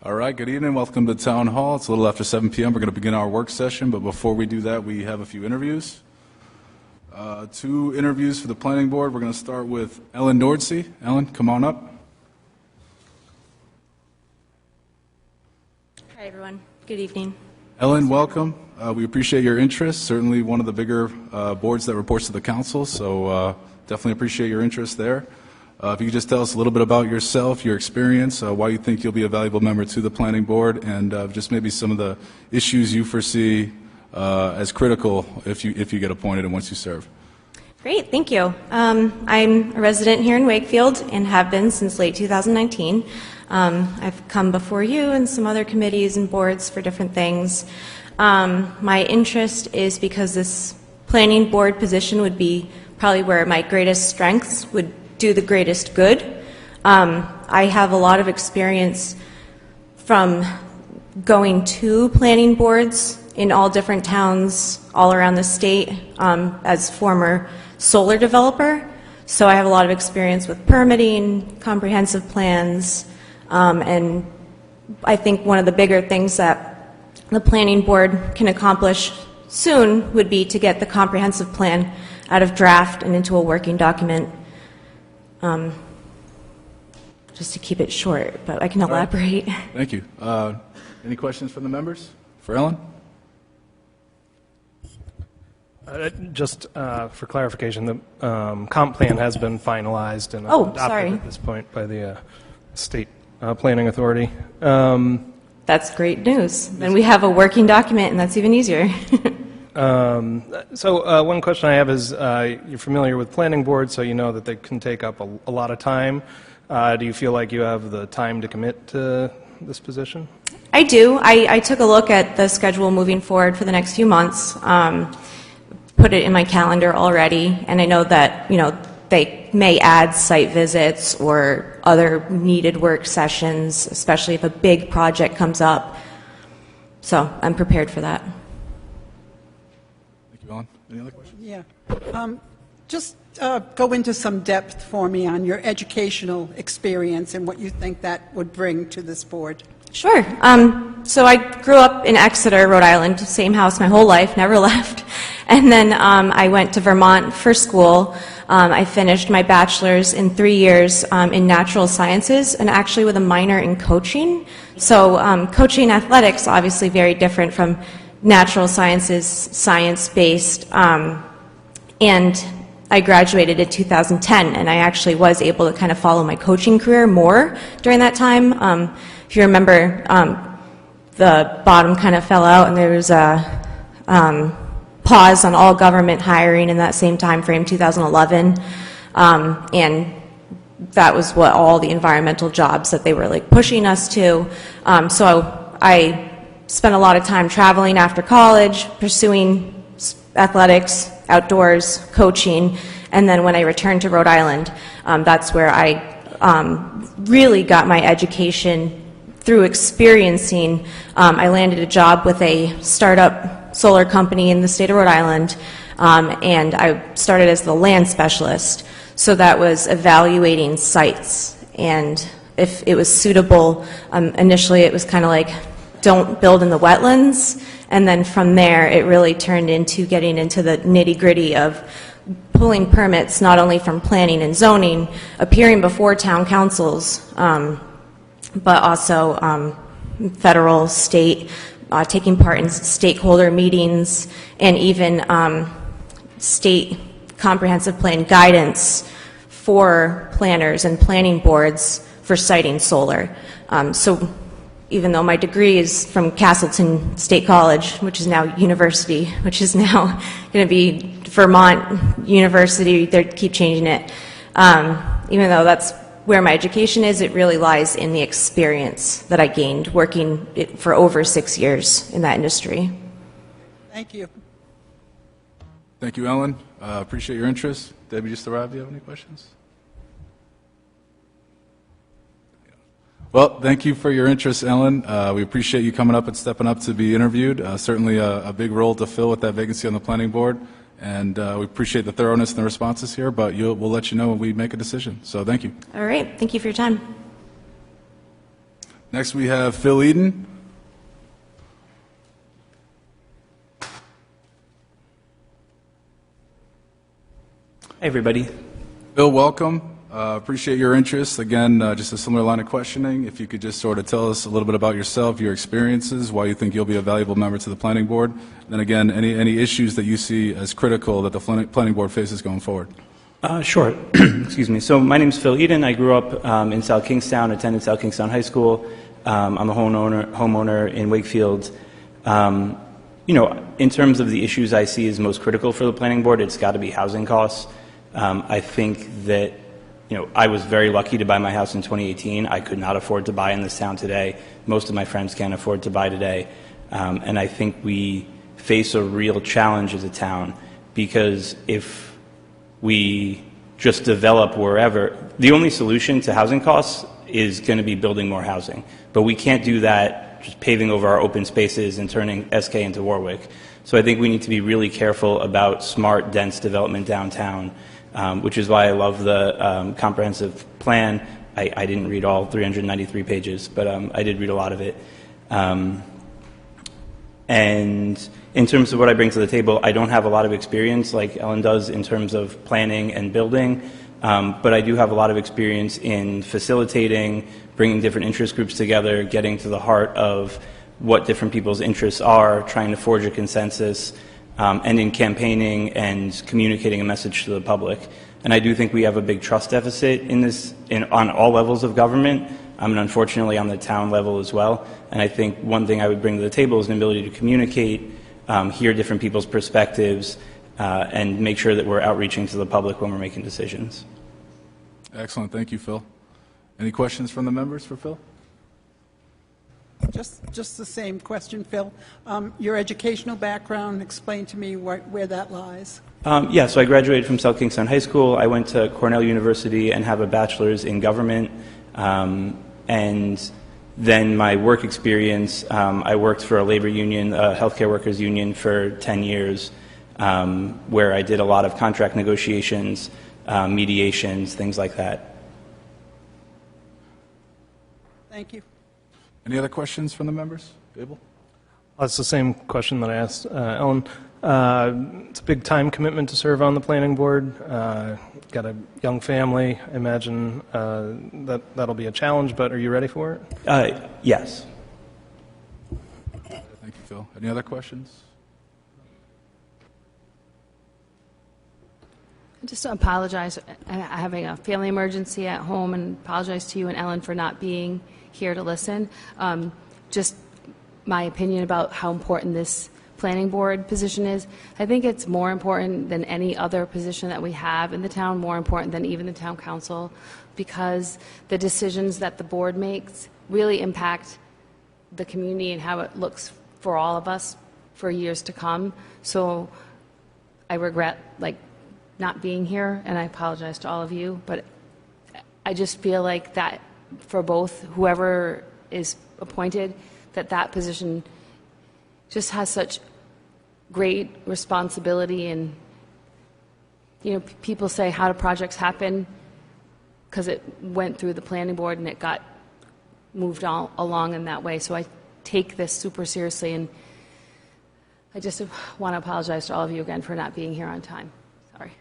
All right, good evening. Welcome to Town Hall. It's a little after 7 p.m. We're going to begin our work session, but before we do that, we have a few interviews. 2 interviews for the Planning Board. We're going to start with Ellen Nordsey. Ellen, come on up. Hi, everyone. Good evening. Ellen, welcome. We appreciate your interest. Certainly one of the bigger boards that reports to the council, so definitely appreciate your interest there. If you could just tell us a little bit about yourself, your experience, why you think you'll be a valuable member to the Planning Board, and just maybe some of the issues you foresee as critical if you get appointed and once you serve. Great, thank you. I'm a resident here in Wakefield and have been since late 2019. I've come before you and some other committees and boards for different things. My interest is because this Planning Board position would be probably where my greatest strengths would do the greatest good. I have a lot of experience from going to planning boards in all different towns all around the state as former solar developer. So I have a lot of experience with permitting, comprehensive plans, and I think one of the bigger things that the planning board can accomplish soon would be to get the comprehensive plan out of draft and into a working document. Just to keep it short, but I can elaborate. Right. Thank you. Any questions from the members? For Ellen? Just for clarification, the comp plan has been finalized and adopted at this point by the state planning authority. That's great news. Then we have a working document, and that's even easier. So one question I have is, you're familiar with planning boards, so you know that they can take up a lot of time. Do you feel like you have the time to commit to this position? I do. I took a look at the schedule moving forward for the next few months, put it in my calendar already, and I know that, they may add site visits or other needed work sessions, especially if a big project comes up. So I'm prepared for that. Any other questions? Yeah. Just go into some depth for me on your educational experience and what you think that would bring to this board. Sure. So I grew up in Exeter, Rhode Island, same house my whole life, never left. And then I went to Vermont for school. I finished my bachelor's in 3 years in natural sciences and actually with a minor in coaching. So coaching athletics, obviously very different from natural sciences, science-based, and I graduated in 2010, and I actually was able to kind of follow my coaching career more during that time. If you remember, the bottom kind of fell out, and there was a pause on all government hiring in that same time frame, 2011, and that was what all the environmental jobs that they were like pushing us to. So I spent a lot of time traveling after college, pursuing athletics, outdoors, coaching, and then when I returned to Rhode Island, that's where I really got my education through experiencing. I landed a job with a startup solar company in the state of Rhode Island, and I started as the land specialist. So that was evaluating sites, and if it was suitable, initially it was kind of like, don't build in the wetlands, and then from there it really turned into getting into the nitty-gritty of pulling permits not only from planning and zoning, appearing before town councils, but also federal, state, taking part in stakeholder meetings, and even state comprehensive plan guidance for planners and planning boards for siting solar. So even though my degree is from Castleton State College, which is now university, which is now going to be Vermont University, they keep changing it. Even though that's where my education is, it really lies in the experience that I gained working for over 6 years in that industry. Thank you. Thank you, Ellen. Appreciate your interest. Debbie just arrived. Do you have any questions? Well, thank you for your interest, Ellen. We appreciate you coming up and stepping up to be interviewed. Certainly a big role to fill with that vacancy on the planning board. And we appreciate the thoroughness and the responses here, but we'll let you know when we make a decision. So thank you. All right. Thank you for your time. Next, we have Phil Eden. Hey, everybody. Phil, welcome. Appreciate your interest. Again, just a similar line of questioning. If you could just sort of tell us a little bit about yourself, your experiences, why you think you'll be a valuable member to the planning board. Then again, any issues that you see as critical that the planning board faces going forward. Sure. Excuse me. So my name is Phil Eden. I grew up in South Kingstown, attended South Kingstown High School. I'm a homeowner in Wakefield. In terms of the issues I see as most critical for the planning board, it's got to be housing costs. I think that I was very lucky to buy my house in 2018. I could not afford to buy in this town today. Most of my friends can't afford to buy today. And I think we face a real challenge as a town, because if we just develop wherever, the only solution to housing costs is going to be building more housing. But we can't do that just paving over our open spaces and turning SK into Warwick. So I think we need to be really careful about smart, dense development downtown. Which is why I love the comprehensive plan. I didn't read all 393 pages, but I did read a lot of it. And in terms of what I bring to the table, I don't have a lot of experience like Ellen does in terms of planning and building, but I do have a lot of experience in facilitating, bringing different interest groups together, getting to the heart of what different people's interests are, trying to forge a consensus, and in campaigning and communicating a message to the public. And I do think we have a big trust deficit on all levels of government, and unfortunately on the town level as well. And I think one thing I would bring to the table is an ability to communicate, hear different people's perspectives, and make sure that we're outreaching to the public when we're making decisions. Excellent. Thank you, Phil. Any questions from the members for Phil? Just the same question, Phil. Your educational background, explain to me where that lies. Yeah, so I graduated from South Kingstown High School. I went to Cornell University and have a bachelor's in government. And then my work experience, I worked for a labor union, a healthcare workers union for 10 years, where I did a lot of contract negotiations, mediations, things like that. Thank you. Any other questions from the members? Abel? That's the same question that I asked Ellen. It's a big time commitment to serve on the planning board. Got a young family. I imagine that'll be a challenge, but are you ready for it? Yes. Thank you, Phil. Any other questions? Just to apologize, having a family emergency at home, and apologize to you and Ellen for not being here to listen. Just my opinion about how important this planning board position is. I think it's more important than any other position that we have in the town, more important than even the town council, because the decisions that the board makes really impact the community and how it looks for all of us for years to come. So I regret not being here, and I apologize to all of you, but I just feel like that for both, whoever is appointed, that position just has such great responsibility. And people say, how do projects happen? Because it went through the planning board and it got moved all along in that way. So I take this super seriously, and I just want to apologize to all of you again for not being here on time. Sorry.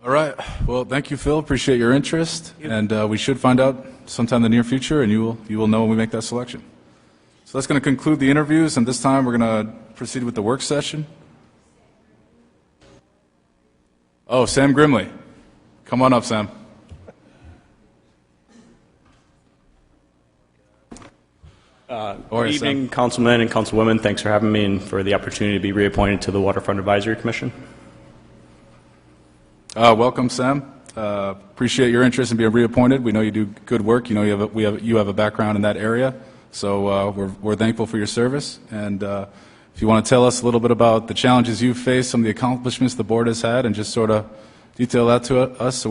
All right. Well, thank you, Phil. Appreciate your interest. And we should find out sometime in the near future, and you will know when we make that selection. So that's going to conclude the interviews, and this time we're going to proceed with the work session. Oh, Sam Grimley. Come on up, Sam. Good evening, Councilmen and Councilwomen. Thanks for having me and for the opportunity to be reappointed to the Waterfront Advisory Commission. Welcome, Sam. Appreciate your interest in being reappointed. We know you do good work. You know you have a background in that area, so we're thankful for your service. And if you want to tell us a little bit about the challenges you've faced, some of the accomplishments the board has had, and just sort of detail that to us, so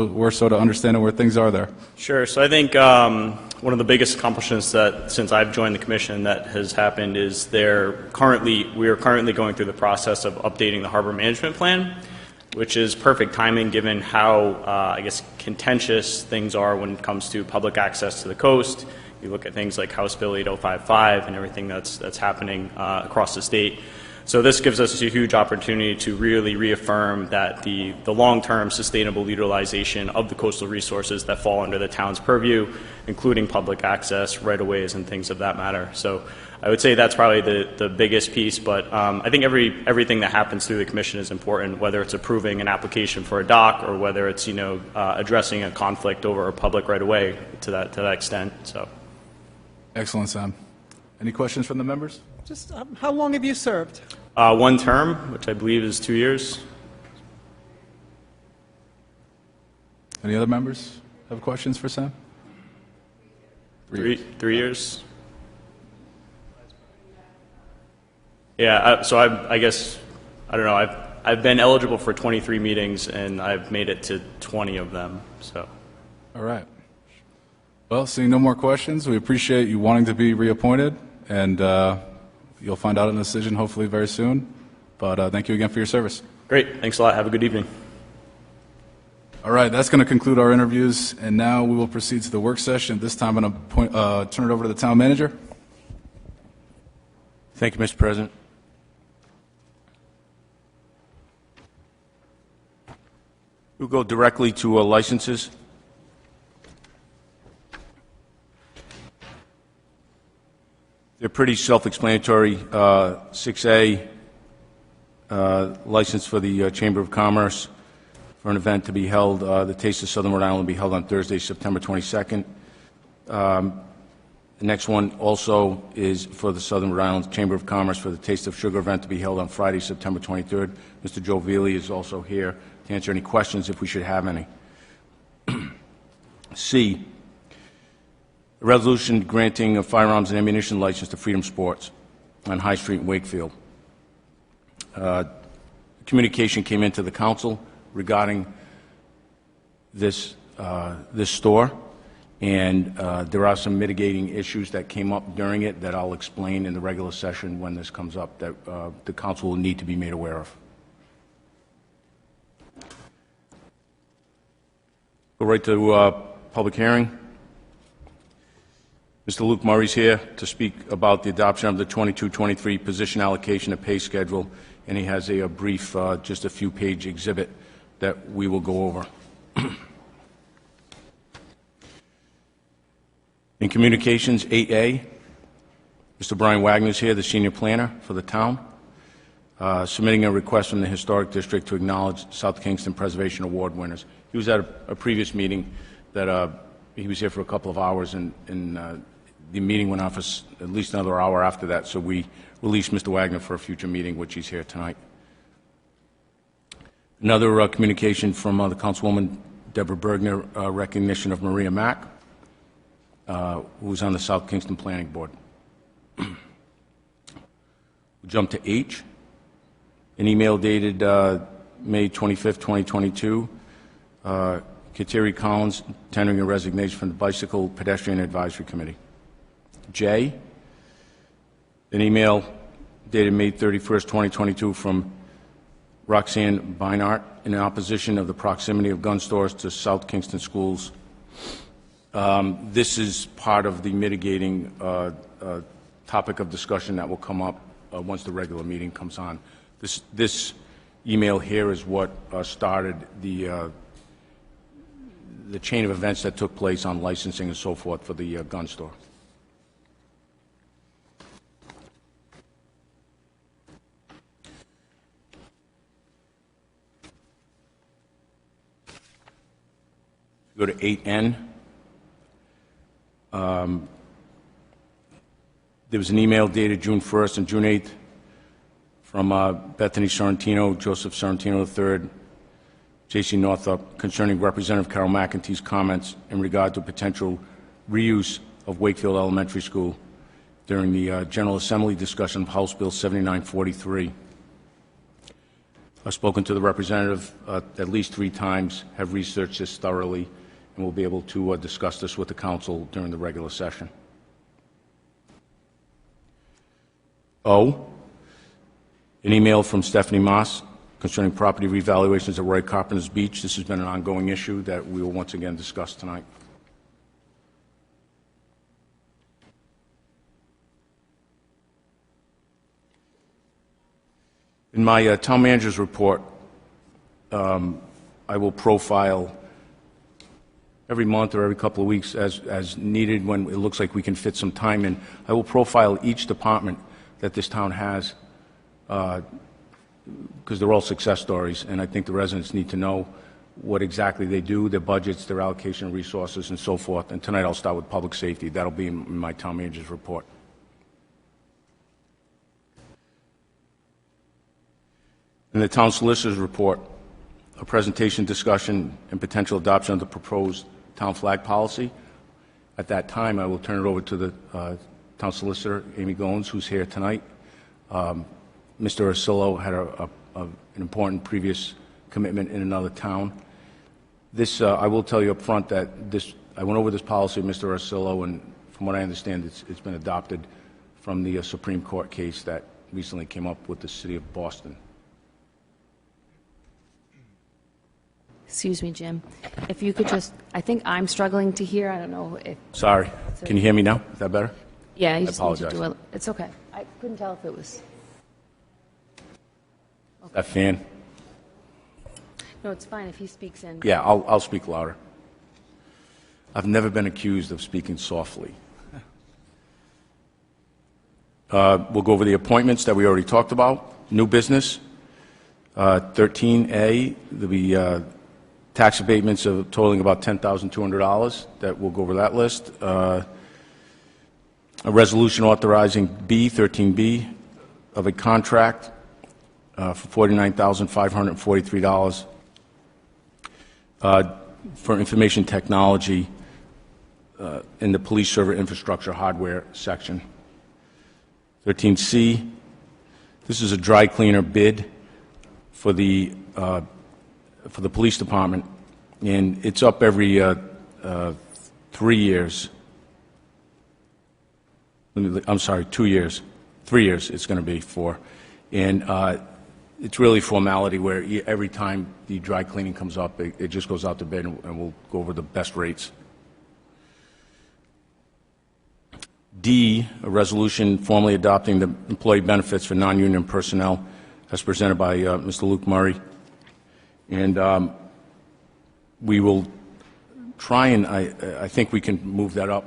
we're sort of understanding where things are there. Sure. So I think one of the biggest accomplishments that since I've joined the commission that has happened is we are currently going through the process of updating the harbor management plan. which is perfect timing given how, I guess, contentious things are when it comes to public access to the coast. You look at things like House Bill 8055 and everything that's happening across the state. So this gives us a huge opportunity to really reaffirm that the long-term sustainable utilization of the coastal resources that fall under the town's purview, including public access, right-of-ways, and things of that matter. So I would say that's probably the biggest piece, but I think everything that happens through the commission is important, whether it's approving an application for a dock or whether it's, addressing a conflict over a public right-of-way to that extent. So. Excellent, Sam. Any questions from the members? Just how long have you served? One term, which I believe is 2 years. Any other members have questions for Sam? 3 years. Yeah, so I guess, I don't know, I've been eligible for 23 meetings, and I've made it to 20 of them, so. All right. Well, seeing no more questions, we appreciate you wanting to be reappointed, and you'll find out a decision hopefully very soon. But thank you again for your service. Great. Thanks a lot. Have a good evening. All right, that's going to conclude our interviews, and now we will proceed to the work session. This time I'm going to turn it over to the town manager. Thank you, Mr. President. We'll go directly to licenses. They're pretty self-explanatory. 6A, license for the Chamber of Commerce for an event to be held, the Taste of Southern Rhode Island will be held on Thursday, September 22nd. The next one also is for the Southern Rhode Island Chamber of Commerce for the Taste of Sugar event to be held on Friday, September 23rd. Mr. Joe Veely is also here to answer any questions if we should have any. C, a resolution granting a firearms and ammunition license to Freedom Sports on High Street in Wakefield. Communication came into the council regarding this store, and there are some mitigating issues that came up during it that I'll explain in the regular session when this comes up that the council will need to be made aware of. Go right to public hearing. Mr. Luke Murray's here to speak about the adoption of the 22-23 position allocation and pay schedule, and he has a brief, just a few-page exhibit that we will go over. In communications, 8A, Mr. Brian Wagner is here, the senior planner for the town, submitting a request from the Historic District to acknowledge South Kingston Preservation Award winners. He was at a previous meeting that he was here for a couple of hours, and the meeting went on for at least another hour after that, so we released Mr. Wagner for a future meeting, which he's here tonight. Another communication from the Councilwoman Deborah Bergner, recognition of Maria Mack, who was on the South Kingston Planning Board. We'll jump to H, an email dated May 25th, 2022. Kateri Collins tendering a resignation from the Bicycle Pedestrian Advisory Committee. J, an email dated May 31st, 2022 from Roxanne Beinart in opposition of the proximity of gun stores to South Kingston schools. This is part of the mitigating topic of discussion that will come up once the regular meeting comes on. This email here is what started the chain of events that took place on licensing and so forth for the gun store. Go to 8N. There was an email dated June 1st and June 8th from Bethany Sorrentino, Joseph Sorrentino III, J.C. Northup, concerning Representative Carol McEntee's comments in regard to potential reuse of Wakefield Elementary School during the General Assembly discussion of House Bill 7943. I've spoken to the representative at least 3 times, have researched this thoroughly, and we'll be able to discuss this with the council during the regular session. O, an email from Stephanie Moss, concerning property revaluations at Roy Carpenter's Beach. This has been an ongoing issue that we will once again discuss tonight. In my town manager's report, I will profile every month or every couple of weeks as needed when it looks like we can fit some time in. I will profile each department that this town has because they're all success stories, and I think the residents need to know what exactly they do, their budgets, their allocation of resources, and so forth. And tonight I'll start with public safety. That'll be in my town manager's report. In the town solicitor's report, a presentation, discussion, and potential adoption of the proposed town flag policy. At that time, I will turn it over to the town solicitor, Amy Goins, who's here tonight. Mr. Ursillo had an important previous commitment in another town. This, I will tell you up front that I went over this policy with Mr. Ursillo, and from what I understand, it's been adopted from the Supreme Court case that recently came up with the city of Boston. Excuse me, Jim. If you could just, I think I'm struggling to hear. I don't know if, Sorry. Can you hear me now? Is that better? yeah, you just need to apologize. do it. It's okay. I couldn't tell if it was, That fan? no, it's fine if he speaks in. Yeah, I'll speak louder. I've never been accused of speaking softly. We'll go over the appointments that we already talked about. New business. 13A, there'll be tax abatements of totaling about $10,200. That we'll go over that list. A resolution authorizing 13B, of a contract for $49,543 for information technology in the police server infrastructure hardware section. 13C, this is a dry cleaner bid for the police department, and it's up every 3 years. I'm sorry, 2 years. 3 years it's going to be for. And it's really formality where every time the dry cleaning comes up, it just goes out to bid, and we'll go over the best rates. D, a resolution formally adopting the employee benefits for non-union personnel as presented by Mr. Luke Murray. And we will try and, I think we can move that up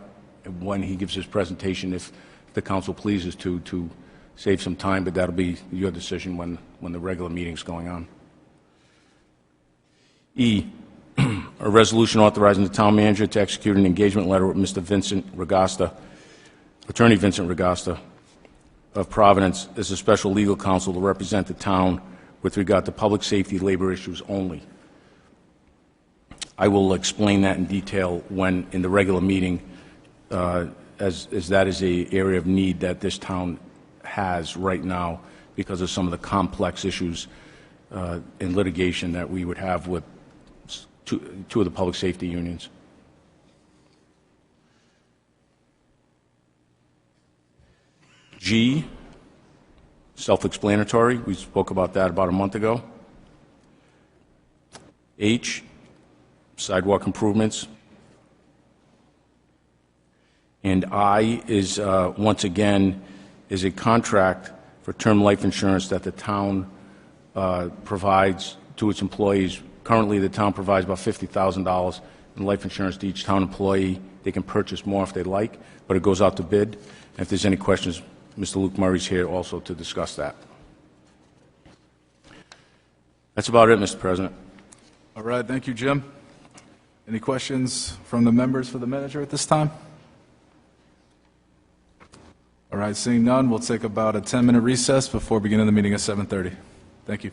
when he gives his presentation if the council pleases to save some time, but that'll be your decision when the regular meeting's going on. E, a resolution authorizing the town manager to execute an engagement letter with Mr. Vincent Regasta, Attorney Vincent Regasta of Providence, as a special legal counsel to represent the town with regard to public safety labor issues only. I will explain that in detail when in the regular meeting, as that is an area of need that this town has right now because of some of the complex issues in litigation that we would have with two of the public safety unions. G, self-explanatory. We spoke about that about a month ago. H, sidewalk improvements. And I is, once again, is a contract for term life insurance that the town provides to its employees. Currently, the town provides about $50,000 in life insurance to each town employee. They can purchase more if they like, but it goes out to bid. And if there's any questions, Mr. Luke Murray's here also to discuss that. That's about it, Mr. President. All right, thank you, Jim. Any questions from the members for the manager at this time? All right, seeing none, we'll take about a 10-minute recess before beginning the meeting at 7:30. Thank you.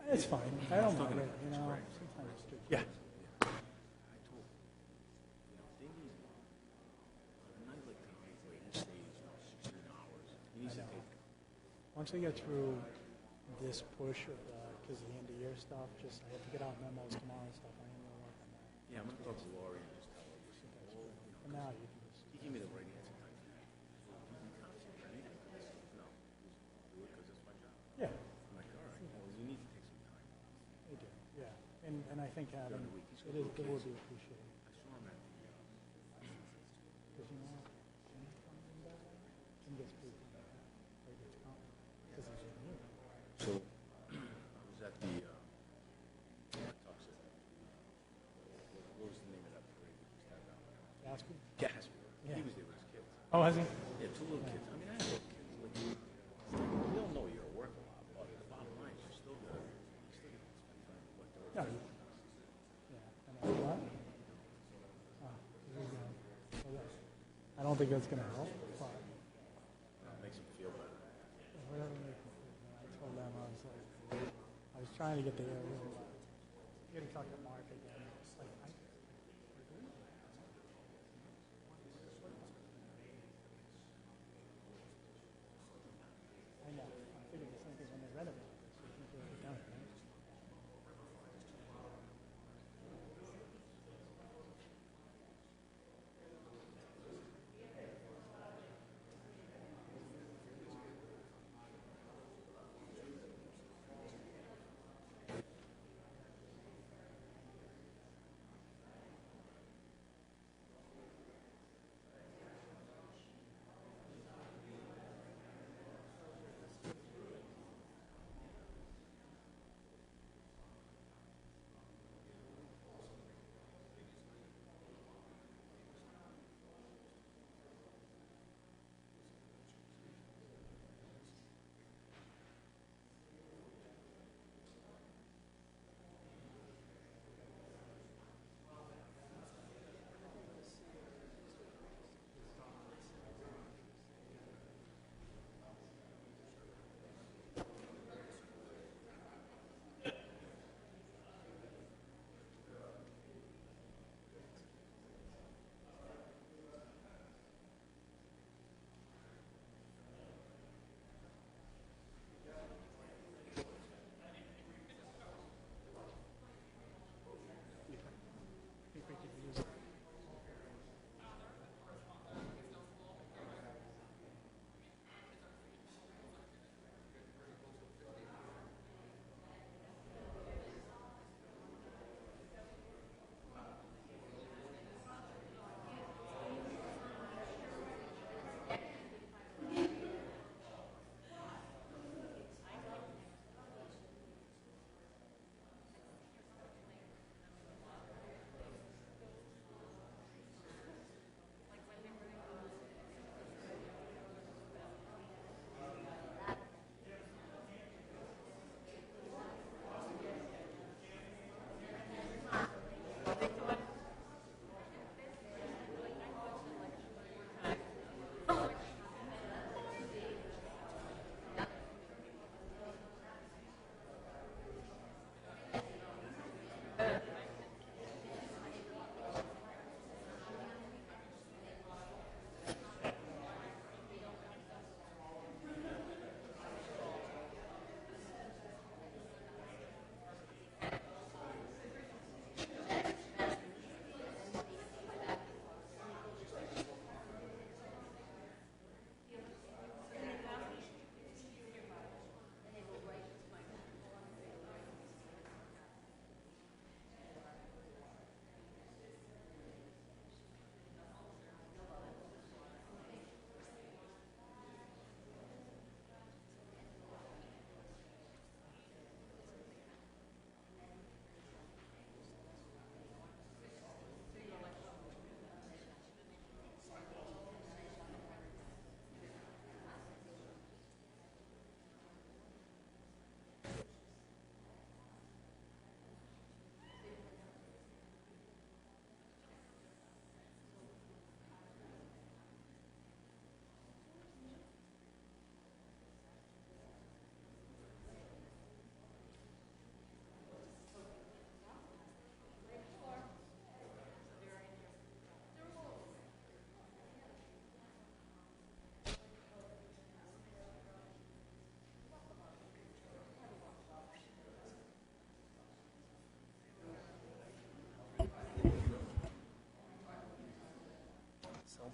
It's fine. I don't mind it, you know. Sometimes it's good. Yeah. Once I get through this push of, because of the end of year stuff, just, I have to get out memos tomorrow and stuff. I am going to work on that. Yeah, I'm going to talk to Lori and just tell her. For now, you can just, He gave me the right answer. No. Do it because it's my job. yeah, I'm like, all right, well, you need to take some time. they do, yeah. And I think having, it will be appreciated. I saw him at the, Because, you know, Jim gets paid for that. Or he gets comp, because he's in here. so, I was at the, Tuxedo. What was the name of that parade we just had down there? Ask him? Gatsby. Yeah. He was there with his kids. Oh, has he? Yeah, two little kids. I mean, I have little kids. Like, you don't know you're at work a lot, but the bottom line is you're still gonna spend time with what they're No. Yeah. And I what? Oh, here we go. So I don't think that's going to help, but It makes them feel better. whatever makes me feel good. I told them, I was like, I was trying to get the area, but I'm going to talk to Mark again. It's like, I know. I'm thinking the same thing when they renovate it. So I think they're already done it, right?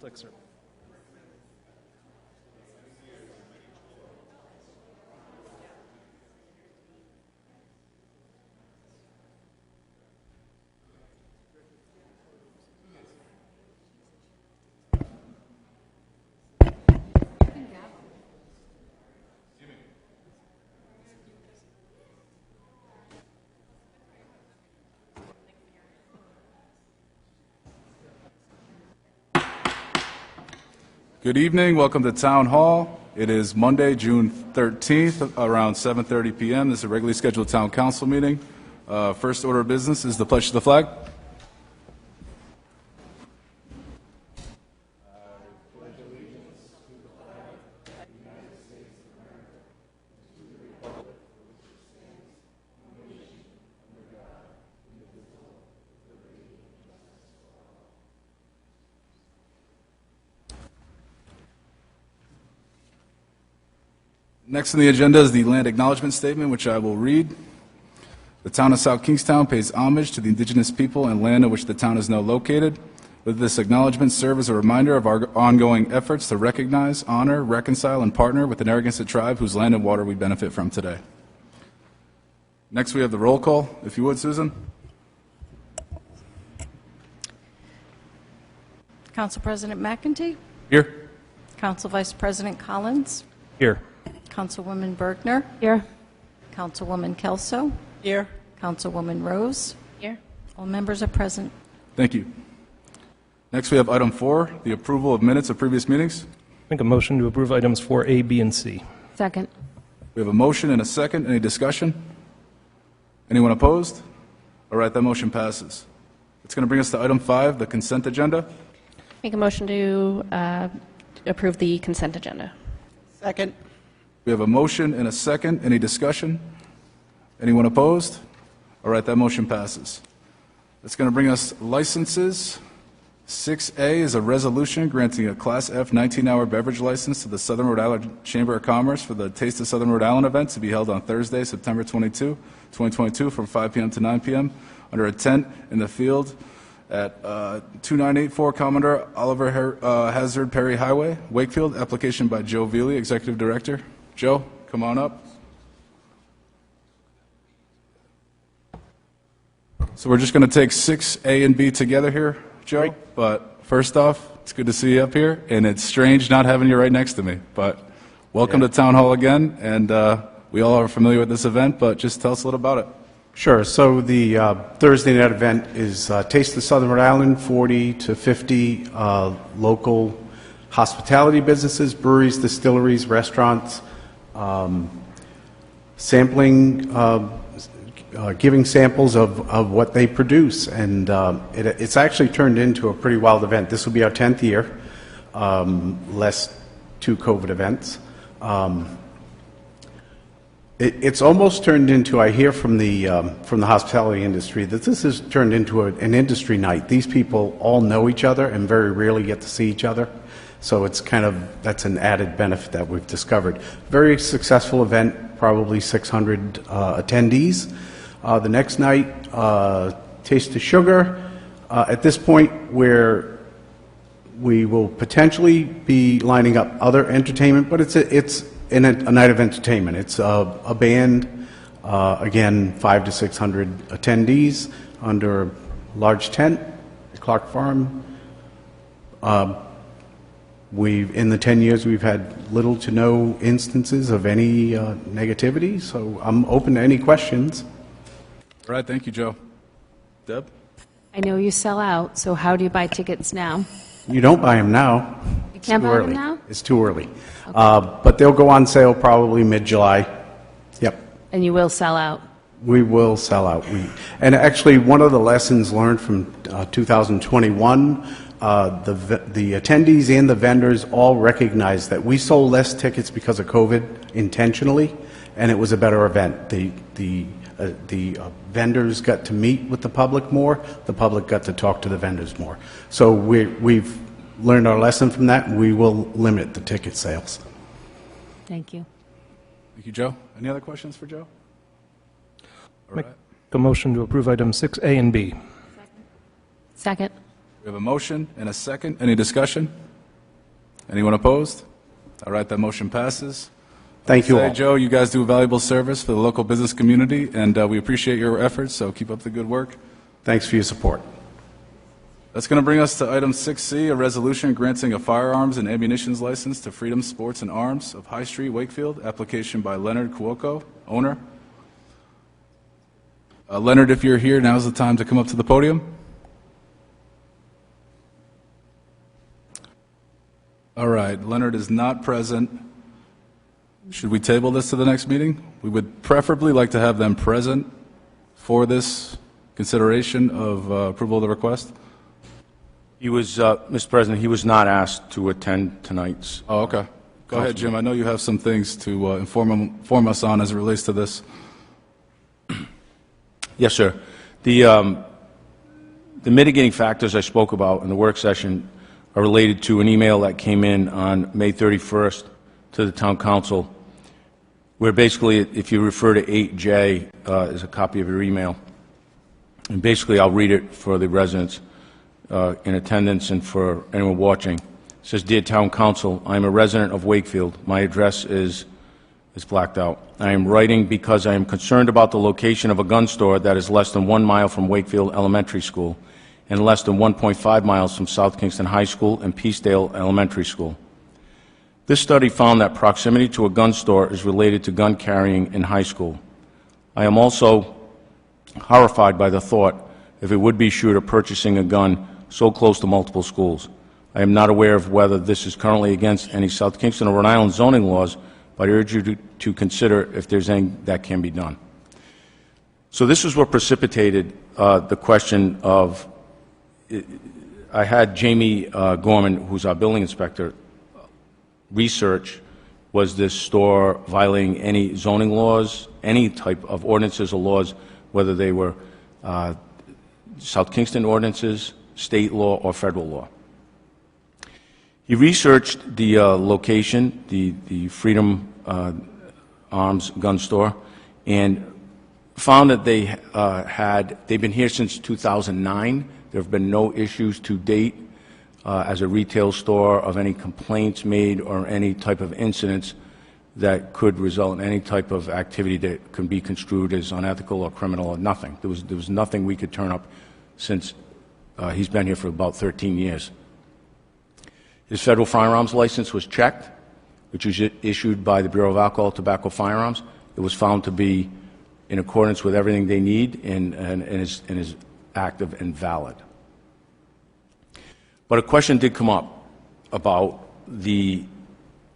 Thanks, sir. Good evening. Welcome to Town Hall. It is Monday, June 13th, around 7:30 p.m. This is a regularly scheduled Town Council meeting. First order of business is the pledge to the flag. Next on the agenda is the land acknowledgement statement, which I will read. The town of South Kingstown pays homage to the indigenous people and land on which the town is now located. Let this acknowledgement serve as a reminder of our ongoing efforts to recognize, honor, reconcile, and partner with the Narragansett tribe whose land and water we benefit from today. Next, we have the roll call. If you would, Susan. Council President McEntee, Here. Council Vice President Collins, Here. Councilwoman Bergner, Here. Councilwoman Kelso, Here. Councilwoman Rose. Here. All members are present. Thank you. Next, we have item 4, the approval of minutes of previous meetings. Make a motion to approve items 4A, B, and C. Second. We have a motion and a second. Any discussion? Anyone opposed? All right, that motion passes. It's going to bring us to item 5, the consent agenda. Make a motion to approve the consent agenda. Second. We have a motion and a second. Any discussion? Anyone opposed? All right, that motion passes. It's going to bring us licenses. 6A is a resolution granting a Class F 19-hour beverage license to the Southern Rhode Island Chamber of Commerce for the Taste of Southern Rhode Island event to be held on Thursday, September 22, 2022, from 5 p.m. to 9 p.m. under a tent in the field at 2984 Commodore Oliver Hazard Perry Highway, Wakefield. Application by Joe Veely, Executive Director. Joe, come on up. So we're just going to take 6A and B together here, Joe. Great. But first off, it's good to see you up here, and it's strange not having you right next to me. But welcome to Town Hall again, and we all are familiar with this event, but just tell us a little about it. Sure. So the Thursday night event is Taste of Southern Rhode Island, 40 to 50 local hospitality businesses, breweries, distilleries, restaurants, sampling, giving samples of what they produce. And it's actually turned into a pretty wild event. This will be our 10th year, less 2 COVID events. It's almost turned into, I hear from the hospitality industry, that this has turned into an industry night. These people all know each other and very rarely get to see each other. So it's that's an added benefit that we've discovered. Very successful event, probably 600 attendees. The next night, Taste of Sugar. At this point, we will potentially be lining up other entertainment, but it's a night of entertainment. It's a band, again, 500 to 600 attendees under a large tent at Clark Farm. In the 10 years, we've had little to no instances of any negativity, so I'm open to any questions. All right, thank you, Joe. Deb? I know you sell out, so how do you buy tickets now? You don't buy them now. You can't buy them now? It's too early. But they'll go on sale probably mid-July. Yep. And you will sell out? We will sell out. And actually, one of the lessons learned from 2021, the attendees and the vendors all recognized that we sold less tickets because of COVID intentionally, and it was a better event. The vendors got to meet with the public more. The public got to talk to the vendors more. So we've learned our lesson from that, and we will limit the ticket sales. Thank you. Thank you, Joe. Any other questions for Joe? All Make right. a motion to approve items 6A and B. Second. We have a motion and a second. Any discussion? Anyone opposed? All right, that motion passes. Thank you Say, all. Joe, you guys do a valuable service for the local business community, and we appreciate your efforts, so keep up the good work. Thanks for your support. That's going to bring us to item 6C, a resolution granting a firearms and ammunitions license to Freedom Sports and Arms of High Street, Wakefield, application by Leonard Cuoco, owner. Leonard, if you're here, now's the time to come up to the podium. All right, Leonard is not present. Should we table this to the next meeting? We would preferably like to have them present for this consideration of approval of the request. He was, Mr. President, he was not asked to attend tonight's. Oh, okay. Go ahead, Jim. I know you have some things to inform us on as it relates to this. Yes, sir. The mitigating factors I spoke about in the work session are related to an email that came in on May 31st to the Town Council, where basically, if you refer to 8J, is a copy of your email. And basically, I'll read it for the residents in attendance and for anyone watching. It says, "Dear Town Council, I am a resident of Wakefield. My address is blacked out. I am writing because I am concerned about the location of a gun store that is less than 1 mile from Wakefield Elementary School and less than 1.5 miles from South Kingston High School and Peacedale Elementary School. This study found that proximity to a gun store is related to gun carrying in high school. I am also horrified by the thought of a would-be shooter purchasing a gun so close to multiple schools. I am not aware of whether this is currently against any South Kingston or Rhode Island zoning laws, but I urge you to consider if there's anything that can be done." So this is what precipitated the question of, I had Jamie Gorman, who's our building inspector, research, was this store violating any zoning laws, any type of ordinances or laws, whether they were South Kingston ordinances, state law, or federal law. He researched the location, the Freedom Arms gun store, and found that they've been here since 2009. There have been no issues to date as a retail store of any complaints made or any type of incidents that could result in any type of activity that can be construed as unethical or criminal or nothing. There was nothing we could turn up since he's been here for about 13 years. His federal firearms license was checked, which was issued by the Bureau of Alcohol, Tobacco, Firearms. It was found to be in accordance with everything they need and is active and valid. But a question did come up about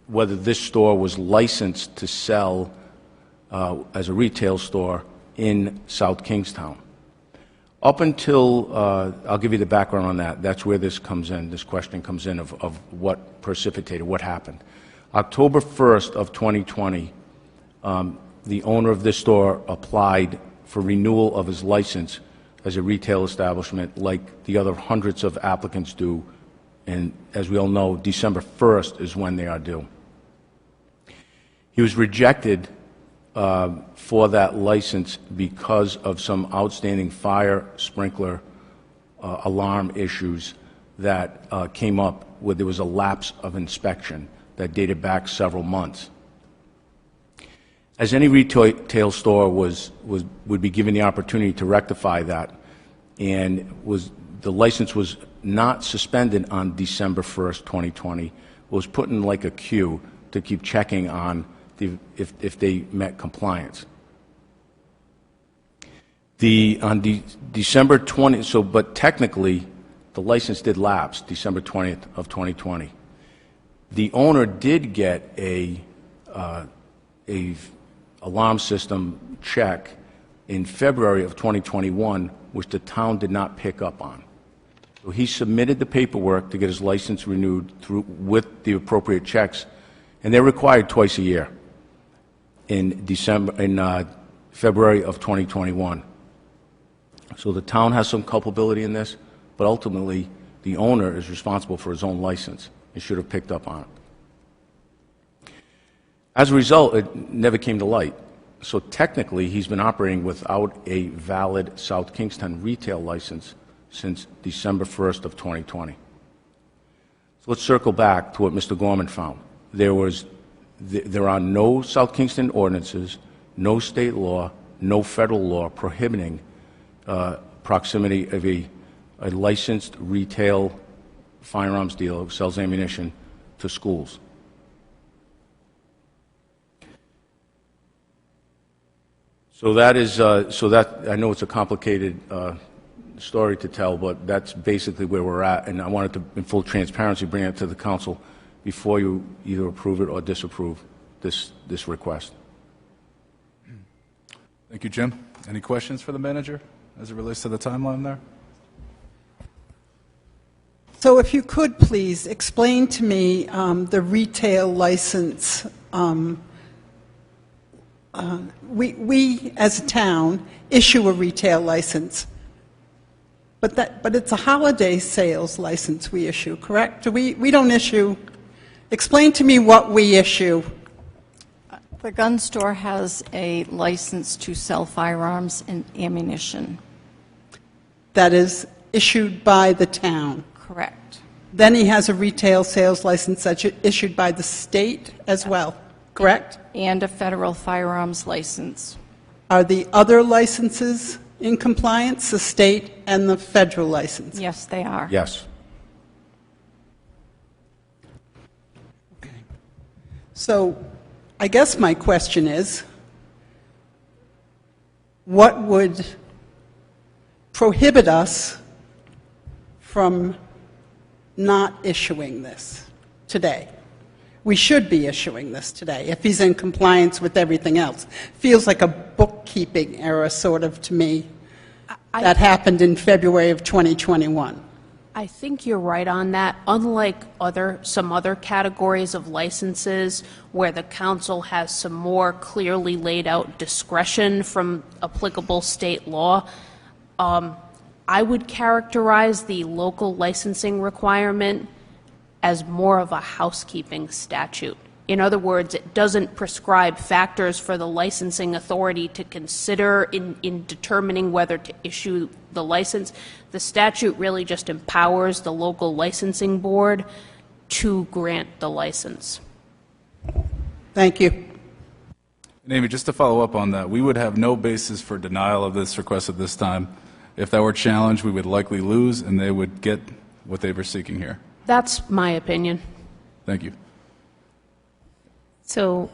whether this store was licensed to sell as a retail store in South Kingstown. Up until, I'll give you the background on that. That's where this comes in, this question comes in of what precipitated, what happened. October 1st of 2020, the owner of this store applied for renewal of his license as a retail establishment like the other hundreds of applicants do. And as we all know, December 1st is when they are due. He was rejected for that license because of some outstanding fire sprinkler alarm issues that came up where there was a lapse of inspection that dated back several months. As any retail store would be given the opportunity to rectify that, and the license was not suspended on December 1st, 2020, was put in like a queue to keep checking on if they met compliance. On December 20th, but technically the license did lapse December 20th of 2020. The owner did get a alarm system check in February of 2021, which the town did not pick up on. So he submitted the paperwork to get his license renewed with the appropriate checks, and they're required twice a year in February of 2021. So the town has some culpability in this, but ultimately the owner is responsible for his own license. He should have picked up on it. As a result, it never came to light. So technically, he's been operating without a valid South Kingston retail license since December 1st of 2020. So let's circle back to what Mr. Gorman found. There are no South Kingston ordinances, no state law, no federal law prohibiting proximity of a licensed retail firearms dealer who sells ammunition to schools. So that is, I know it's a complicated story to tell, but that's basically where we're at, and I wanted to, in full transparency, bring it to the council before you either approve it or disapprove this request. Thank you, Jim. Any questions for the manager as it relates to the timeline there? So if you could please explain to me the retail license. We, as a town, issue a retail license, but it's a holiday sales license we issue, correct? We don't issue. Explain to me what we issue. The gun store has a license to sell firearms and ammunition. That is issued by the town. Correct. Then he has a retail sales license that's issued by the state as well, correct? And a federal firearms license. Are the other licenses in compliance, the state and the federal license? Yes, they are. Yes. So I guess my question is, what would prohibit us from not issuing this today? We should be issuing this today if he's in compliance with everything else. Feels like a bookkeeping error sort of to me that happened in February of 2021. I think you're right on that. Unlike some other categories of licenses where the council has some more clearly laid out discretion from applicable state law, I would characterize the local licensing requirement as more of a housekeeping statute. In other words, it doesn't prescribe factors for the licensing authority to consider in determining whether to issue the license. The statute really just empowers the local licensing board to grant the license. Thank you. And Amy, just to follow up on that, we would have no basis for denial of this request at this time. If that were challenged, we would likely lose, and they would get what they were seeking here. That's my opinion. Thank you. So,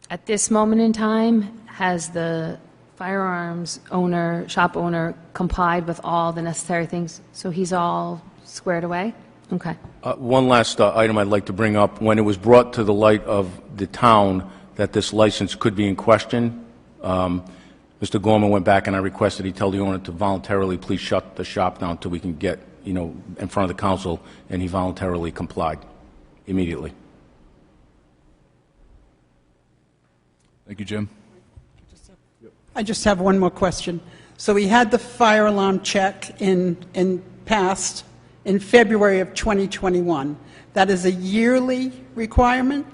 at this moment in time, has the firearms owner, shop owner, complied with all the necessary things? So he's all squared away? Okay. One last item I'd like to bring up. When it was brought to the light of the town that this license could be in question, Mr. Gorman went back and I requested he tell the owner to voluntarily please shut the shop down until we can get, in front of the council, and he voluntarily complied immediately. Thank you, Jim. I just have one more question. So we had the fire alarm check passed in February of 2021. That is a yearly requirement?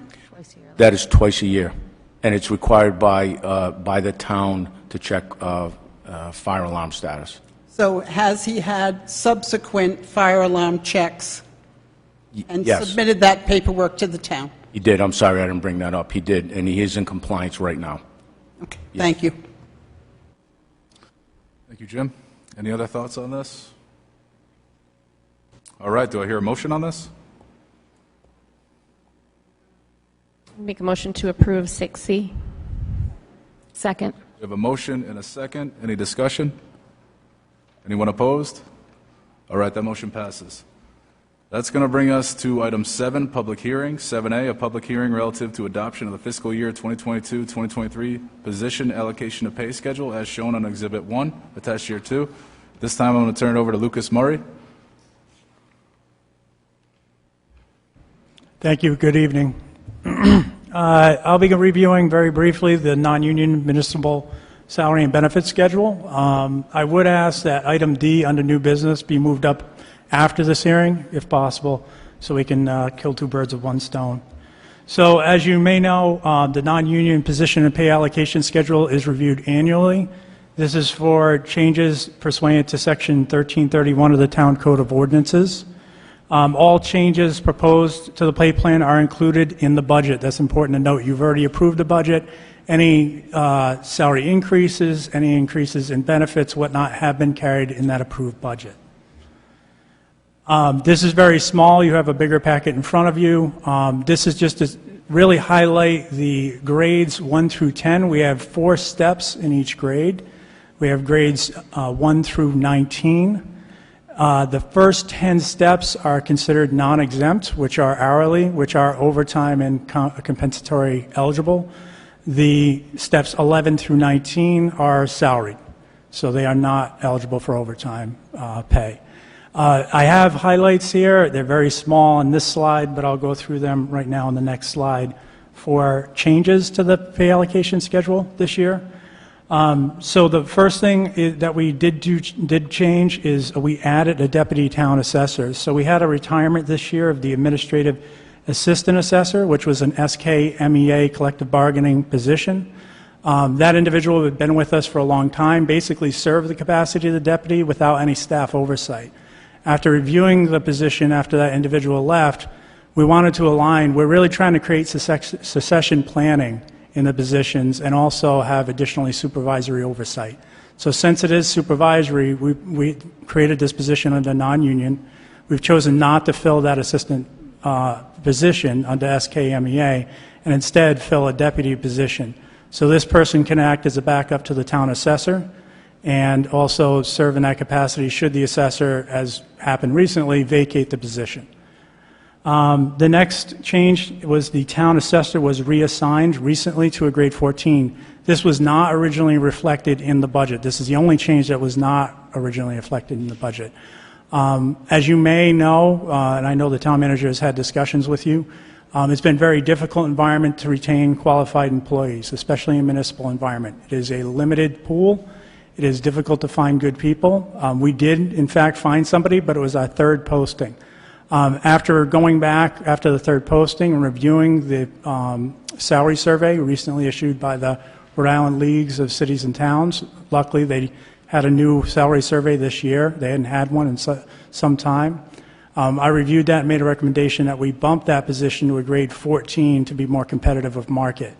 That is twice a year, and it's required by the town to check fire alarm status. So has he had subsequent fire alarm checks and yes. submitted that paperwork to the town? He did. I'm sorry I didn't bring that up. He did, and he is in compliance right now. Okay, thank you. Thank you, Jim. Any other thoughts on this? All right, do I hear a motion on this? Make a motion to approve 6C. Second. We have a motion and a second. Any discussion? Anyone opposed? All right, that motion passes. That's going to bring us to item 7, public hearing. 7A, a public hearing relative to adoption of the fiscal year 2022-2023 position allocation of pay schedule as shown on Exhibit 1, attached here 2. This time I'm going to turn it over to Lucas Murray. Thank you. Good evening. I'll be reviewing very briefly the non-union municipal salary and benefits schedule. I would ask that item D under new business be moved up after this hearing, if possible, so we can kill two birds with one stone. So as you may know, the non-union position and pay allocation schedule is reviewed annually. This is for changes pursuant to Section 1331 of the Town Code of Ordinances. All changes proposed to the pay plan are included in the budget. That's important to note. You've already approved the budget. Any salary increases, any increases in benefits, whatnot, have been carried in that approved budget. This is very small. You have a bigger packet in front of you. This is just to really highlight the grades 1 through 10. We have 4 steps in each grade. We have grades 1 through 19. The first 10 steps are considered non-exempt, which are hourly, which are overtime and compensatory eligible. The steps 11 through 19 are salaried, so they are not eligible for overtime pay. I have highlights here. They're very small on this slide, but I'll go through them right now on the next slide for changes to the pay allocation schedule this year. So the first thing that we did change is we added a deputy town assessor. So we had a retirement this year of the administrative assistant assessor, which was an SKMEA collective bargaining position. That individual had been with us for a long time, basically served the capacity of the deputy without any staff oversight. After reviewing the position after that individual left, we wanted to align. We're really trying to create succession planning in the positions and also have additionally supervisory oversight. So since it is supervisory, we created this position under non-union. We've chosen not to fill that assistant position under SKMEA and instead fill a deputy position. So this person can act as a backup to the town assessor and also serve in that capacity should the assessor, as happened recently, vacate the position. The next change was the town assessor was reassigned recently to a grade 14. This was not originally reflected in the budget. This is the only change that was not originally reflected in the budget. As you may know, and I know the town manager has had discussions with you, it's been a very difficult environment to retain qualified employees, especially in a municipal environment. It is a limited pool. It is difficult to find good people. We did, in fact, find somebody, but it was our third posting. After going back after the third posting and reviewing the salary survey recently issued by the Rhode Island Leagues of Cities and Towns, luckily they had a new salary survey this year. They hadn't had one in some time. I reviewed that and made a recommendation that we bump that position to a grade 14 to be more competitive with market.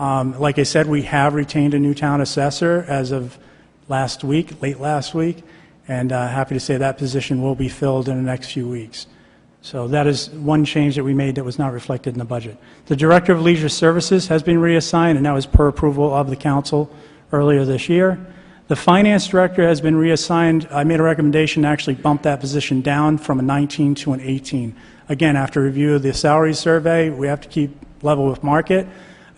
Like I said, we have retained a new town assessor as of last week, late last week, and happy to say that position will be filled in the next few weeks. So that is one change that we made that was not reflected in the budget. The Director of Leisure Services has been reassigned, and that was per approval of the council earlier this year. The Finance Director has been reassigned. I made a recommendation to actually bump that position down from a 19 to an 18. Again, after review of the salary survey, we have to keep level with market.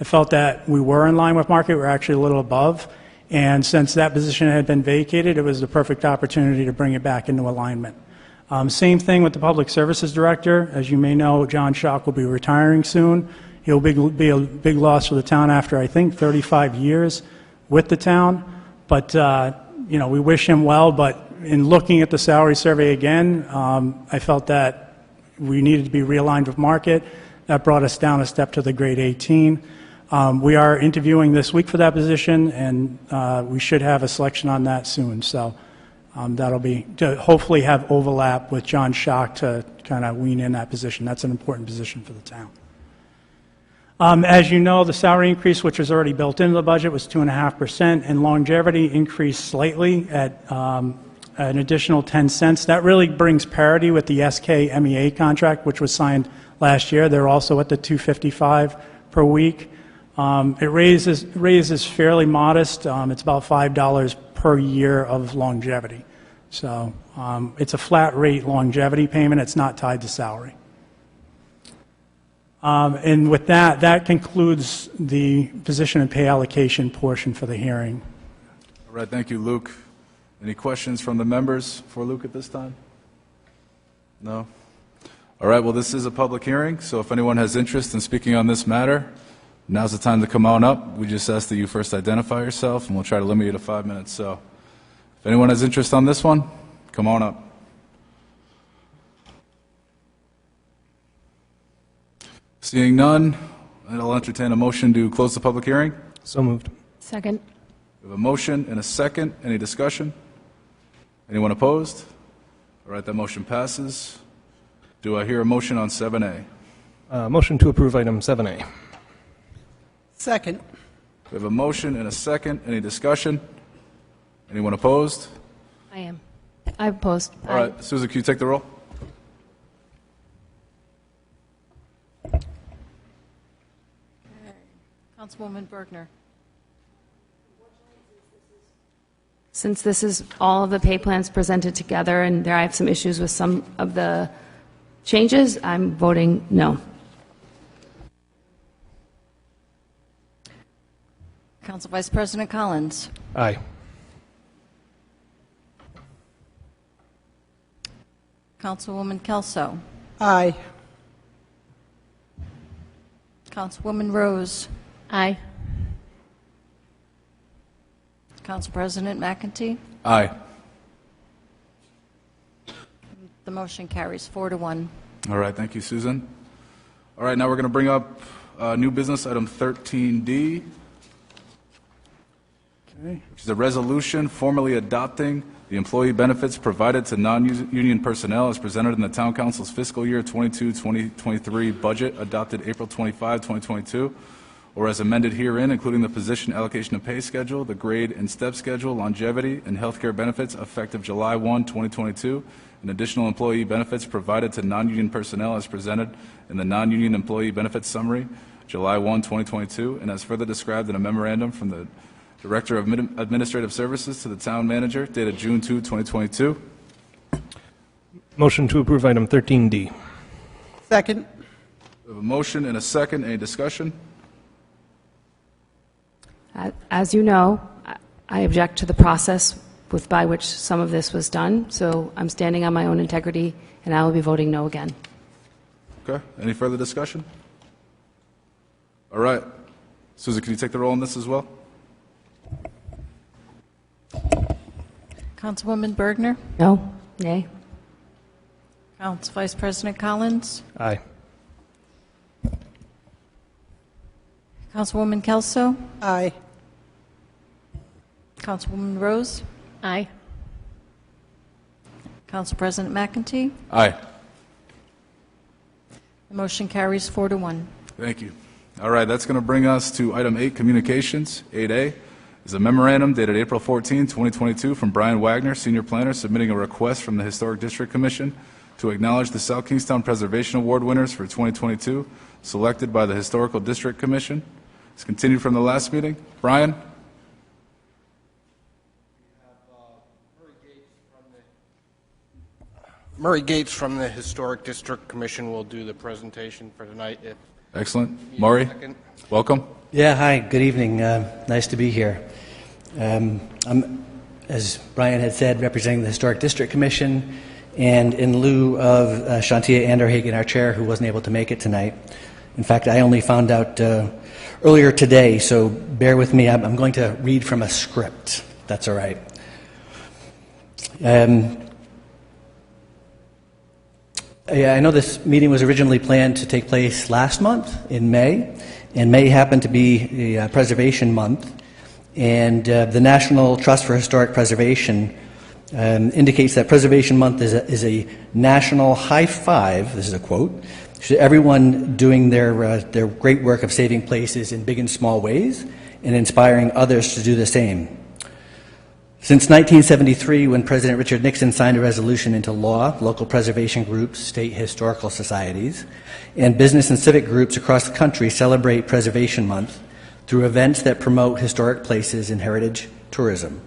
I felt that we were in line with market. We're actually a little above. And since that position had been vacated, it was the perfect opportunity to bring it back into alignment. Same thing with the Public Services Director. As you may know, John Schock will be retiring soon. He'll be a big loss for the town after, I think, 35 years with the town. But, you know, we wish him well. But in looking at the salary survey again, I felt that we needed to be realigned with market. That brought us down a step to the grade 18. We are interviewing this week for that position, and we should have a selection on that soon. So that'll be to hopefully have overlap with John Schock to kind of wean in that position. That's an important position for the town. As you know, the salary increase, which was already built into the budget, was 2.5%, and longevity increased slightly at an additional 10 cents. That really brings parity with the SKMEA contract, which was signed last year. They're also at the $2.55 per week. It raises fairly modest. It's about $5 per year of longevity. So it's a flat rate longevity payment. It's not tied to salary. And with that, that concludes the position and pay allocation portion for the hearing. All right, thank you, Luke. Any questions from the members for Luke at this time? No? All right, well, this is a public hearing, so if anyone has interest in speaking on this matter, now's the time to come on up. We just ask that you first identify yourself, and we'll try to limit you to 5 minutes. So if anyone has interest on this one, come on up. Seeing none, I'll entertain a motion to close the public hearing. So moved. Second. We have a motion and a second. Any discussion? Anyone opposed? All right, that motion passes. Do I hear a motion on 7A? Motion to approve item 7A. Second. We have a motion and a second. Any discussion? Anyone opposed? I am. I oppose. All right, Susan, can you take the roll? Councilwoman Bergner. Since this is all of the pay plans presented together, and there I have some issues with some of the changes, I'm voting no. Council Vice President Collins. Aye. Councilwoman Kelso. Aye. Councilwoman Rose. Aye. Council President McEntee. Aye. The motion carries 4-1. All right, thank you, Susan. All right, now we're going to bring up new business item 13D, which is a resolution formally adopting the employee benefits provided to non-union personnel as presented in the Town Council's fiscal year 22-2023 budget adopted April 25, 2022, or as amended herein, including the position allocation of pay schedule, the grade and step schedule, longevity, and health care benefits effective July 1, 2022, and additional employee benefits provided to non-union personnel as presented in the non-union employee benefits summary, July 1, 2022, and as further described in a memorandum from the Director of Administrative Services to the Town Manager dated June 2, 2022. Motion to approve item 13D. Second. We have a motion and a second. Any discussion? As you know, I object to the process by which some of this was done, so I'm standing on my own integrity, and I will be voting no again. Okay. Any further discussion? All right. Susan, can you take the roll on this as well? Councilwoman Bergner. No? Nay? Council Vice President Collins. Aye. Councilwoman Kelso. Aye. Councilwoman Rose. Aye. Council President McEntee. Aye. The motion carries 4-1. Thank you. All right, that's going to bring us to item 8, communications. 8A is a memorandum dated April 14, 2022 from Brian Wagner, Senior Planner, submitting a request from the Historic District Commission to acknowledge the South Kingstown Preservation Award winners for 2022, selected by the Historical District Commission. It's continued from the last meeting. Brian? Murray Gates from the Historic District Commission will do the presentation for tonight. Excellent. Maury, welcome. Yeah, hi, good evening. Nice to be here. I'm, as Brian had said, representing the Historic District Commission, and in lieu of Shantia Anderhagen, our chair, who wasn't able to make it tonight. In fact, I only found out earlier today, so bear with me. I'm going to read from a script. That's all right. Yeah, I know this meeting was originally planned to take place last month in May, and May happened to be a Preservation Month, and the National Trust for Historic Preservation indicates that Preservation Month is a national high five, this is a quote, to everyone doing their great work of saving places in big and small ways and inspiring others to do the same. Since 1973, when President Richard Nixon signed a resolution into law, local preservation groups, state historical societies, and business and civic groups across the country celebrate Preservation Month through events that promote historic places and heritage tourism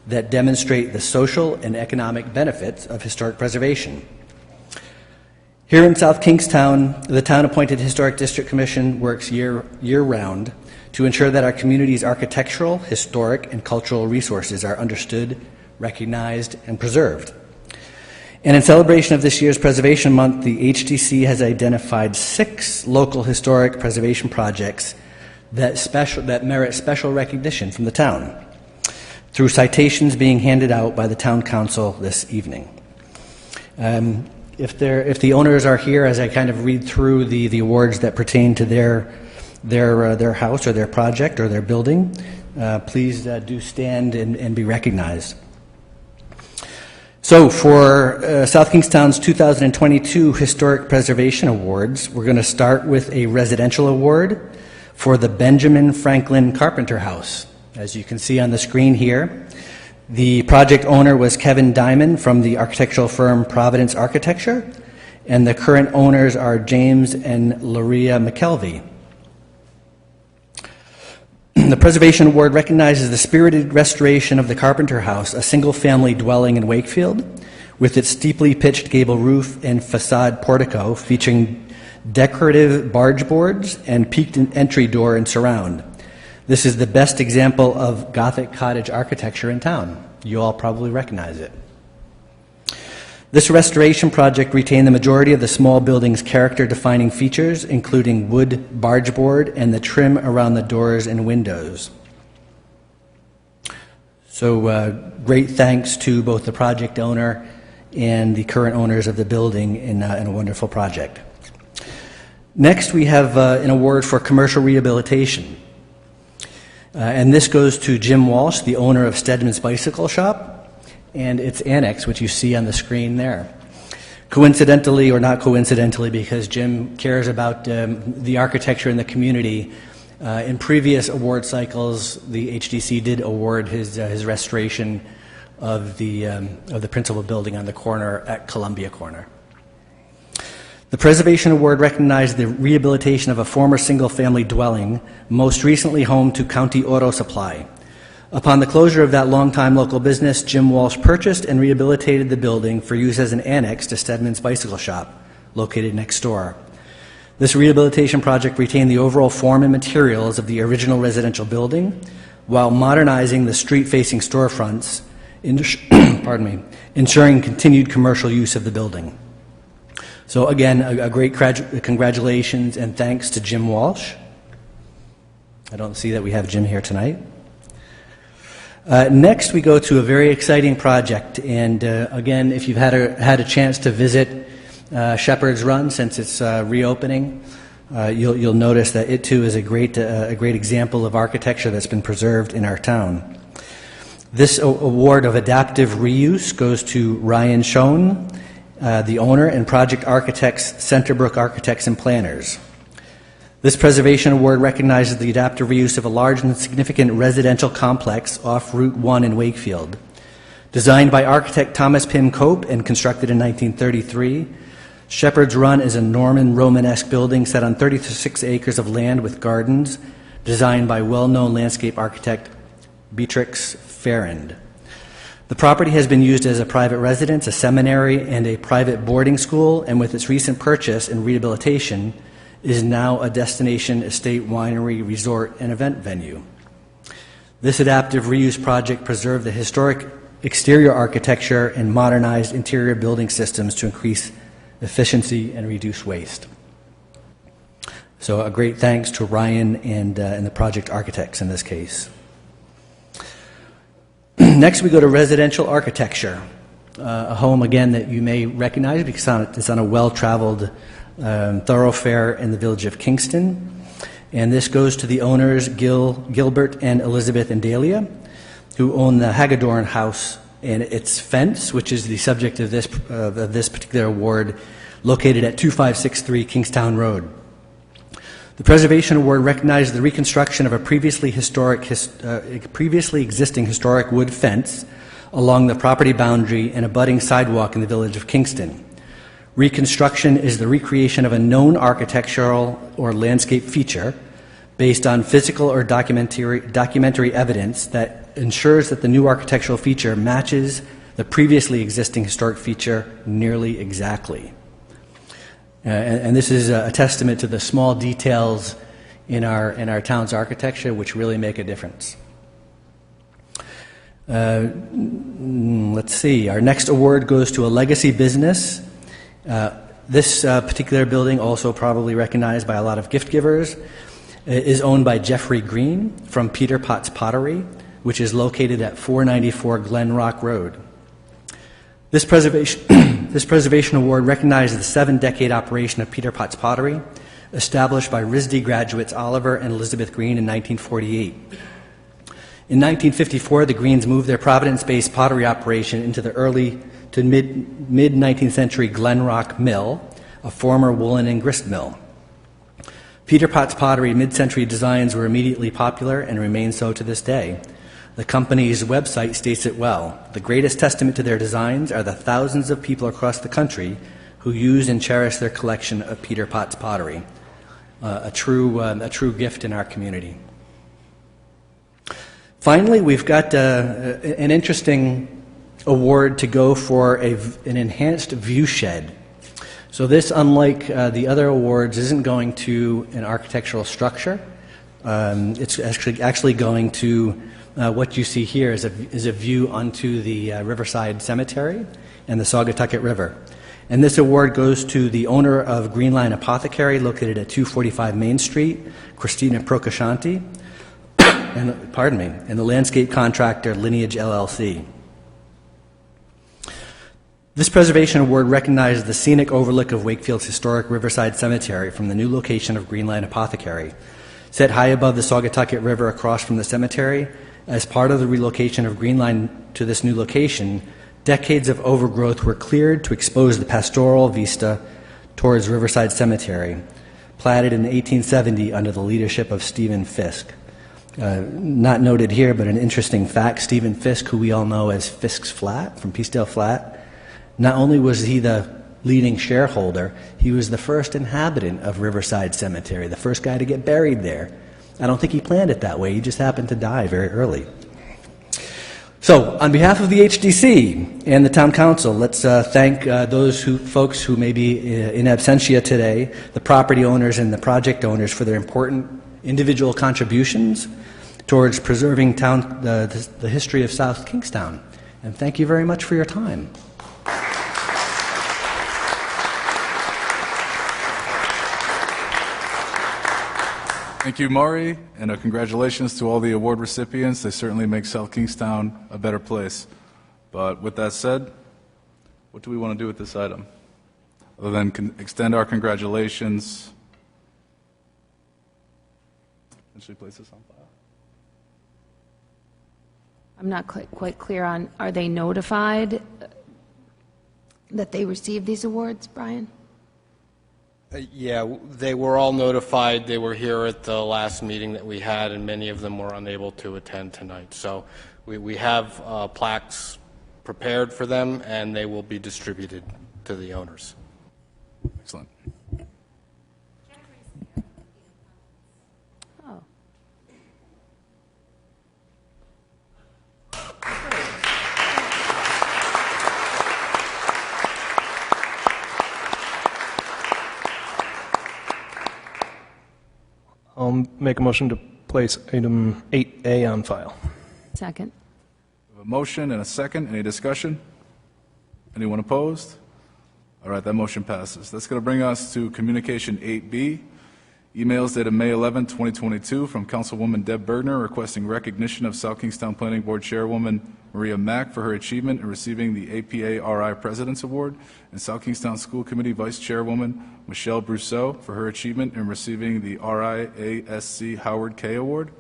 that demonstrate the social and economic benefits of historic preservation. Here in South Kingstown, the town-appointed Historic District Commission works year-round to ensure that our community's architectural, historic, and cultural resources are understood, recognized, and preserved. And in celebration of this year's Preservation Month, the HDC has identified 6 local historic preservation projects that merit special recognition from the town, through citations being handed out by the Town Council this evening. If the owners are here, as I kind of read through the awards that pertain to their house or their project or their building, please do stand and be recognized. So for South Kingstown's 2022 Historic Preservation Awards, we're going to start with a residential award for the Benjamin Franklin Carpenter House. As you can see on the screen here, the project owner was Kevin Diamond from the architectural firm Providence Architecture, and the current owners are James and Loria McKelvey. The Preservation Award recognizes the spirited restoration of the Carpenter House, a single-family dwelling in Wakefield, with its steeply pitched gable roof and facade portico featuring decorative barge boards and peaked entry door and surround. This is the best example of Gothic cottage architecture in town. You all probably recognize it. This restoration project retained the majority of the small building's character-defining features, including wood barge board and the trim around the doors and windows. So great thanks to both the project owner and the current owners of the building in a wonderful project. Next, we have an award for commercial rehabilitation. And this goes to Jim Walsh, the owner of Stedman's Bicycle Shop, and its annex, which you see on the screen there. Coincidentally, or not coincidentally, because Jim cares about the architecture in the community, in previous award cycles, the HDC did award his restoration of the principal building on the corner at Columbia Corner. The Preservation Award recognized the rehabilitation of a former single-family dwelling, most recently home to County Auto Supply. Upon the closure of that longtime local business, Jim Walsh purchased and rehabilitated the building for use as an annex to Stedman's Bicycle Shop, located next door. This rehabilitation project retained the overall form and materials of the original residential building, while modernizing the street-facing storefronts, ensuring continued commercial use of the building. So again, a great congratulations and thanks to Jim Walsh. I don't see that we have Jim here tonight. Next, we go to a very exciting project, and again, if you've had a chance to visit Shepherd's Run since it's reopening, you'll notice that it too is a great example of architecture that's been preserved in our town. This award of adaptive reuse goes to Ryan Schoen, the owner and project architects, Centerbrook Architects and Planners. This Preservation Award recognizes the adaptive reuse of a large and significant residential complex off Route 1 in Wakefield. Designed by architect Thomas Pym Cope and constructed in 1933, Shepherd's Run is a Norman Romanesque building set on 36 acres of land with gardens, designed by well-known landscape architect Beatrix Farrand. The property has been used as a private residence, a seminary, and a private boarding school, and with its recent purchase and rehabilitation, is now a destination estate winery, resort, and event venue. This adaptive reuse project preserved the historic exterior architecture and modernized interior building systems to increase efficiency and reduce waste. So a great thanks to Ryan and the project architects in this case. Next, we go to residential architecture, a home, again, that you may recognize because it's on a well-traveled thoroughfare in the village of Kingston. And this goes to the owners, Gilbert and Elizabeth and Dahlia, who own the Hagedorn House and its fence, which is the subject of this particular award, located at 2563 Kingstown Road. The Preservation Award recognized the reconstruction of a previously existing historic wood fence along the property boundary and a budding sidewalk in the village of Kingston. Reconstruction is the recreation of a known architectural or landscape feature based on physical or documentary evidence that ensures that the new architectural feature matches the previously existing historic feature nearly exactly. And this is a testament to the small details in our town's architecture which really make a difference. Let's see. Our next award goes to a legacy business. This particular building, also probably recognized by a lot of gift givers, is owned by Jeffrey Green from Peter Potts Pottery, which is located at 494 Glen Rock Road. This Preservation Award recognizes the 7-decade operation of Peter Potts Pottery, established by RISD graduates Oliver and Elizabeth Green in 1948. In 1954, the Greens moved their Providence-based pottery operation into to mid-19th century Glen Rock Mill, a former woolen and grist mill. Peter Potts Pottery mid-century designs were immediately popular and remain so to this day. The company's website states it well. The greatest testament to their designs are the thousands of people across the country who use and cherish their collection of Peter Potts pottery. A true gift in our community. Finally, we've got an interesting award to go for an enhanced view shed. So this, unlike the other awards, isn't going to an architectural structure. It's actually going to what you see here is a view onto the Riverside Cemetery and the Saugatucket River. And this award goes to the owner of Green Line Apothecary, located at 245 Main Street, Christina Procascianti, and the landscape contractor Lineage LLC. This preservation award recognizes the scenic overlook of Wakefield's historic Riverside Cemetery from the new location of Green Line Apothecary. Set high above the Saugatucket River across from the cemetery, as part of the relocation of Green Line to this new location, decades of overgrowth were cleared to expose the pastoral vista towards Riverside Cemetery, platted in 1870 under the leadership of Stephen Fisk. Not noted here, but an interesting fact, Stephen Fisk, who we all know as Fisk's Flat from Peacedale Flat, not only was he the leading shareholder, he was the first inhabitant of Riverside Cemetery, the first guy to get buried there. I don't think he planned it that way, he just happened to die very early. So, on behalf of the HDC and the Town Council, let's thank those folks who may be in absentia today, the property owners and the project owners for their important individual contributions towards preserving the history of South Kingstown. And thank you very much for your time. Thank you, Maury, and congratulations to all the award recipients. They certainly make South Kingstown a better place. But with that said, what do we want to do with this item? Other than extend our congratulations. And should we place this on file? I'm not quite clear on, are they notified that they received these awards, Brian? Yeah, they were all notified. They were here at the last meeting that we had, and many of them were unable to attend tonight. So we have plaques prepared for them, and they will be distributed to the owners. Excellent. Oh. I'll make a motion to place item 8A on file. Second. We have a motion and a second. Any discussion? Anyone opposed? All right, that motion passes. That's going to bring us to communication 8B. Emails dated May 11, 2022 from Councilwoman Deb Bergner requesting recognition of South Kingstown Planning Board Chairwoman Maria Mack for her achievement in receiving the APA-RI President's Award, and South Kingstown School Committee Vice Chairwoman Michelle Brousseau for her achievement in receiving the RIASC Howard K. Award.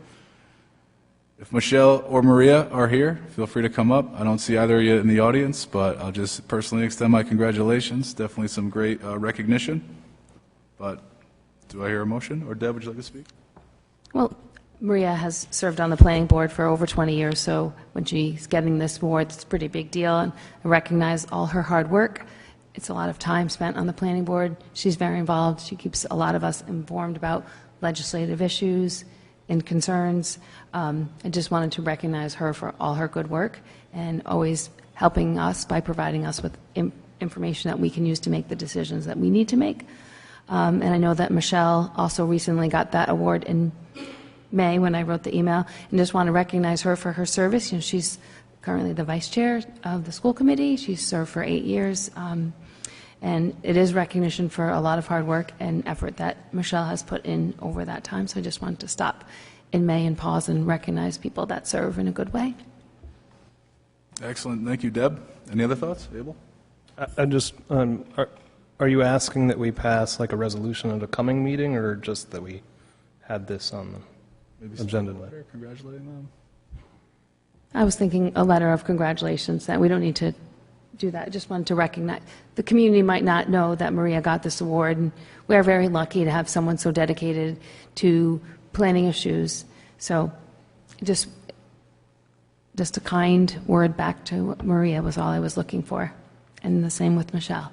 If Michelle or Maria are here, feel free to come up. I don't see either of you in the audience, but I'll just personally extend my congratulations. Definitely some great recognition. But do I hear a motion? Or Deb, would you like to speak? Well, Maria has served on the planning board for over 20 years, so when she's getting this award, it's a pretty big deal, and I recognize all her hard work. It's a lot of time spent on the planning board. She's very involved. She keeps a lot of us informed about legislative issues and concerns. I just wanted to recognize her for all her good work and always helping us by providing us with information that we can use to make the decisions that we need to make. And I know that Michelle also recently got that award in May when I wrote the email, and just want to recognize her for her service. You know, she's currently the vice chair of the school committee. She's served for 8 years, and it is recognition for a lot of hard work and effort that Michelle has put in over that time. So I just wanted to stop in May and pause and recognize people that serve in a good way. Excellent. Thank you, Deb. Any other thoughts? Abel? I just, are you asking that we pass like a resolution at a coming meeting, or just that we had this on the agenda? Letter congratulating them. I was thinking a letter of congratulations, that we don't need to do that. I just wanted to recognize, the community might not know that Maria got this award, and we're very lucky to have someone so dedicated to planning issues. So just a kind word back to Maria was all I was looking for, and the same with Michelle.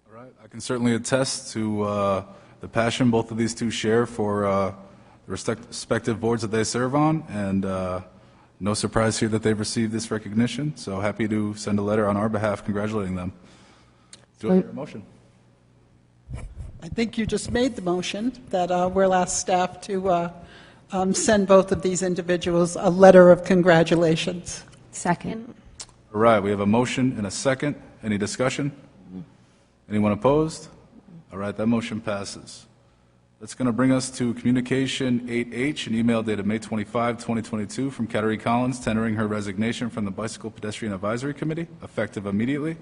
All right, I can certainly attest to the passion both of these two share for the respective boards that they serve on, and no surprise here that they've received this recognition, so happy to send a letter on our behalf congratulating them. Do I hear a motion? I think you just made the motion that we'll ask staff to send both of these individuals a letter of congratulations. Second. All right, we have a motion and a second. Any discussion? Anyone opposed? All right, that motion passes. That's going to bring us to Communication 8H, an email dated May 25, 2022, from Kateri Collins tendering her resignation from the Bicycle Pedestrian Advisory Committee, effective immediately.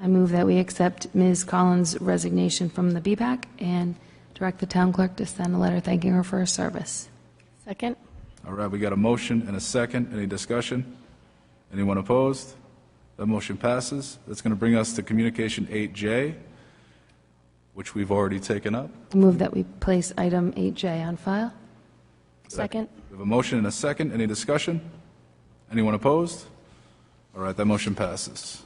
I move that we accept Ms. Collins' resignation from the BPAC and direct the town clerk to send a letter thanking her for her service. Second? All right, we got a motion and a second. Any discussion? Anyone opposed? That motion passes. That's going to bring us to Communication 8J, which we've already taken up. I move that we place item 8J on file. Second? We have a motion and a second. Any discussion? Anyone opposed? All right, that motion passes.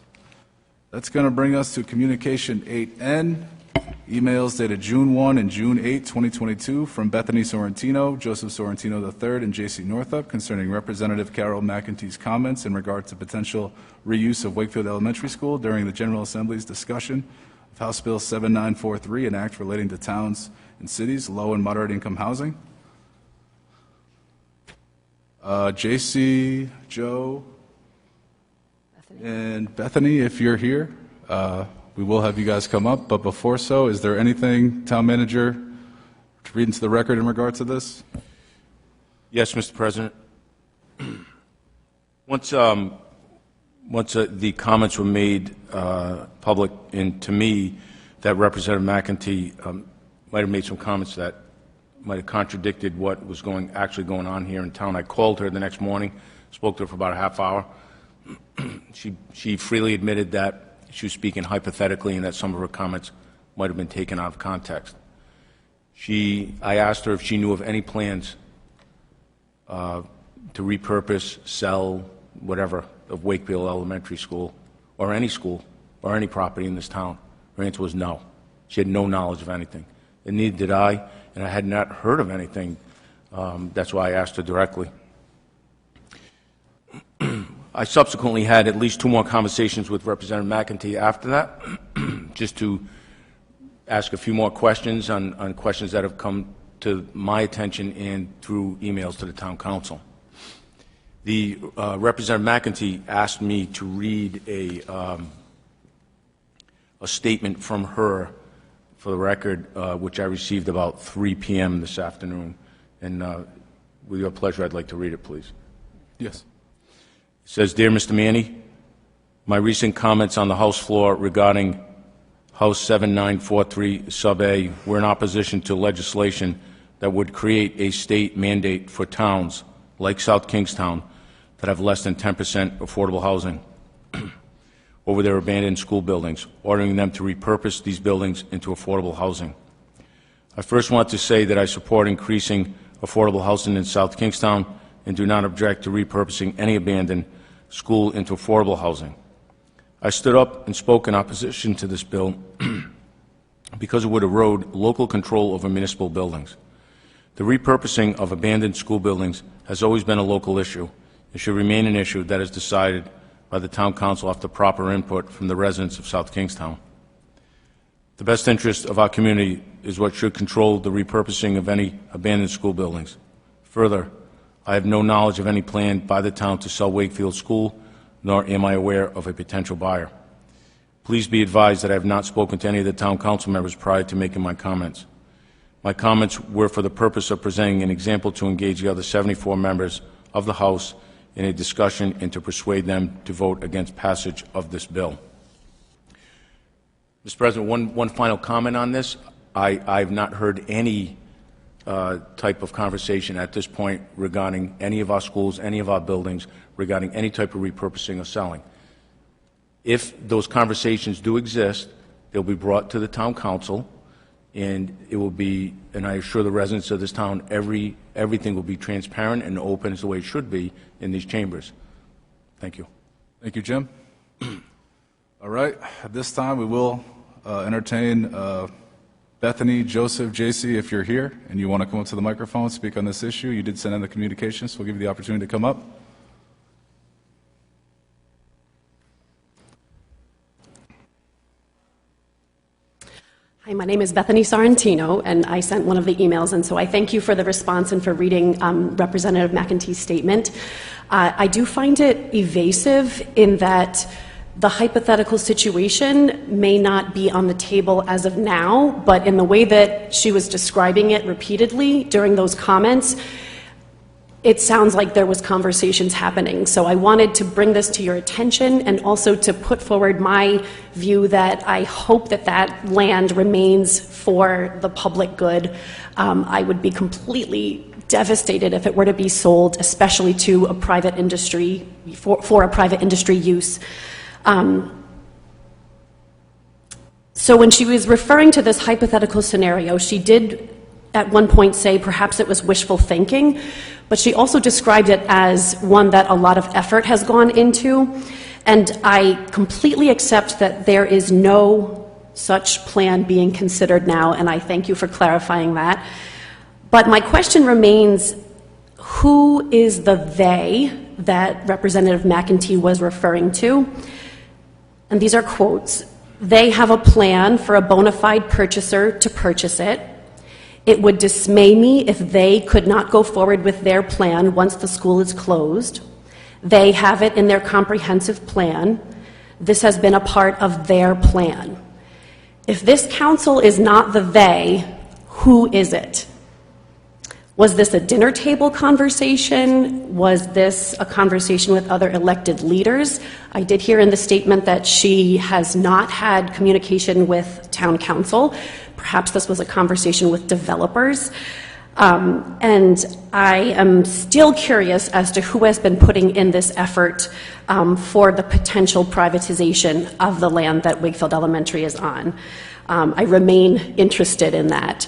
That's going to bring us to Communication 8N, emails dated June 1 and June 8, 2022, from Bethany Sorrentino, Joseph Sorrentino III, and J.C. Northup concerning Representative Carol McEntee's comments in regard to potential reuse of Wakefield Elementary School during the General Assembly's discussion of House Bill 7943, an act relating to towns and cities, low and moderate income housing. J.C., Joe, and Bethany, if you're here, we will have you guys come up. But before so, is there anything, Town Manager, to read into the record in regard to this? Yes, Mr. President. Once the comments were made public, and to me, that Representative McEntee might have made some comments that might have contradicted what was actually going on here in town. I called her the next morning, spoke to her for about a half hour. She freely admitted that she was speaking hypothetically and that some of her comments might have been taken out of context. I asked her if she knew of any plans to repurpose, sell, whatever, of Wakefield Elementary School, or any school, or any property in this town. Her answer was no. She had no knowledge of anything. And neither did I, and I had not heard of anything. That's why I asked her directly. I subsequently had at least 2 more conversations with Representative McEntee after that, just to ask a few more questions on questions that have come to my attention and through emails to the town council. The Representative McEntee asked me to read a statement from her, for the record, which I received about 3 p.m. this afternoon. And with your pleasure, I'd like to read it, please. Yes. It says, "Dear Mr. Manny, my recent comments on the House floor regarding House 7943 Sub-A were in opposition to legislation that would create a state mandate for towns like South Kingstown that have less than 10% affordable housing over their abandoned school buildings, ordering them to repurpose these buildings into affordable housing. I first want to say that I support increasing affordable housing in South Kingstown and do not object to repurposing any abandoned school into affordable housing. I stood up and spoke in opposition to this bill because it would erode local control over municipal buildings. The repurposing of abandoned school buildings has always been a local issue. It should remain an issue that is decided by the Town Council after proper input from the residents of South Kingstown. The best interest of our community is what should control the repurposing of any abandoned school buildings. Further, I have no knowledge of any plan by the town to sell Wakefield School, nor am I aware of a potential buyer. Please be advised that I have not spoken to any of the town council members prior to making my comments. My comments were for the purpose of presenting an example to engage the other 74 members of the House in a discussion and to persuade them to vote against passage of this bill." Mr. President, one final comment on this. I have not heard any type of conversation at this point regarding any of our schools, any of our buildings, regarding any type of repurposing or selling. If those conversations do exist, they'll be brought to the town council, and it will be, and I assure the residents of this town, everything will be transparent and open as the way it should be in these chambers. Thank you. Thank you, Jim. All right, at this time, we will entertain Bethany, Joseph, JC, if you're here and you want to come up to the microphone and speak on this issue. You did send in the communications, so we'll give you the opportunity to come up. Hi, my name is Bethany Sorrentino, and I sent one of the emails, and so I thank you for the response and for reading Representative McEntee's statement. I do find it evasive in that the hypothetical situation may not be on the table as of now, but in the way that she was describing it repeatedly during those comments, it sounds like there was conversations happening. So I wanted to bring this to your attention and also to put forward my view that I hope that that land remains for the public good. I would be completely devastated if it were to be sold, especially to a private industry, for a private industry use. So when she was referring to this hypothetical scenario, she did at one point say perhaps it was wishful thinking, but she also described it as one that a lot of effort has gone into, and I completely accept that there is no such plan being considered now, and I thank you for clarifying that. But my question remains, who is the they that Representative McEntee was referring to? And these are quotes. They have a plan for a bona fide purchaser to purchase it. It would dismay me if they could not go forward with their plan once the school is closed. They have it in their comprehensive plan. This has been a part of their plan. If this council is not the they, who is it? Was this a dinner table conversation? Was this a conversation with other elected leaders? I did hear in the statement that she has not had communication with town council. Perhaps this was a conversation with developers. And I am still curious as to who has been putting in this effort for the potential privatization of the land that Wakefield Elementary is on. I remain interested in that.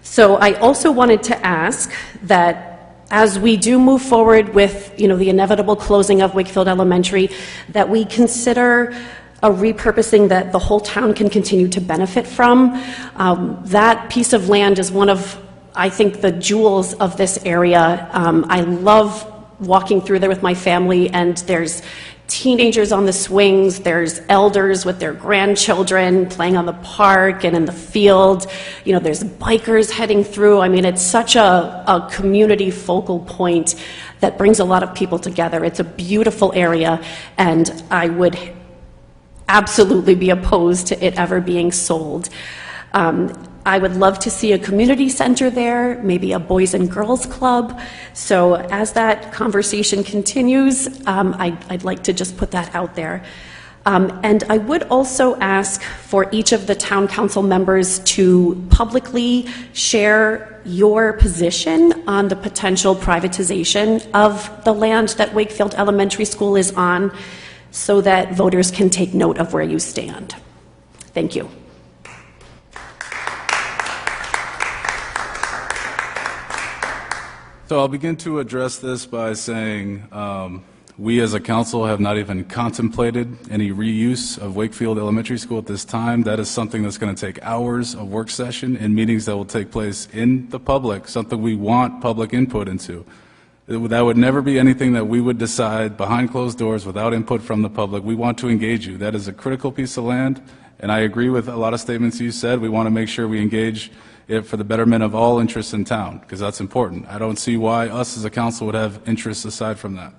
So I also wanted to ask that as we do move forward with, the inevitable closing of Wakefield Elementary, that we consider a repurposing that the whole town can continue to benefit from. That piece of land is one of, I think, the jewels of this area. I love walking through there with my family, and there's teenagers on the swings, there's elders with their grandchildren playing on the park and in the field, there's bikers heading through. I mean, it's such a community focal point that brings a lot of people together. It's a beautiful area, and I would absolutely be opposed to it ever being sold. I would love to see a community center there, maybe a boys and girls club. So as that conversation continues, I'd like to just put that out there. And I would also ask for each of the town council members to publicly share your position on the potential privatization of the land that Wakefield Elementary School is on, so that voters can take note of where you stand. Thank you. So I'll begin to address this by saying we as a council have not even contemplated any reuse of Wakefield Elementary School at this time. That is something that's going to take hours of work session and meetings that will take place in the public, something we want public input into. That would never be anything that we would decide behind closed doors without input from the public. We want to engage you. That is a critical piece of land, and I agree with a lot of statements you said. We want to make sure we engage it for the betterment of all interests in town, because that's important. I don't see why us as a council would have interests aside from that.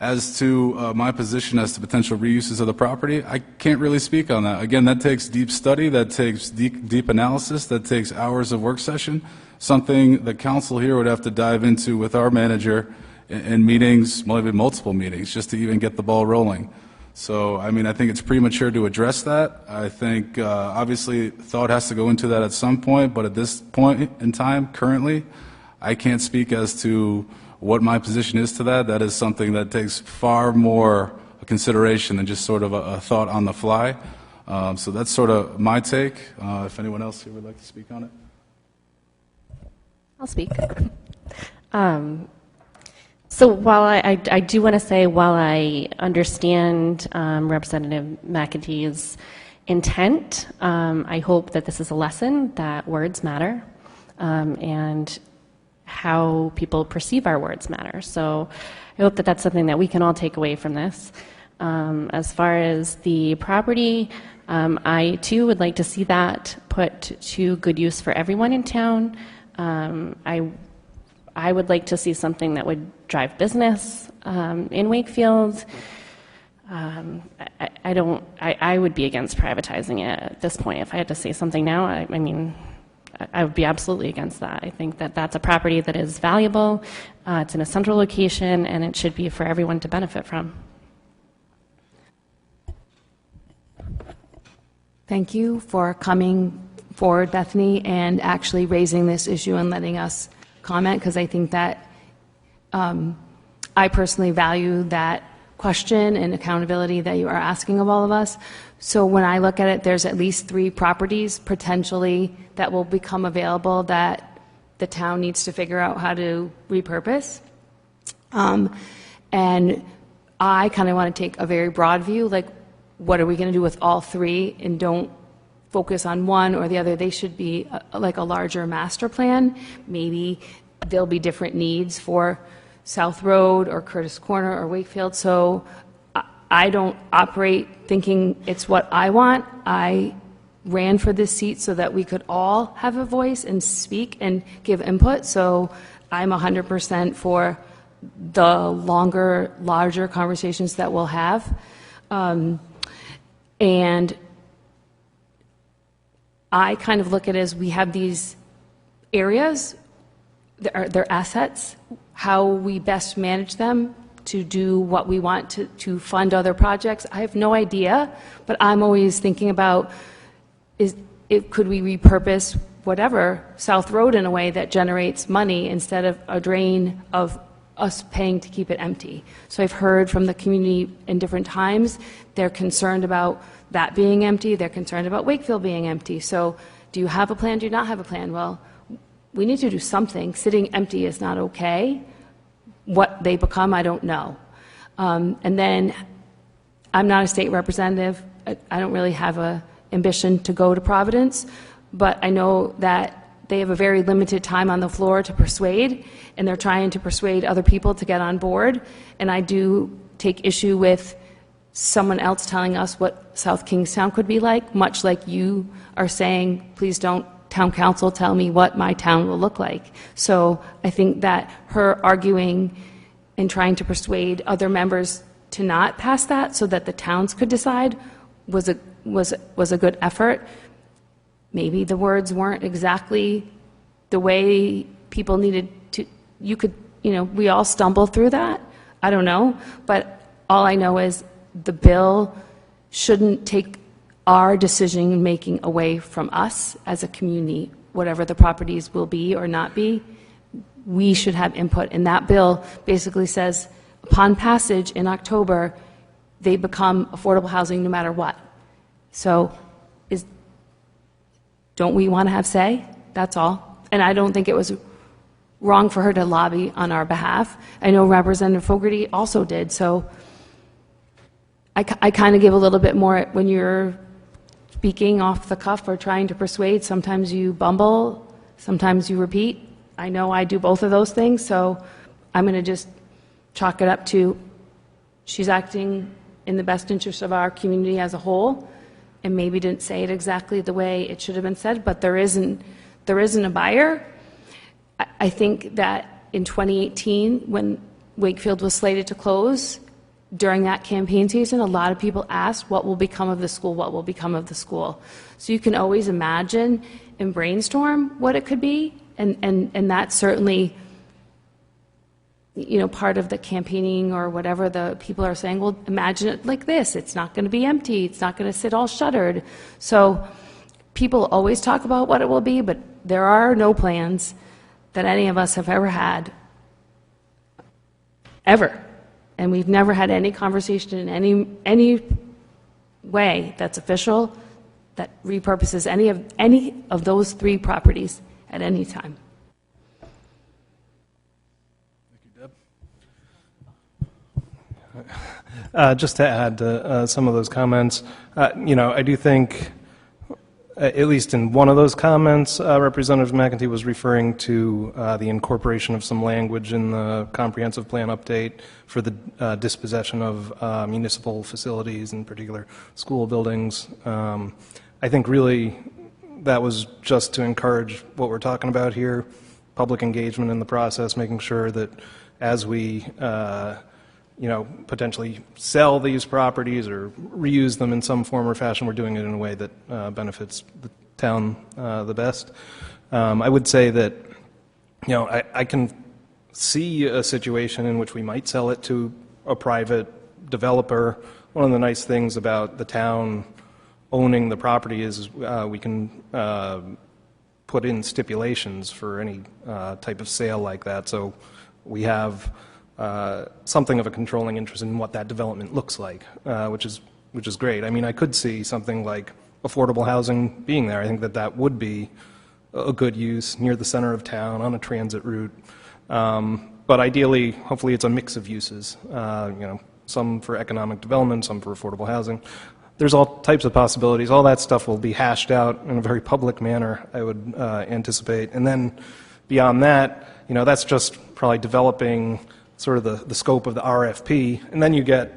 As to my position as to potential reuses of the property, I can't really speak on that. Again, that takes deep study, that takes deep analysis, that takes hours of work session, something the council here would have to dive into with our manager in meetings, well, even multiple meetings, just to even get the ball rolling. So, I mean, I think it's premature to address that. I think, obviously, thought has to go into that at some point, but at this point in time, currently, I can't speak as to what my position is to that. That is something that takes far more consideration than just sort of a thought on the fly. So that's sort of my take. If anyone else here would like to speak on it. I'll speak. So while I do want to say, while I understand Representative McEntee's intent, I hope that this is a lesson that words matter, and how people perceive our words matter. So I hope that that's something that we can all take away from this. As far as the property, I too would like to see that put to good use for everyone in town. I would like to see something that would drive business in Wakefield. I would be against privatizing it at this point. If I had to say something now, I mean, I would be absolutely against that. I think that that's a property that is valuable, it's in a central location, and it should be for everyone to benefit from. Thank you for coming forward, Bethany, and actually raising this issue and letting us comment, because I think that I personally value that question and accountability that you are asking of all of us. So when I look at it, there's at least 3 properties potentially that will become available that the town needs to figure out how to repurpose. And I kind of want to take a very broad view, like, what are we going to do with all 3, and don't focus on one or the other. They should be like a larger master plan. Maybe there'll be different needs for South Road or Curtis Corner or Wakefield. So I don't operate thinking it's what I want. I ran for this seat so that we could all have a voice and speak and give input. So I'm 100% for the longer, larger conversations that we'll have. And I kind of look at it as we have these areas, they're assets, how we best manage them to do what we want to fund other projects. I have no idea, but I'm always thinking about, could we repurpose whatever, South Road in a way that generates money instead of a drain of us paying to keep it empty. So I've heard from the community in different times, they're concerned about that being empty, they're concerned about Wakefield being empty. So do you have a plan, do you not have a plan? Well, we need to do something. Sitting empty is not okay. What they become, I don't know. And then I'm not a state representative. I don't really have an ambition to go to Providence, but I know that they have a very limited time on the floor to persuade, and they're trying to persuade other people to get on board. And I do take issue with someone else telling us what South Kingstown could be like, much like you are saying, please don't, town council, tell me what my town will look like. So I think that her arguing and trying to persuade other members to not pass that so that the towns could decide was a good effort. Maybe the words weren't exactly the way people needed to, we all stumble through that. I don't know, but all I know is the bill shouldn't take our decision-making away from us as a community, whatever the properties will be or not be. We should have input, and that bill basically says, upon passage in October, they become affordable housing no matter what. So don't we want to have say? That's all. And I don't think it was wrong for her to lobby on our behalf. I know Representative Fogarty also did, so I kind of give a little bit more when you're speaking off the cuff or trying to persuade. Sometimes you bumble, sometimes you repeat. I know I do both of those things, so I'm going to just chalk it up to she's acting in the best interest of our community as a whole, and maybe didn't say it exactly the way it should have been said, but there isn't a buyer. I think that in 2018, when Wakefield was slated to close, during that campaign season, a lot of people asked, what will become of the school, what will become of the school? So you can always imagine and brainstorm what it could be, and that certainly, part of the campaigning or whatever, the people are saying, well, imagine it like this. It's not going to be empty. It's not going to sit all shuttered. So people always talk about what it will be, but there are no plans that any of us have ever had, ever. And we've never had any conversation in any way that's official that repurposes any of those 3 properties at any time. Just to add to some of those comments, I do think, at least in one of those comments, Representative McEntee was referring to the incorporation of some language in the comprehensive plan update for the dispossession of municipal facilities, in particular school buildings. I think really that was just to encourage what we're talking about here, public engagement in the process, making sure that as we potentially sell these properties or reuse them in some form or fashion, we're doing it in a way that benefits the town the best. I would say that, I can see a situation in which we might sell it to a private developer. One of the nice things about the town owning the property is we can put in stipulations for any type of sale like that. So we have something of a controlling interest in what that development looks like, which is great. I mean, I could see something like affordable housing being there. I think that would be a good use near the center of town on a transit route. But ideally, hopefully, it's a mix of uses. Some for economic development, some for affordable housing. There's all types of possibilities. All that stuff will be hashed out in a very public manner, I would anticipate. And then beyond that, that's just probably developing sort of the scope of the RFP, and then you get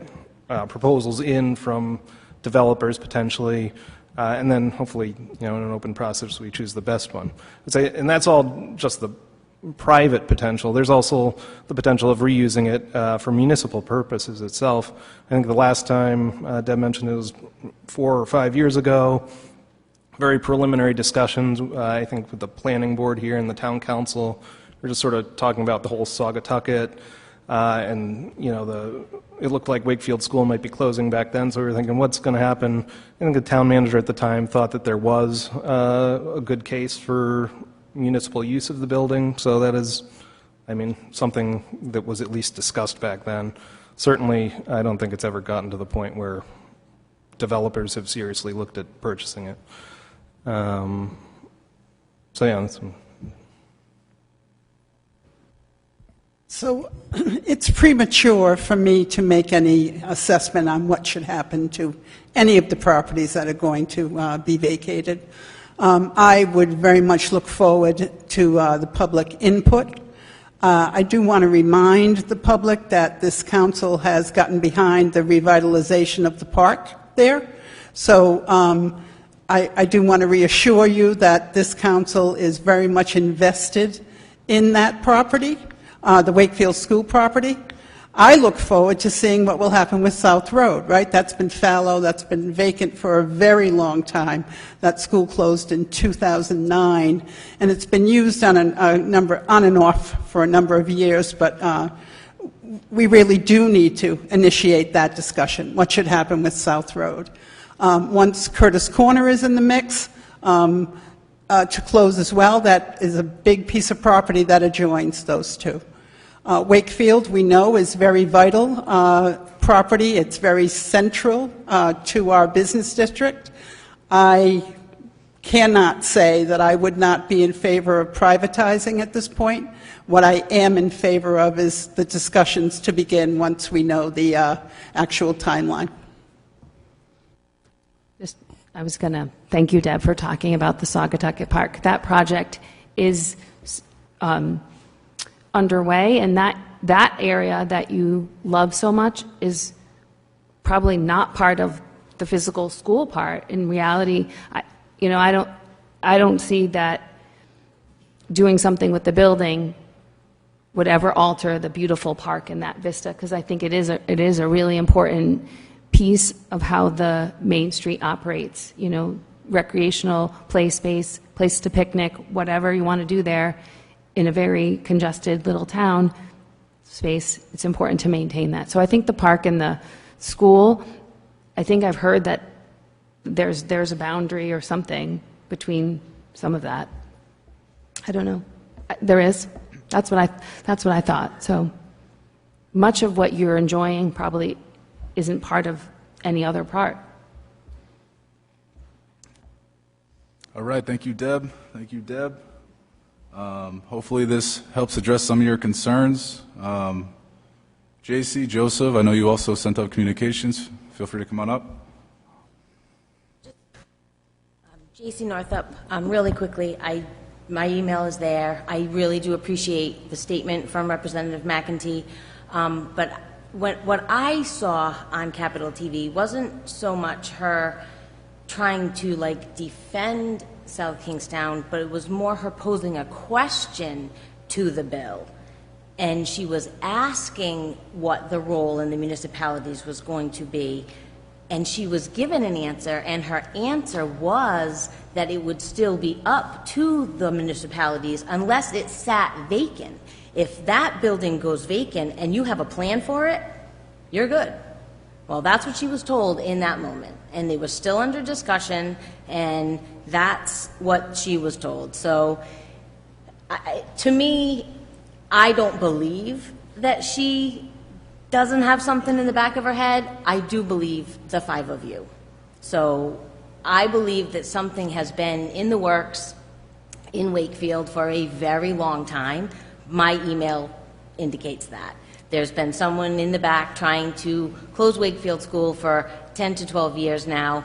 proposals in from developers potentially, and then hopefully, in an open process, we choose the best one. And that's all just the private potential. There's also the potential of reusing it for municipal purposes itself. I think the last time Deb mentioned it was 4 or 5 years ago. Very preliminary discussions, I think, with the planning board here and the town council. We're just sort of talking about the whole Saugatucket. And it looked like Wakefield School might be closing back then, so we were thinking, what's going to happen? I think the town manager at the time thought that there was a good case for municipal use of the building, so that is, something that was at least discussed back then. Certainly, I don't think it's ever gotten to the point where developers have seriously looked at purchasing it. That's... So it's premature for me to make any assessment on what should happen to any of the properties that are going to be vacated. I would very much look forward to the public input. I do want to remind the public that this council has gotten behind the revitalization of the park there. So I do want to reassure you that this council is very much invested in that property. The Wakefield School property. I look forward to seeing what will happen with South Road, right? That's been fallow, that's been vacant for a very long time. That school closed in 2009, and it's been used on and off for a number of years, but we really do need to initiate that discussion. What should happen with South Road? Once Curtis Corner is in the mix, to close as well, that is a big piece of property that adjoins those two. Wakefield, we know, is very vital property. It's very central to our business district. I cannot say that I would not be in favor of privatizing at this point. What I am in favor of is the discussions to begin once we know the actual timeline. I was going to thank you, Deb, for talking about the Saugatucket Park. That project is underway, and that area that you love so much is probably not part of the physical school part. In reality, I don't see that doing something with the building would ever alter the beautiful park in that vista, because I think it is a really important piece of how the Main Street operates. Recreational play space, place to picnic, whatever you want to do there in a very congested little town. space, it's important to maintain that. So I think the park and the school, I think I've heard that there's a boundary or something between some of that. I don't know. There is. That's what I thought. So much of what you're enjoying probably isn't part of any other part. All right, thank you, Deb. Thank you, Deb. Hopefully this helps address some of your concerns. JC, Joseph, I know you also sent out communications. Feel free to come on up. JC Northup, really quickly, my email is there. I really do appreciate the statement from Representative McEntee, but what I saw on Capitol TV wasn't so much her trying to defend South Kingstown, but it was more her posing a question to the bill. And she was asking what the role in the municipalities was going to be. And she was given an answer, and her answer was that it would still be up to the municipalities unless it sat vacant. If that building goes vacant and you have a plan for it, you're good. Well, that's what she was told in that moment. And they were still under discussion, and that's what she was told. So, to me, I don't believe that she doesn't have something in the back of her head. I do believe the five of you. So I believe that something has been in the works in Wakefield for a very long time. My email indicates that. There's been someone in the back trying to close Wakefield School for 10 to 12 years now,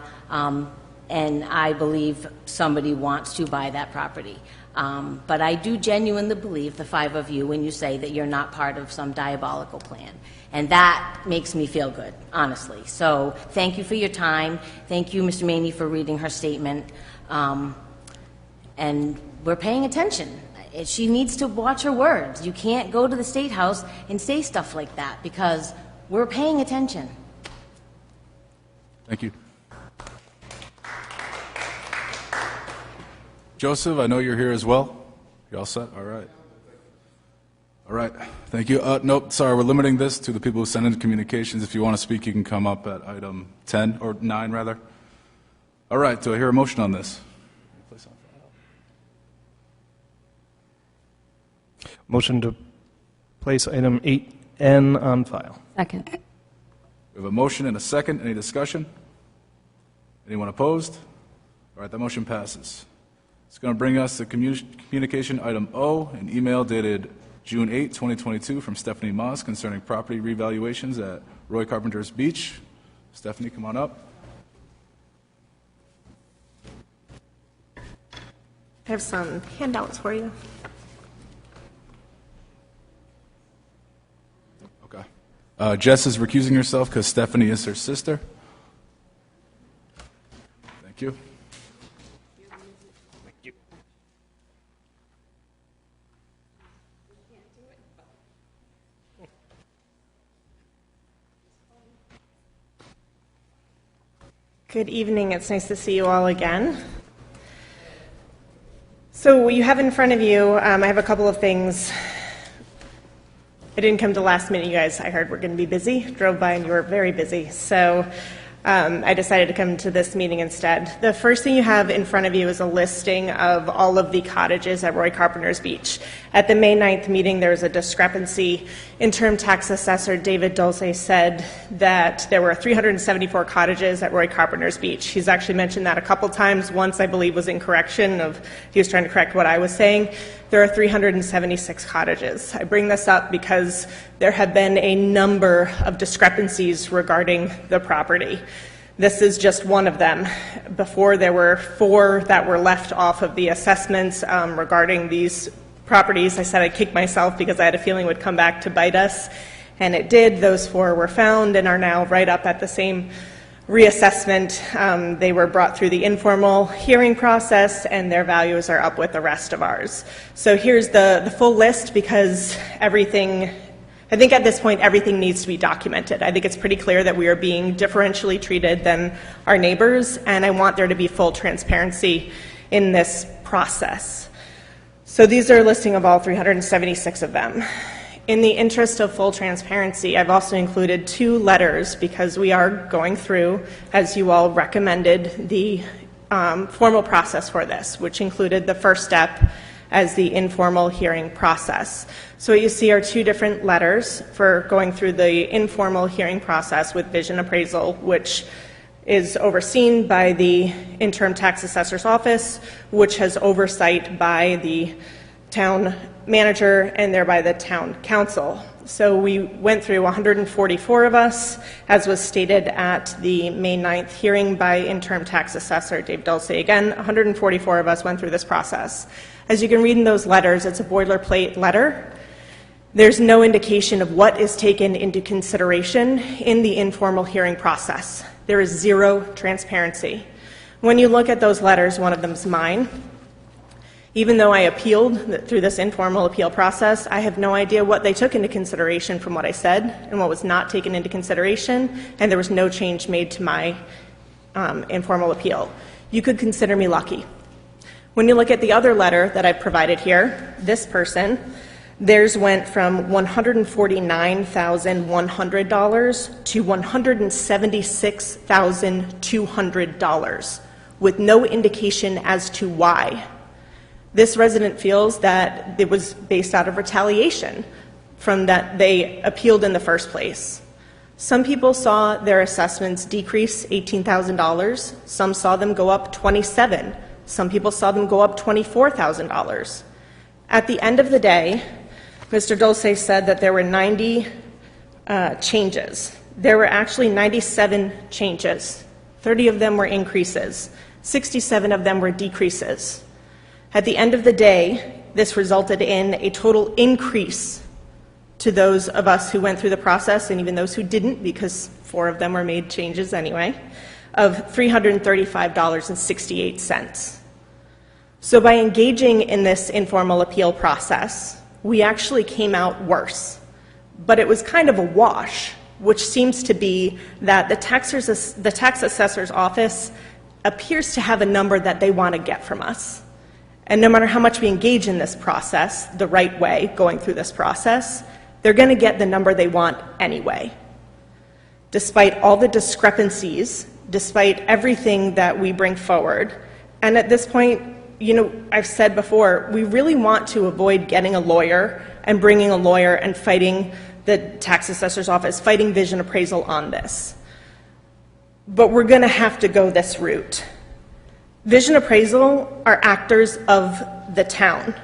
and I believe somebody wants to buy that property. But I do genuinely believe the five of you when you say that you're not part of some diabolical plan. And that makes me feel good, honestly. So thank you for your time. Thank you, Mr. Maney, for reading her statement. And we're paying attention. She needs to watch her words. You can't go to the State House and say stuff like that because we're paying attention. Thank you. Joseph, I know you're here as well. You all set? All right. All right. Thank you. Nope, sorry, we're limiting this to the people who send in communications. If you want to speak, you can come up at item 10, or 9, rather. All right, do I hear a motion on this? Motion to place item 8N on file. Second. We have a motion and a second. Any discussion? Anyone opposed? All right, that motion passes. It's going to bring us to communication item O, an email dated June 8, 2022 from Stephanie Moss concerning property revaluations at Roy Carpenter's Beach. Stephanie, come on up. I have some handouts for you. Okay. Jess is recusing herself because Stephanie is her sister. Thank you. Good evening. It's nice to see you all again. So what you have in front of you, I have a couple of things. I didn't come to last minute, you guys. I heard we're going to be busy. Drove by and you were very busy. So I decided to come to this meeting instead. The first thing you have in front of you is a listing of all of the cottages at Roy Carpenter's Beach. At the May 9th meeting, there was a discrepancy. Interim tax assessor David Dulce said that there were 374 cottages at Roy Carpenter's Beach. He's actually mentioned that a couple times. Once, I believe, was in correction of, he was trying to correct what I was saying. There are 376 cottages. I bring this up because there have been a number of discrepancies regarding the property. This is just one of them. Before, there were 4 that were left off of the assessments regarding these properties. I said I'd kick myself because I had a feeling it would come back to bite us, and it did. Those 4 were found and are now right up at the same reassessment. They were brought through the informal hearing process, and their values are up with the rest of ours. So here's the full list, because everything, I think at this point, everything needs to be documented. I think it's pretty clear that we are being differentially treated than our neighbors, and I want there to be full transparency in this process. So these are a listing of all 376 of them. in the interest of full transparency, I've also included 2 letters because we are going through, as you all recommended, the formal process for this, which included the first step as the informal hearing process. So what you see are 2 different letters for going through the informal hearing process with vision appraisal, which is overseen by the interim tax assessor's office, which has oversight by the town manager and thereby the town council. So we went through 144 of us, as was stated at the May 9th hearing by interim tax assessor Dave Dulce. Again, 144 of us went through this process. As you can read in those letters, it's a boilerplate letter. There's no indication of what is taken into consideration in the informal hearing process. There is zero transparency. When you look at those letters, one of them is mine. Even though I appealed through this informal appeal process, I have no idea what they took into consideration from what I said and what was not taken into consideration, and there was no change made to my informal appeal. You could consider me lucky. When you look at the other letter that I've provided here, this person, theirs went from $149,100 to $176,200 with no indication as to why. This resident feels that it was based out of retaliation from that they appealed in the first place. Some people saw their assessments decrease $18,000. Some saw them go up $27,000. Some people saw them go up $24,000. At the end of the day, Mr. Dulce said that there were 90 changes. There were actually 97 changes. 30 of them were increases. 67 of them were decreases. At the end of the day, this resulted in a total increase to those of us who went through the process, and even those who didn't, because 4 of them were made changes anyway, of $335.68. So by engaging in this informal appeal process, we actually came out worse. But it was kind of a wash, which seems to be that the tax assessor's office appears to have a number that they want to get from us. And no matter how much we engage in this process, the right way, going through this process, they're going to get the number they want anyway. Despite all the discrepancies, despite everything that we bring forward, and at this point, you know, I've said before, we really want to avoid getting a lawyer and bringing a lawyer and fighting the tax assessor's office, fighting vision appraisal on this. But we're going to have to go this route. Vision appraisal are actors of the town.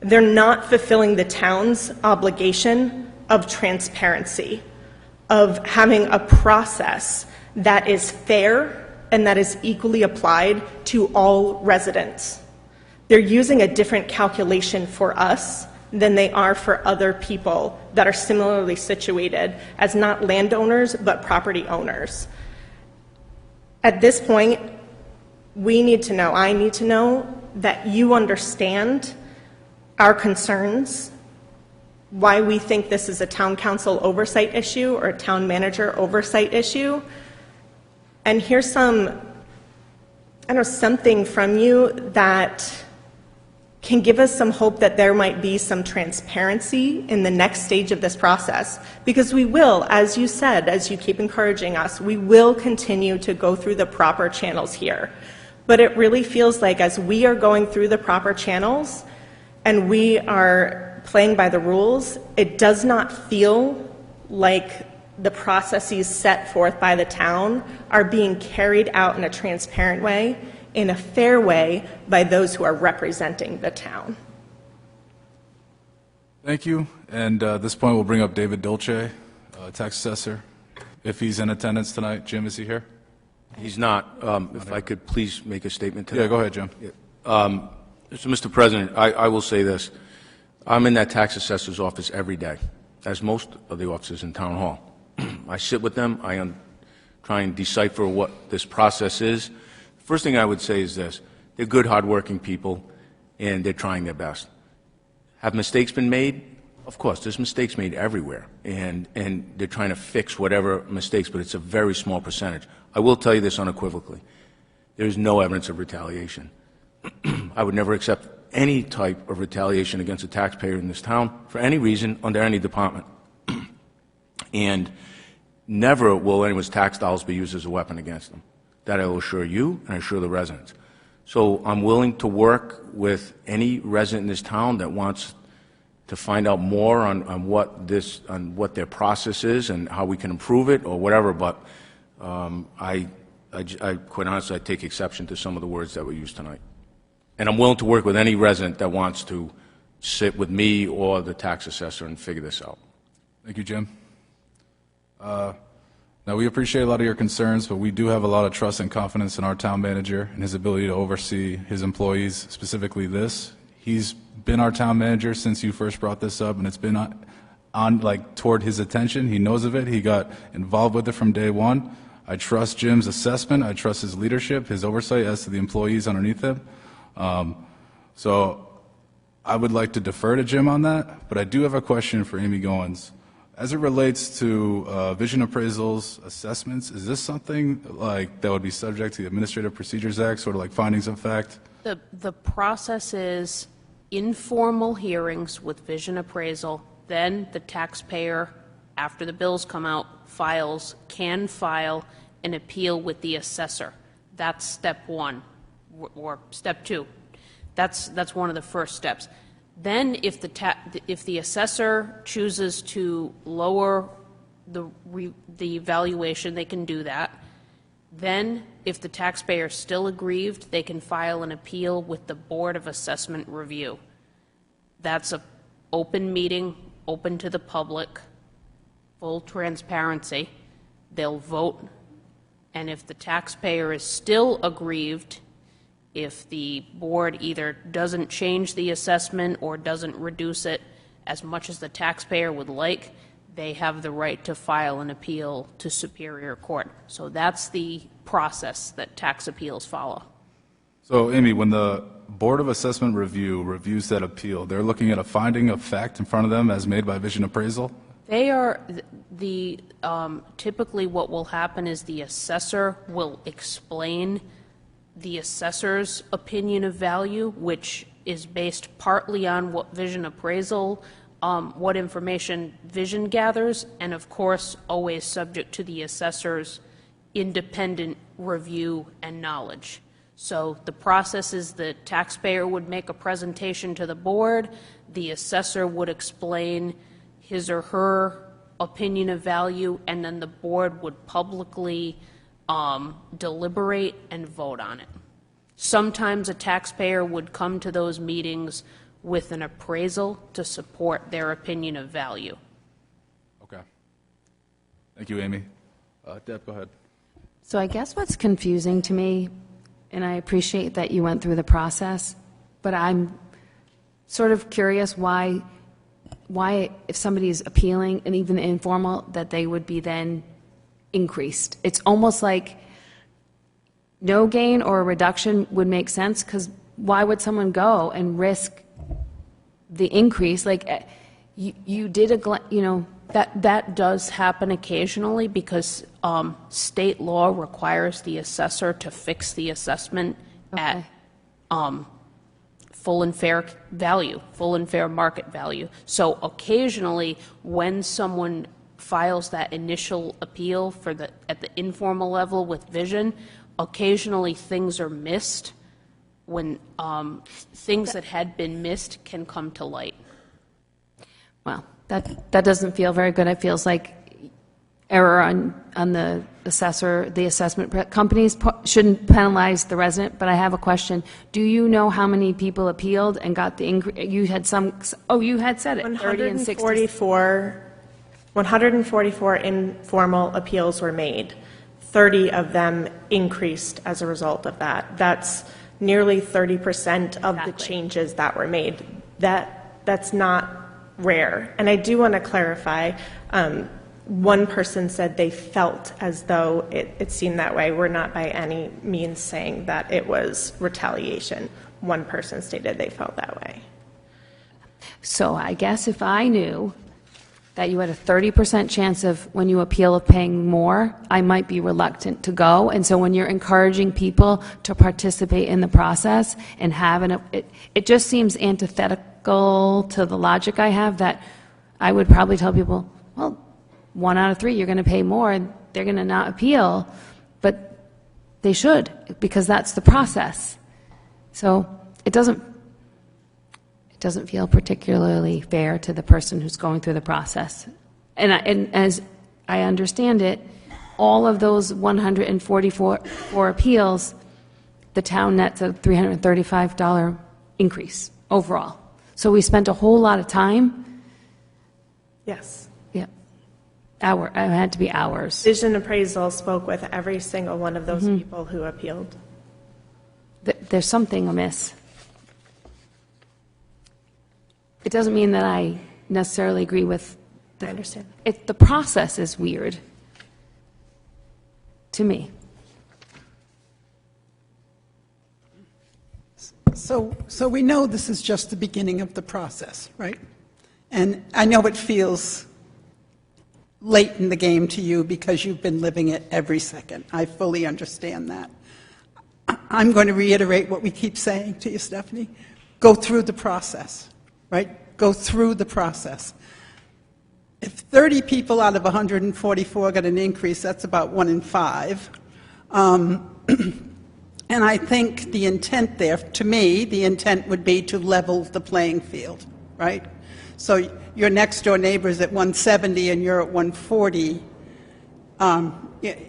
They're not fulfilling the town's obligation of transparency, of having a process that is fair and that is equally applied to all residents. They're using a different calculation for us than they are for other people that are similarly situated as not landowners but property owners. At this point, we need to know, I need to know that you understand our concerns, why we think this is a town council oversight issue or a town manager oversight issue. And here's something from you that can give us some hope that there might be some transparency in the next stage of this process. Because we will, as you said, as you keep encouraging us, we will continue to go through the proper channels here. But it really feels like as we are going through the proper channels and we are playing by the rules, it does not feel like the processes set forth by the town are being carried out in a transparent way, in a fair way, by those who are representing the town. Thank you. And at this point, we'll bring up David Dolce, tax assessor, if he's in attendance tonight. Jim, is he here? He's not. If I could please make a statement to that. Yeah, go ahead, Jim. So, Mr. President, I will say this. I'm in that tax assessor's office every day, as most of the officers in Town Hall. I sit with them. I try and decipher what this process is. First thing I would say is this. They're good, hardworking people, and they're trying their best. Have mistakes been made? Of course, there's mistakes made everywhere, and they're trying to fix whatever mistakes, but it's a very small percentage. I will tell you this unequivocally. There is no evidence of retaliation. I would never accept any type of retaliation against a taxpayer in this town for any reason under any department. And never will anyone's tax dollars be used as a weapon against them. That I will assure you and I assure the residents. So I'm willing to work with any resident in this town that wants to find out more on what their process is and how we can improve it or whatever. But I quite honestly, I take exception to some of the words that were used tonight. And I'm willing to work with any resident that wants to sit with me or the tax assessor and figure this out. Thank you, Jim. Now, we appreciate a lot of your concerns, but we do have a lot of trust and confidence in our town manager and his ability to oversee his employees, specifically this. He's been our town manager since you first brought this up, and it's been toward his attention. He knows of it. He got involved with it from day one. I trust Jim's assessment. I trust his leadership, his oversight as to the employees underneath him. So I would like to defer to Jim on that, but I do have a question for Amy Goins. As it relates to vision appraisals, assessments, is this something that would be subject to the Administrative Procedures Act, sort of like findings of fact? The process is informal hearings with vision appraisal, then the taxpayer, after the bills come out, can file an appeal with the assessor. That's step one, or step two. That's one of the first steps. Then if the assessor chooses to lower the valuation, they can do that. Then, if the taxpayer is still aggrieved, they can file an appeal with the Board of Assessment Review. That's an open meeting, open to the public, full transparency. They'll vote, and if the taxpayer is still aggrieved, if the board either doesn't change the assessment or doesn't reduce it as much as the taxpayer would like, they have the right to file an appeal to Superior Court. So that's the process that tax appeals follow. So, Amy, when the Board of Assessment Review reviews that appeal, they're looking at a finding of fact in front of them as made by vision appraisal? They are typically what will happen is the assessor will explain the assessor's opinion of value, which is based partly on what vision appraisal, what information vision gathers, and of course always subject to the assessor's independent review and knowledge. So the process is the taxpayer would make a presentation to the board, the assessor would explain his or her opinion of value, and then the board would publicly deliberate and vote on it. Sometimes a taxpayer would come to those meetings with an appraisal to support their opinion of value. Okay. Thank you, Amy. Deb, go ahead. So I guess what's confusing to me, and I appreciate that you went through the process, but I'm sort of curious why if somebody's appealing, and even informal, that they would be then increased. It's almost like no gain or a reduction would make sense, because why would someone go and risk the increase? Like, you did that does happen occasionally because state law requires the assessor to fix the assessment at full and fair value, full and fair market value. So occasionally, when someone files that initial appeal at the informal level with vision, occasionally things are missed when things that had been missed can come to light. Well, that doesn't feel very good. It feels like error on the assessor. The assessment companies shouldn't penalize the resident, but I have a question. Do you know how many people appealed and got the increase? You had you had said it, 30 and 60. 144 informal appeals were made. 30 of them increased as a result of that. That's nearly 30% of the changes that were made. That's not rare. And I do want to clarify, one person said they felt as though it seemed that way. We're not by any means saying that it was retaliation. One person stated they felt that way. So I guess if I knew that you had a 30% chance of, when you appeal, of paying more, I might be reluctant to go. And so when you're encouraging people to participate in the process and it just seems antithetical to the logic I have, that I would probably tell people, well, 1 out of 3, you're going to pay more, and they're going to not appeal, but they should, because that's the process. So it doesn't feel particularly fair to the person who's going through the process. And as I understand it, all of those 144 appeals, the town nets a $335 increase overall. So we spent a whole lot of time. Yes. Yeah. It had to be hours. Vision Appraisal spoke with every single one of those people who appealed. There's something amiss. It doesn't mean that I necessarily agree with. I understand. The process is weird to me. So we know this is just the beginning of the process, right? And I know it feels late in the game to you because you've been living it every second. I fully understand that. I'm going to reiterate what we keep saying to you, Stephanie. Go through the process, right? Go through the process. If 30 people out of 144 got an increase, that's about 1 in 5. And I think the intent there, to me, the intent would be to level the playing field, right? So your next door neighbor's at 170 and you're at 140.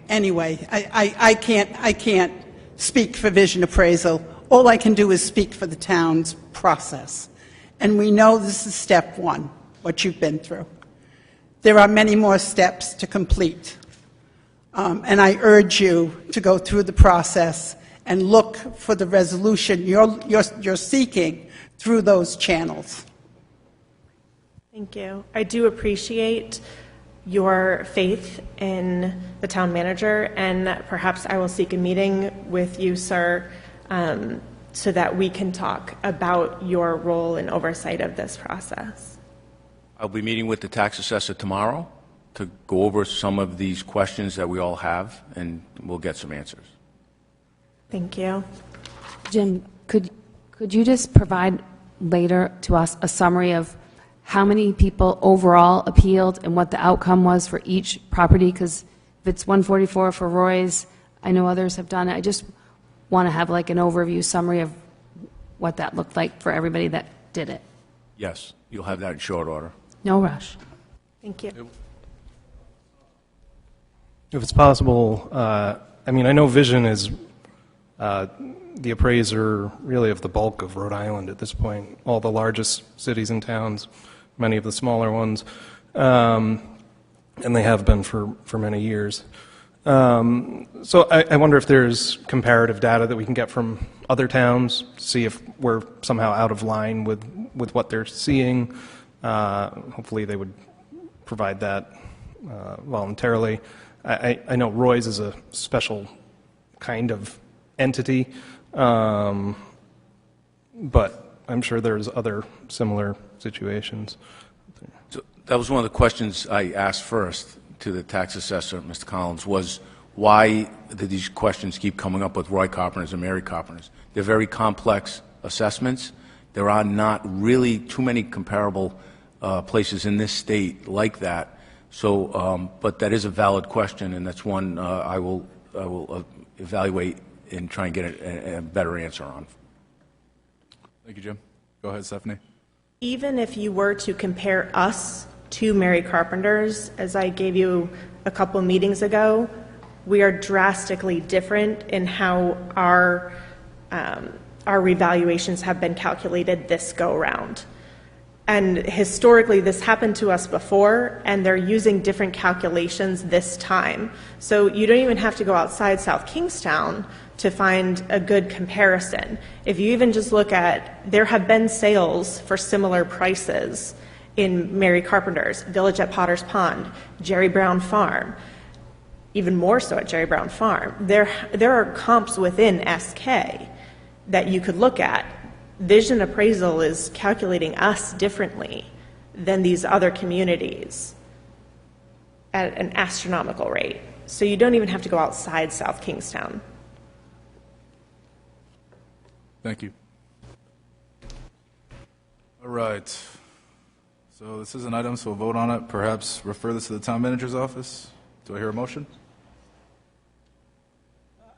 Anyway, I can't speak for Vision Appraisal. All I can do is speak for the town's process. And we know this is step 1, what you've been through. There are many more steps to complete. And I urge you to go through the process and look for the resolution you're seeking through those channels. Thank you. I do appreciate your faith in the town manager, and perhaps I will seek a meeting with you, sir, so that we can talk about your role in oversight of this process. I'll be meeting with the tax assessor tomorrow to go over some of these questions that we all have, and we'll get some answers. Thank you. Jim, could you just provide later to us a summary of how many people overall appealed and what the outcome was for each property? Because if it's 144 for Roy's, I know others have done it. I just want to have like an overview summary of what that looked like for everybody that did it. Yes, you'll have that in short order. No rush. Thank you. If it's possible, I mean, I know Vision is the appraiser really of the bulk of Rhode Island at this point, all the largest cities and towns, many of the smaller ones, and they have been for many years. So I wonder if there's comparative data that we can get from other towns, see if we're somehow out of line with what they're seeing. Hopefully they would provide that voluntarily. I know Roy's is a special kind of entity, but I'm sure there's other similar situations. So that was one of the questions I asked first to the tax assessor, Mr. Collins, was why did these questions keep coming up with Roy Carpenters and Mary Carpenters? They're very complex assessments. There are not really too many comparable places in this state like that. So, but that is a valid question, and that's one I will evaluate and try and get a better answer on. Thank you, Jim. Go ahead, Stephanie. Even if you were to compare us to Mary Carpenter's, as I gave you a couple meetings ago, we are drastically different in how our revaluations have been calculated this go-round. And historically, this happened to us before, and they're using different calculations this time. So you don't even have to go outside South Kingstown to find a good comparison. If you even just look at, there have been sales for similar prices in Mary Carpenter's, Village at Potter's Pond, Jerry Brown Farm, even more so at Jerry Brown Farm. There are comps within SK that you could look at. Vision Appraisal is calculating us differently than these other communities. at an astronomical rate. So you don't even have to go outside South Kingstown. Thank you. All right. So this is an item, so we'll vote on it. Perhaps refer this to the town manager's office. Do I hear a motion?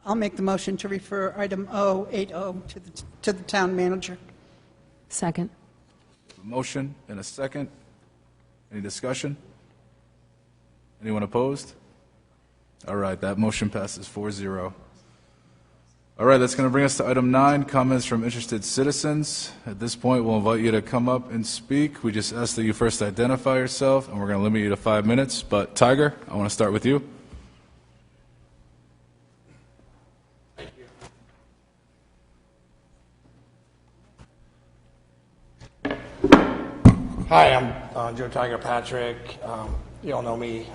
I'll make the motion to refer item 080 to the town manager. Second. A motion and a second. Any discussion? Anyone opposed? All right, that motion passes 4-0. All right, that's going to bring us to item 9, comments from interested citizens. At this point, we'll invite you to come up and speak. We just ask that you first identify yourself, and we're going to limit you to 5 minutes. But Tiger, I want to start with you. Hi, I'm Joe Tiger Patrick. You all know me.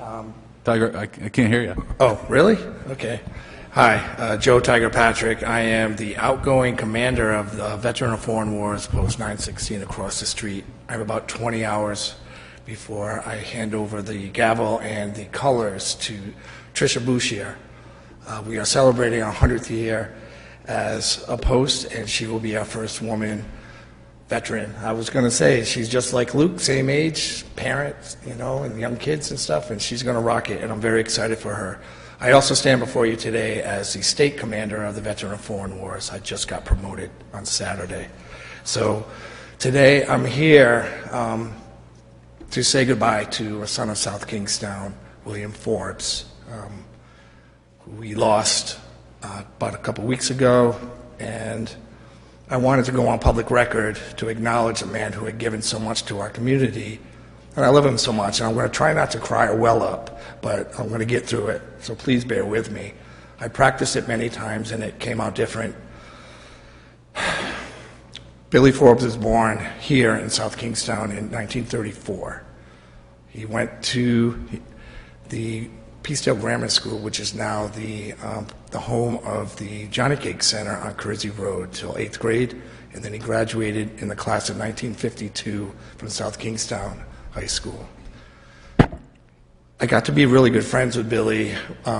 Tiger, I can't hear you. Oh, really? Okay. Hi, Joe Tiger Patrick. I am the outgoing commander of the Veteran of Foreign Wars, Post 916 across the street. I have about 20 hours before I hand over the gavel and the colors to Tricia Bouchier. We are celebrating our 100th year as a post, and she will be our first woman veteran. I was going to say, she's just like Luke, same age, parents, you know, and young kids and stuff, and she's going to rock it, and I'm very excited for her. I also stand before you today as the state commander of the Veteran of Foreign Wars. I just got promoted on Saturday. So today I'm here to say goodbye to a son of South Kingstown, William Forbes, who we lost about a couple weeks ago, and I wanted to go on public record to acknowledge a man who had given so much to our community. And I love him so much, and I'm going to try not to cry or well up, but I'm going to get through it, so please bear with me. I practiced it many times, and it came out different. Billy Forbes was born here in South Kingstown in 1934. He went to the Peacedale Grammar School, which is now the home of the Johnny Cake Center on Kersey Road, till 8th grade, and then he graduated in the class of 1952 from South Kingstown High School. I got to be really good friends with Billy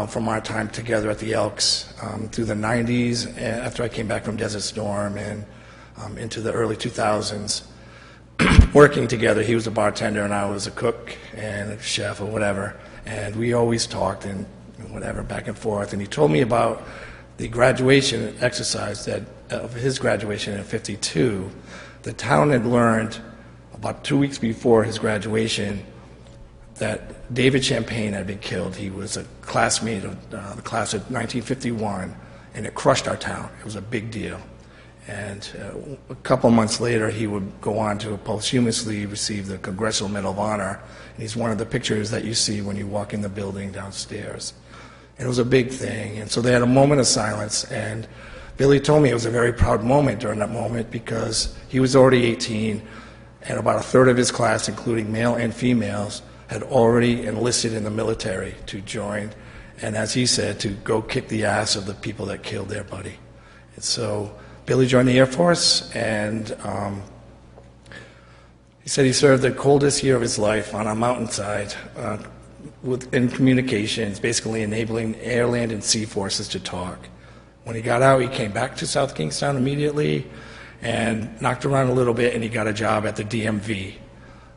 from our time together at the Elks through the 90s, after I came back from Desert Storm, and into the early 2000s. Working together, he was a bartender and I was a cook and a chef or whatever, and we always talked and whatever, back and forth. And he told me about the graduation exercise of his graduation in '52. The town had learned about 2 weeks before his graduation that David Champagne had been killed. He was a classmate of the class of 1951, and it crushed our town. It was a big deal. And a couple of months later, he would go on to posthumously receive the Congressional Medal of Honor. And he's one of the pictures that you see when you walk in the building downstairs. And it was a big thing. And so they had a moment of silence. And Billy told me it was a very proud moment during that moment because he was already 18, and about a third of his class, including male and females, had already enlisted in the military to join, and as he said, to go kick the ass of the people that killed their buddy. And so Billy joined the Air Force, and he said he served the coldest year of his life on a mountainside in communications, basically enabling air, land, and sea forces to talk. When he got out, he came back to South Kingstown immediately and knocked around a little bit, and he got a job at the DMV.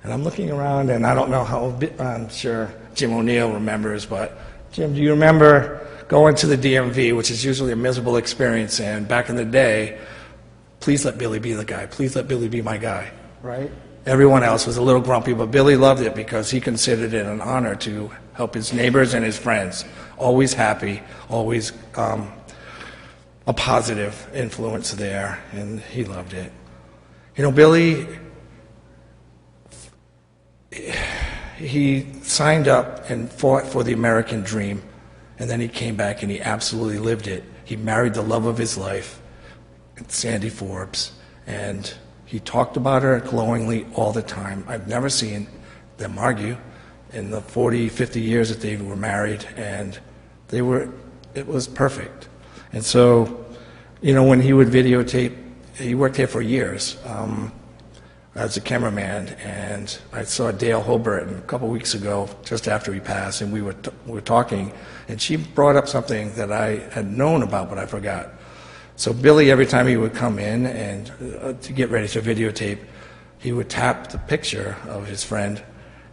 And I'm looking around, and I don't know how, I'm sure Jim O'Neill remembers, but Jim, do you remember going to the DMV, which is usually a miserable experience, and back in the day, please let Billy be the guy, please let Billy be my guy, right? Everyone else was a little grumpy, but Billy loved it because he considered it an honor to help his neighbors and his friends. Always happy, always a positive influence there, and he loved it. You know, Billy, he signed up and fought for the American dream, and then he came back and he absolutely lived it. He married the love of his life, Sandy Forbes, and he talked about her glowingly all the time. I've never seen them argue in the 40, 50 years that they were married, and it was perfect. And so, you know, when he would videotape, he worked here for years. as a cameraman, and I saw Dale Holbert a couple weeks ago, just after he passed, and we were talking, and she brought up something that I had known about, but I forgot. So Billy, every time he would come in and to get ready to videotape, he would tap the picture of his friend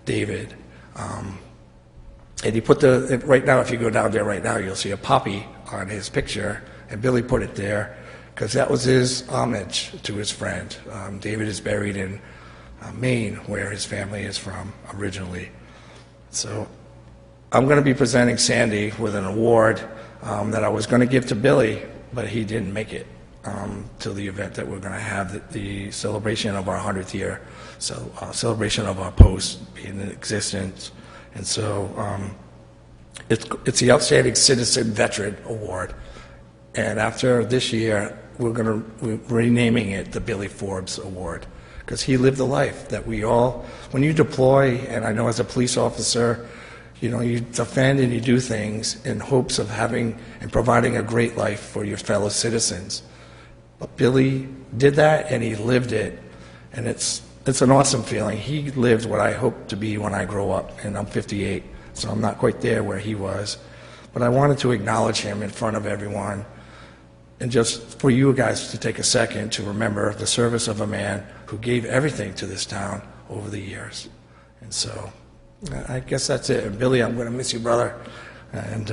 David, and he put right now, if you go down there right now, you'll see a poppy on his picture, and Billy put it there because that was his homage to his friend. David is buried in Maine, where his family is from originally. So I'm going to be presenting Sandy with an award that I was going to give to Billy, but he didn't make it to the event that we're going to have, the celebration of our 100th year, so celebration of our post being in existence. And so it's the Outstanding Citizen Veteran Award. And after this year, we're renaming it the Billy Forbes Award, because he lived the life that we all, when you deploy, and I know as a police officer, you know, you defend and you do things in hopes of having and providing a great life for your fellow citizens. But Billy did that, and he lived it, and it's an awesome feeling. He lived what I hope to be when I grow up, and I'm 58, so I'm not quite there where he was. But I wanted to acknowledge him in front of everyone, and just for you guys to take a second to remember the service of a man who gave everything to this town over the years. And so I guess that's it. And Billy, I'm going to miss you, brother, and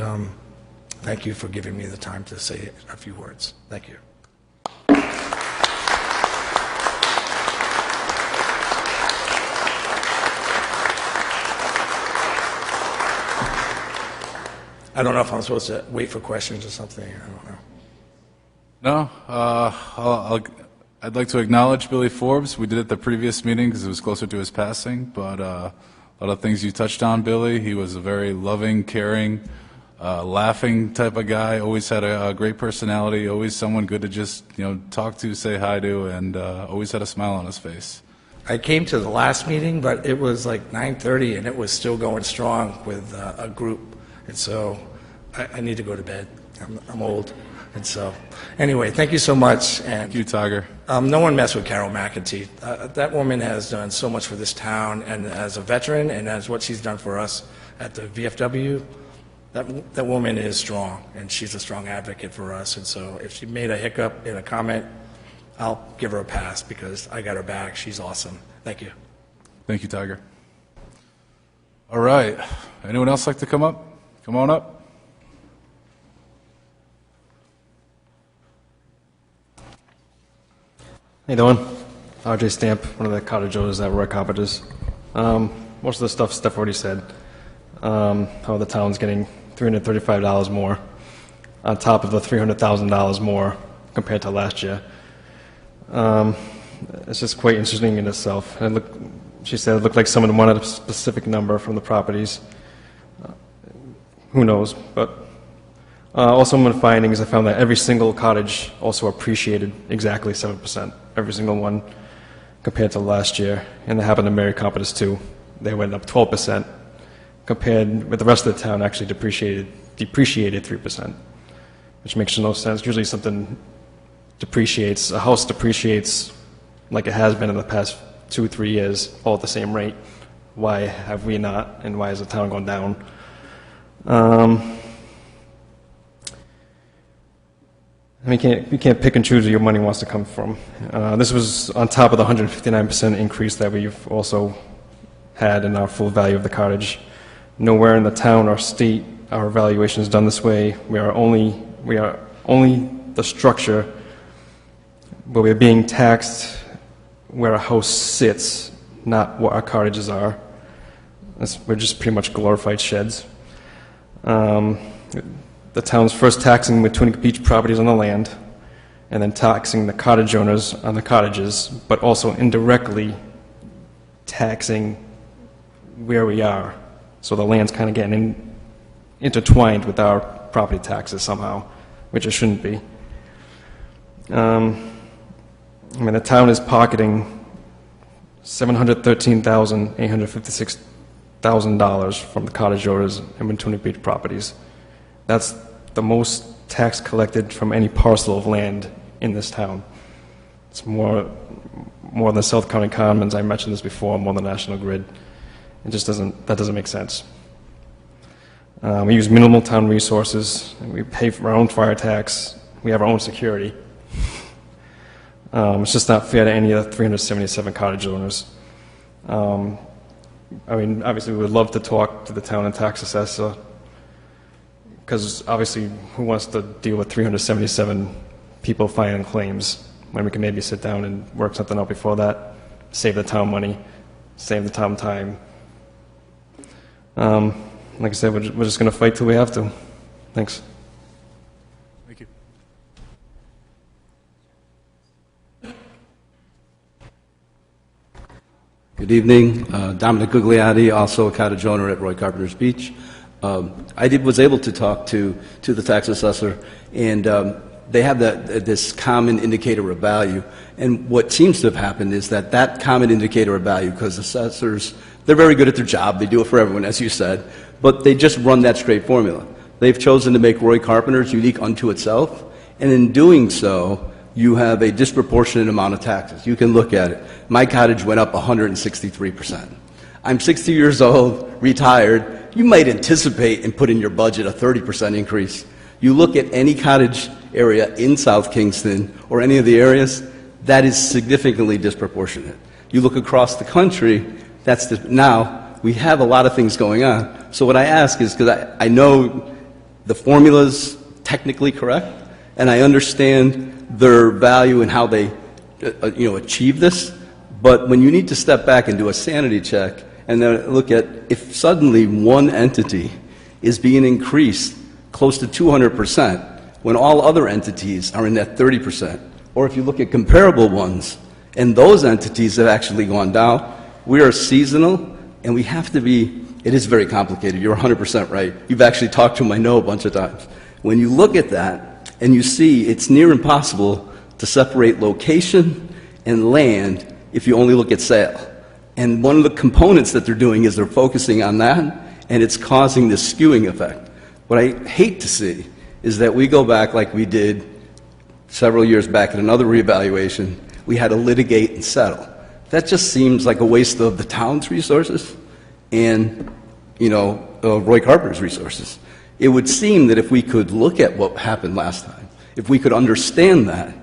thank you for giving me the time to say a few words. Thank you. I don't know if I'm supposed to wait for questions or something. I don't know. No, I'd like to acknowledge Billy Forbes. We did it at the previous meeting because it was closer to his passing, but a lot of things you touched on, Billy. He was a very loving, caring, laughing type of guy, always had a great personality, always someone good to just, you know, talk to, say hi to, and always had a smile on his face. I came to the last meeting, but it was like 9:30, and it was still going strong with a group. And so I need to go to bed. I'm old. And so, anyway, thank you so much. And thank you, Tiger. No one messed with Carol McEntee. That woman has done so much for this town, and as a veteran, and as what she's done for us at the VFW, that woman is strong, and she's a strong advocate for us. And so if she made a hiccup in a comment, I'll give her a pass because I got her back. She's awesome. Thank you. Thank you, Tiger. All right. Anyone else like to come up? Come on up. How you doing? RJ Stamp, one of the cottage owners at Roy Carpenters. Most of the stuff Steph already said. How the town's getting $335 more on top of the $300,000 more compared to last year. It's just quite interesting in itself. And she said it looked like someone wanted a specific number from the properties. Who knows? But also in my findings, I found that every single cottage also appreciated exactly 7%, every single one, compared to last year. And that happened to Mary Carpenters too. They went up 12%, compared with the rest of the town actually depreciated 3%, which makes no sense. Usually something depreciates, a house depreciates like it has been in the past 2-3 years, all at the same rate. Why have we not, and why has the town gone down? You can't pick and choose where your money wants to come from. This was on top of the 159% increase that we've also had in our full value of the cottage. Nowhere in the town or state our evaluation is done this way. We are only the structure, but we're being taxed where a house sits, not what our cottages are. We're just pretty much glorified sheds. The town's first taxing Matunic Beach properties on the land, and then taxing the cottage owners on the cottages, but also indirectly taxing where we are. So the land's kind of getting intertwined with our property taxes somehow, which it shouldn't be. The town is pocketing $713,856 from the cottage owners and Matunic Beach properties. That's the most tax collected from any parcel of land in this town. It's more more than South County Commons. I mentioned this before, more than National Grid. It just doesn't make sense. We use minimal town resources, and we pay for our own fire tax. We have our own security. It's just not fair to any of the 377 cottage owners. I mean, obviously, we would love to talk to the town and tax assessor, because obviously, who wants to deal with 377 people filing claims when we can maybe sit down and work something out before that, save the town money, save the town time. Like I said, we're just going to fight till we have to. Thanks. Thank you. Good evening. Dominic Gugliotti, also a cottage owner at Roy Carpenter's Beach. I was able to talk to the tax assessor, and they have this common indicator of value. And what seems to have happened is that common indicator of value, because assessors, they're very good at their job, they do it for everyone, as you said, but they just run that straight formula. They've chosen to make Roy Carpenter's unique unto itself, and in doing so, you have a disproportionate amount of taxes. You can look at it. My cottage went up 163%. I'm 60 years old, retired. You might anticipate and put in your budget a 30% increase. You look at any cottage area in South Kingston or any of the areas, that is significantly disproportionate. You look across the country, now we have a lot of things going on. So what I ask is, because I know the formula's technically correct, and I understand their value and how they achieve this, but when you need to step back and do a sanity check and then look at if suddenly one entity is being increased close to 200% when all other entities are in that 30%, or if you look at comparable ones and those entities have actually gone down, we are seasonal and we have to be, it is very complicated, you're 100% right. You've actually talked to them, I know, a bunch of times. When you look at that and you see it's near impossible to separate location and land if you only look at sale. And one of the components that they're doing is they're focusing on that, and it's causing this skewing effect. What I hate to see is that we go back like we did several years back at another reevaluation. We had to litigate and settle. That just seems like a waste of the town's resources and, Roy Carpenter's resources. It would seem that if we could look at what happened last time, if we could understand that,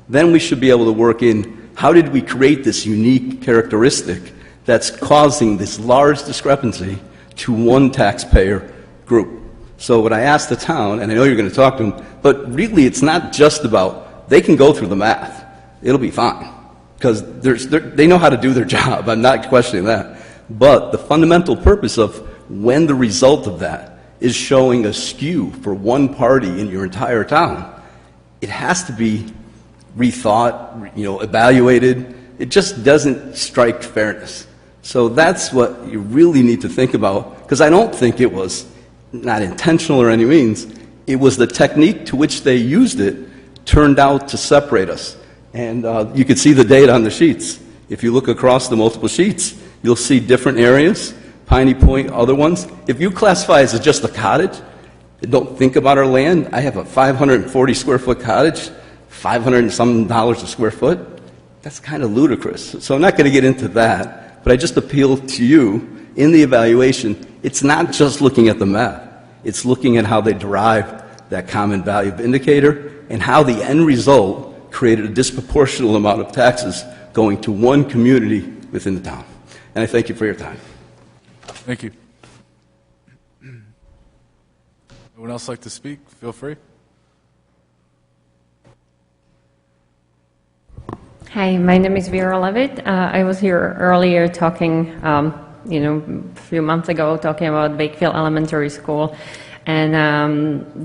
then we should be able to work in how did we create this unique characteristic that's causing this large discrepancy to one taxpayer group. So what I asked the town, and I know you're going to talk to them, but really it's not just about, they can go through the math. It'll be fine, because they know how to do their job. I'm not questioning that. But the fundamental purpose of when the result of that is showing a skew for one party in your entire town, it has to be rethought, evaluated. It just doesn't strike fairness. So that's what you really need to think about, because I don't think it was not intentional or any means. It was the technique to which they used it turned out to separate us. And you can see the data on the sheets. If you look across the multiple sheets, you'll see different areas, Piney Point, other ones. If you classify as just a cottage, don't think about our land. I have a 540 square foot cottage, $500 and some a square foot. That's kind of ludicrous. So I'm not going to get into that, but I just appeal to you in the evaluation. It's not just looking at the map. It's looking at how they derive that common value indicator and how the end result created a disproportionate amount of taxes going to one community within the town. And I thank you for your time. Thank you. Anyone else like to speak? Feel free. Hi, my name is Vera Levitt. I was here earlier talking, a few months ago, talking about Wakefield Elementary School, and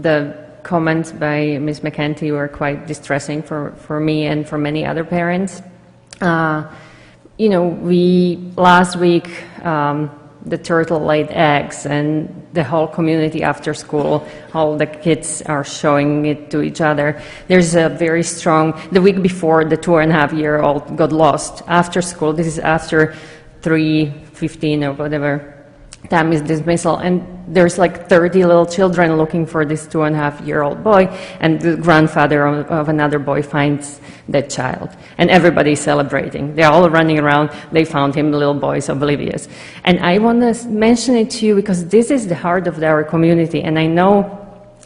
the comments by Ms. McEntee were quite distressing for me and for many other parents. Last week, the turtle laid eggs, and the whole community after school, all the kids are showing it to each other. There's a very strong, the week before, the 2.5-year-old got lost after school. This is after 3:15 or whatever. time is dismissal, and there's like 30 little children looking for this 2.5-year-old boy, and the grandfather of another boy finds that child, and everybody's celebrating. They're all running around, they found him, the little boy's oblivious. And I want to mention it to you because this is the heart of our community, and I know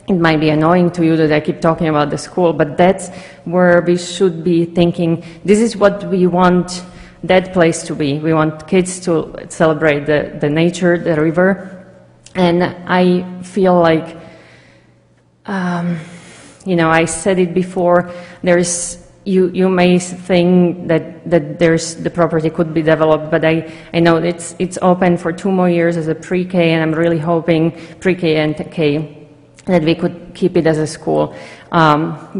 it might be annoying to you that I keep talking about the school, but that's where we should be thinking, this is what we want that place to be. We want kids to celebrate the nature, the river, and I feel like, you know, I said it before, you may think that the property could be developed, but I know it's open for 2 more years as a pre-K, and I'm really hoping pre-K and K that we could keep it as a school.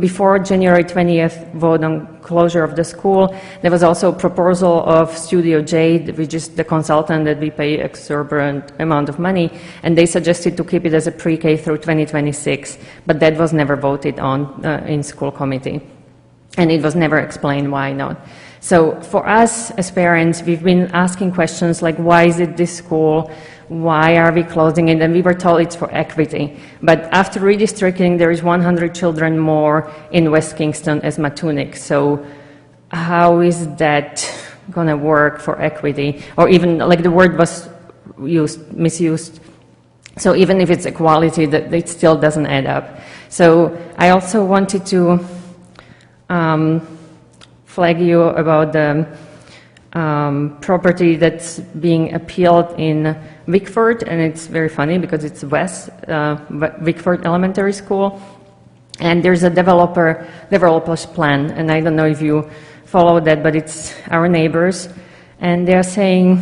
Before January 20th vote on closure of the school, there was also a proposal of Studio J, which is the consultant that we pay exorbitant amount of money, and they suggested to keep it as a pre-K through 2026, but that was never voted on in school committee, and it was never explained why not. So for us as parents, we've been asking questions like, why is it this school? Why are we closing it? And we were told it's for equity. But after redistricting, there is 100 children more in West Kingston as Matunic. So how is that going to work for equity? Or even, like the word was misused. So even if it's equality, that it still doesn't add up. So I also wanted to flag you about the property that's being appealed in Wickford, and it's very funny because it's West Wickford Elementary School, and there's a developer's plan, and I don't know if you follow that, but it's our neighbors, and they're saying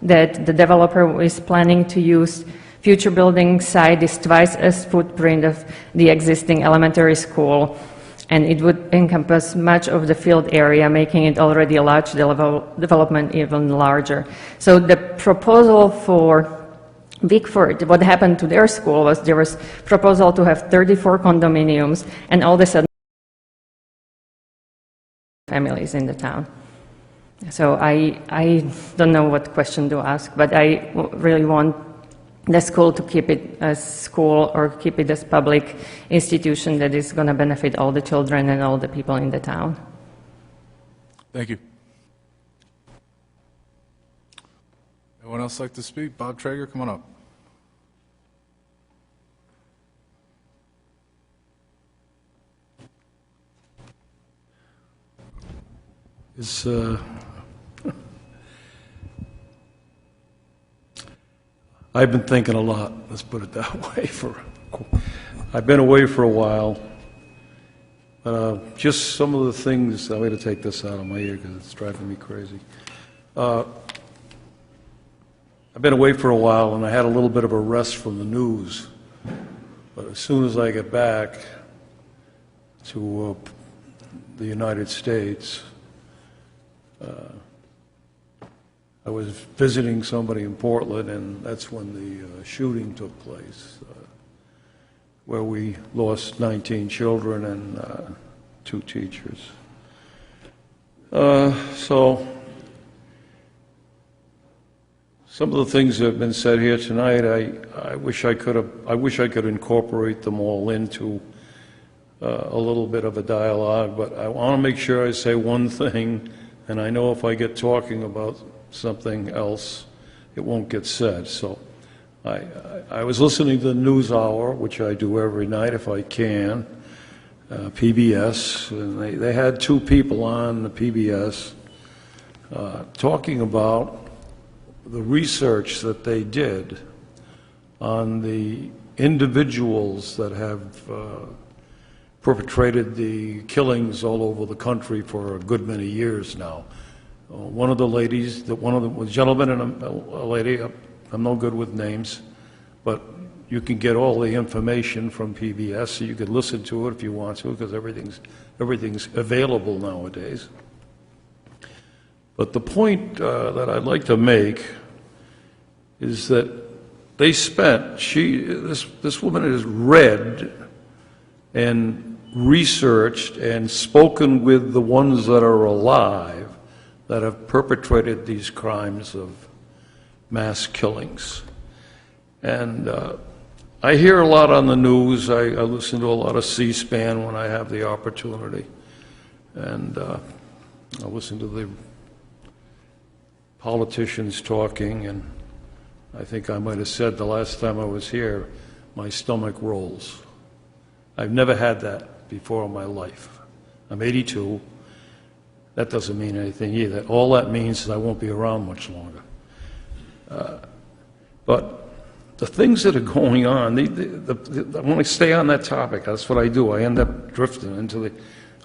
that the developer is planning to use future building site is twice as footprint of the existing elementary school, and it would encompass much of the field area, making it already a large development even larger. So the proposal for Wickford, what happened to their school was there was proposal to have 34 condominiums, and all of a sudden families in the town. So I don't know what question to ask, but I really want the school to keep it as school or keep it as public institution that is going to benefit all the children and all the people in the town. Thank you. Anyone else like to speak? Bob Traeger, come on up. I've been thinking a lot, let's put it that way. I've been away for a while. Just some of the things, I'm going to take this out of my ear because it's driving me crazy. I've been away for a while and I had a little bit of a rest from the news. But as soon as I get back to the United States, I was visiting somebody in Portland, and that's when the shooting took place, where we lost 19 children and 2 teachers. So some of the things that have been said here tonight, I wish I could incorporate them all into a little bit of a dialogue, but I want to make sure I say one thing, and I know if I get talking about something else, it won't get said. So I was listening to the NewsHour, which I do every night if I can, PBS, and they had 2 people on the PBS talking about the research that they did on the individuals that have perpetrated the killings all over the country for a good many years now. One of the ladies, one of the gentlemen and a lady, I'm no good with names, but you can get all the information from PBS, so you can listen to it if you want to, because everything's available nowadays. But the point that I'd like to make is that they spent, this woman has read and researched and spoken with the ones that are alive that have perpetrated these crimes of mass killings. And I hear a lot on the news. I listen to a lot of C-SPAN when I have the opportunity. And I listen to the politicians talking, and I think I might have said the last time I was here, my stomach rolls. I've never had that before in my life. I'm 82. That doesn't mean anything either. All that means is I won't be around much longer. But the things that are going on, I want to stay on that topic. That's what I do. I end up drifting into the...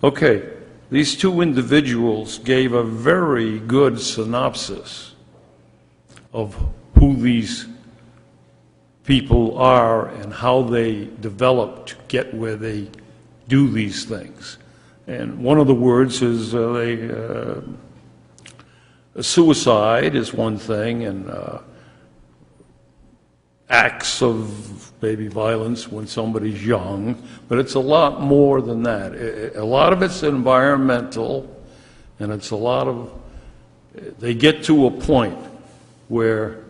Okay, these two individuals gave a very good synopsis of who these people are and how they develop to get where they do these things. And one of the words is suicide is one thing, and acts of maybe violence when somebody's young, but it's a lot more than that. A lot of it's environmental, and it's a lot of, they get to a point where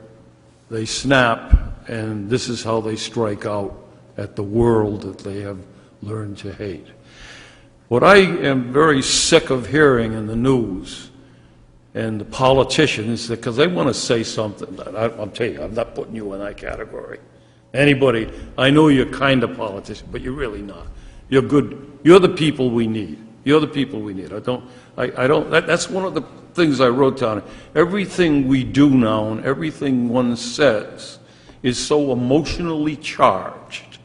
they snap, and this is how they strike out at the world that they have learned to hate. What I am very sick of hearing in the news and the politicians, because they want to say something. I'll tell you, I'm not putting you in that category. Anybody, I know you're kind of politician, but you're really not. You're good. You're the people we need. You're the people we need. That's one of the things I wrote down. Everything we do now and everything one says is so emotionally charged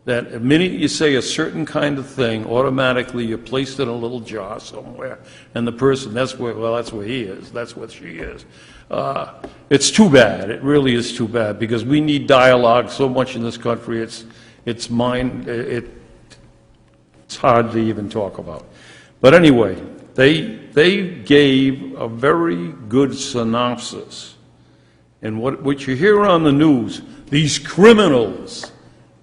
that the minute you say a certain kind of thing, automatically you're placed in a little jar somewhere, and the person, that's where he is, that's what she is. It's too bad. It really is too bad, because we need dialogue so much in this country, it's hard to even talk about. But anyway, they gave a very good synopsis. And what you hear on the news, these criminals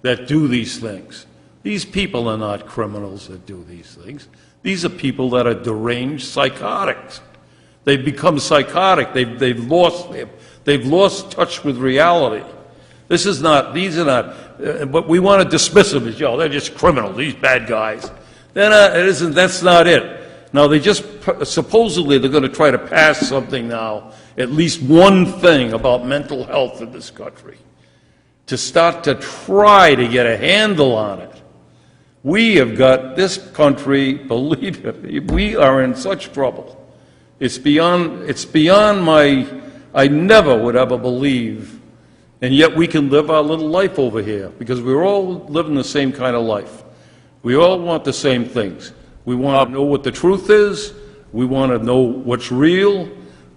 that do these things. These people are not criminals that do these things. These are people that are deranged psychotics. They've become psychotic. They've lost touch with reality. These are not, but we want to dismiss them as, they're just criminals, these bad guys. That's not it. Now, supposedly they're going to try to pass something now, at least one thing about mental health in this country, to start to try to get a handle on it. We have got this country, believe it, we are in such trouble. It's beyond I never would ever believe, and yet we can live our little life over here, because we're all living the same kind of life. We all want the same things. We want to know what the truth is. We want to know what's real.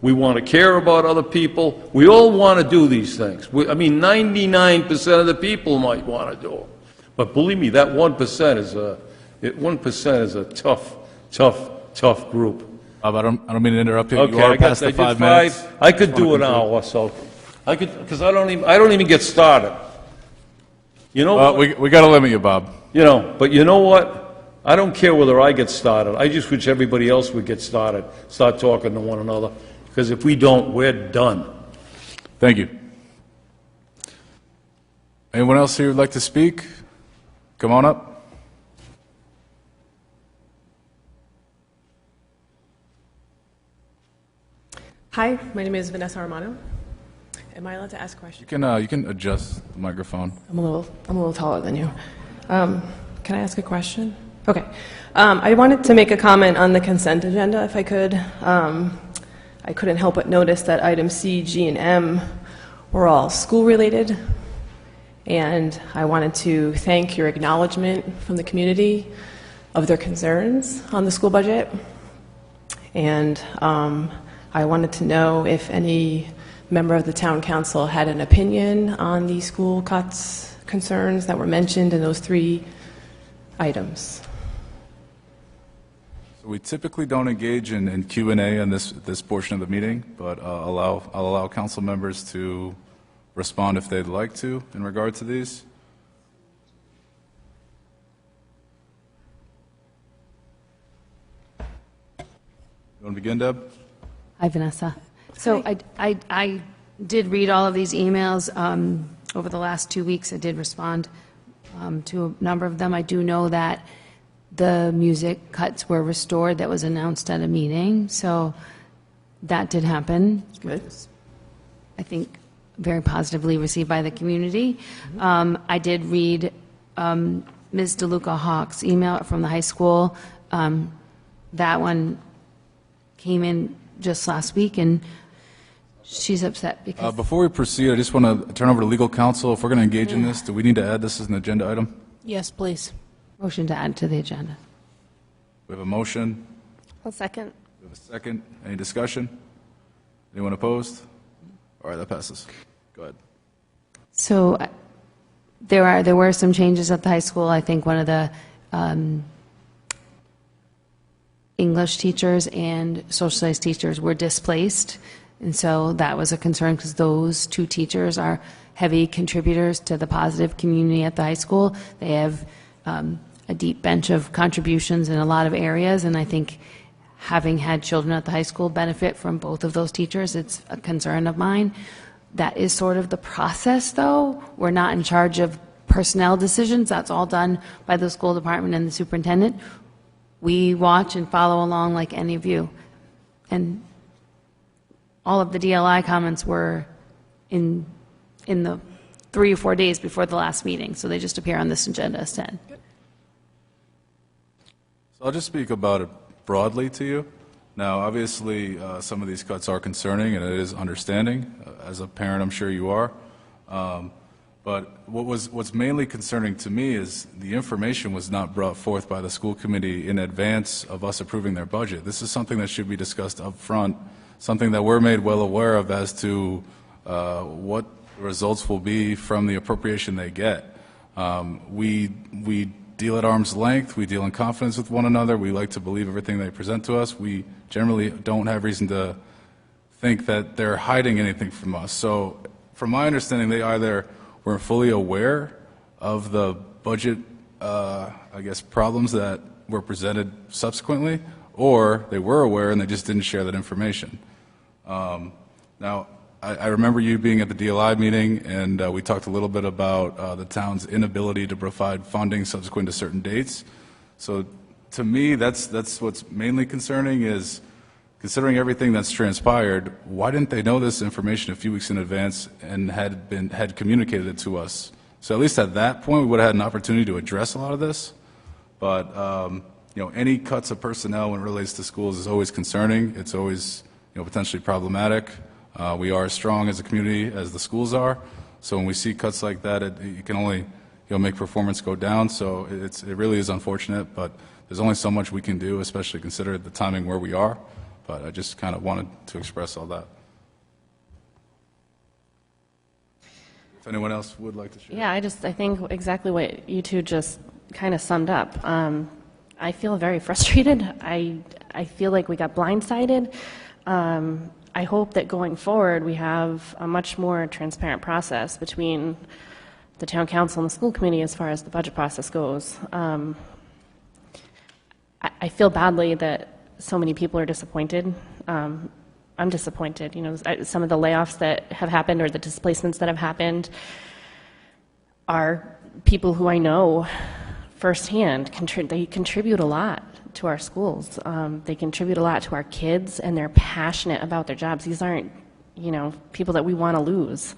We want to care about other people. We all want to do these things. 99% of the people might want to do them. But believe me, that 1% is a tough group. Bob, I don't mean to interrupt you. Okay, You are past the 5 minutes. I could do an hour, so because I don't even get started. You know what? We got to limit you, Bob. But you know what? I don't care whether I get started. I just wish everybody else would get started, start talking to one another. Because if we don't, we're done. Thank you. Anyone else here would like to speak? Come on up. Hi, my name is Vanessa Armano. Am I allowed to ask questions? You can adjust the microphone. I'm a little taller than you. Can I ask a question? Okay. I wanted to make a comment on the consent agenda, if I could. I couldn't help but notice that items C, G, and M were all school-related, and I wanted to thank your acknowledgement from the community of their concerns on the school budget, and I wanted to know if any member of the town council had an opinion on the school cuts concerns that were mentioned in those 3 items. We typically don't engage in Q&A in this portion of the meeting, but I'll allow council members to respond if they'd like to in regard to these. You want to begin, Deb? Hi, Vanessa. So I did read all of these emails. Over the last 2 weeks, I did respond to a number of them. I do know that the music cuts were restored that was announced at a meeting, so that did happen. Good. I think very positively received by the community. I did read Ms. DeLuca Hawk's email from the high school. That one came in just last week, and she's upset because... Before we proceed, I just want to turn over to legal counsel. If we're going to engage in this, do we need to add this as an agenda item? Yes, please. Motion to add to the agenda. We have a motion. I'll second. We have a second. Any discussion? Anyone opposed? All right, that passes. Go ahead. So there were some changes at the high school. I think one of the English teachers and social studies teachers were displaced, and so that was a concern because those two teachers are heavy contributors to the positive community at the high school. They have a deep bench of contributions in a lot of areas, and I think having had children at the high school benefit from both of those teachers, it's a concern of mine. That is sort of the process, though. We're not in charge of personnel decisions. That's all done by the school department and the superintendent. We watch and follow along like any of you. And all of the DLI comments were in the 3 or 4 days before the last meeting, so they just appear on this agenda as 10. So I'll just speak about it broadly to you. Now, obviously, some of these cuts are concerning, and it is understanding. As a parent, I'm sure you are. But what's mainly concerning to me is the information was not brought forth by the school committee in advance of us approving their budget. This is something that should be discussed up front, something that we're made well aware of as to what the results will be from the appropriation they get. We deal at arm's length. We deal in confidence with one another. We like to believe everything they present to us. We generally don't have reason to think that they're hiding anything from us. So from my understanding, they either were fully aware of the budget, problems that were presented subsequently, or they were aware and they just didn't share that information. Now, I remember you being at the DLI meeting, and we talked a little bit about the town's inability to provide funding subsequent to certain dates. So to me, that's what's mainly concerning is, considering everything that's transpired, why didn't they know this information a few weeks in advance and had communicated it to us? So at least at that point, we would have had an opportunity to address a lot of this. But any cuts of personnel when it relates to schools is always concerning. It's always potentially problematic. We are as strong as a community as the schools are. So when we see cuts like that, it can only make performance go down. So it really is unfortunate. But there's only so much we can do, especially considering the timing where we are. But I just kind of wanted to express all that. If anyone else would like to share. Yeah, I think exactly what you two just kind of summed up. I feel very frustrated. I feel like we got blindsided. I hope that going forward we have a much more transparent process between the town council and the school committee as far as the budget process goes. I feel badly that so many people are disappointed. I'm disappointed. Some of the layoffs that have happened or the displacements that have happened are people who I know firsthand. They contribute a lot to our schools. They contribute a lot to our kids, and they're passionate about their jobs. These aren't, people that we want to lose.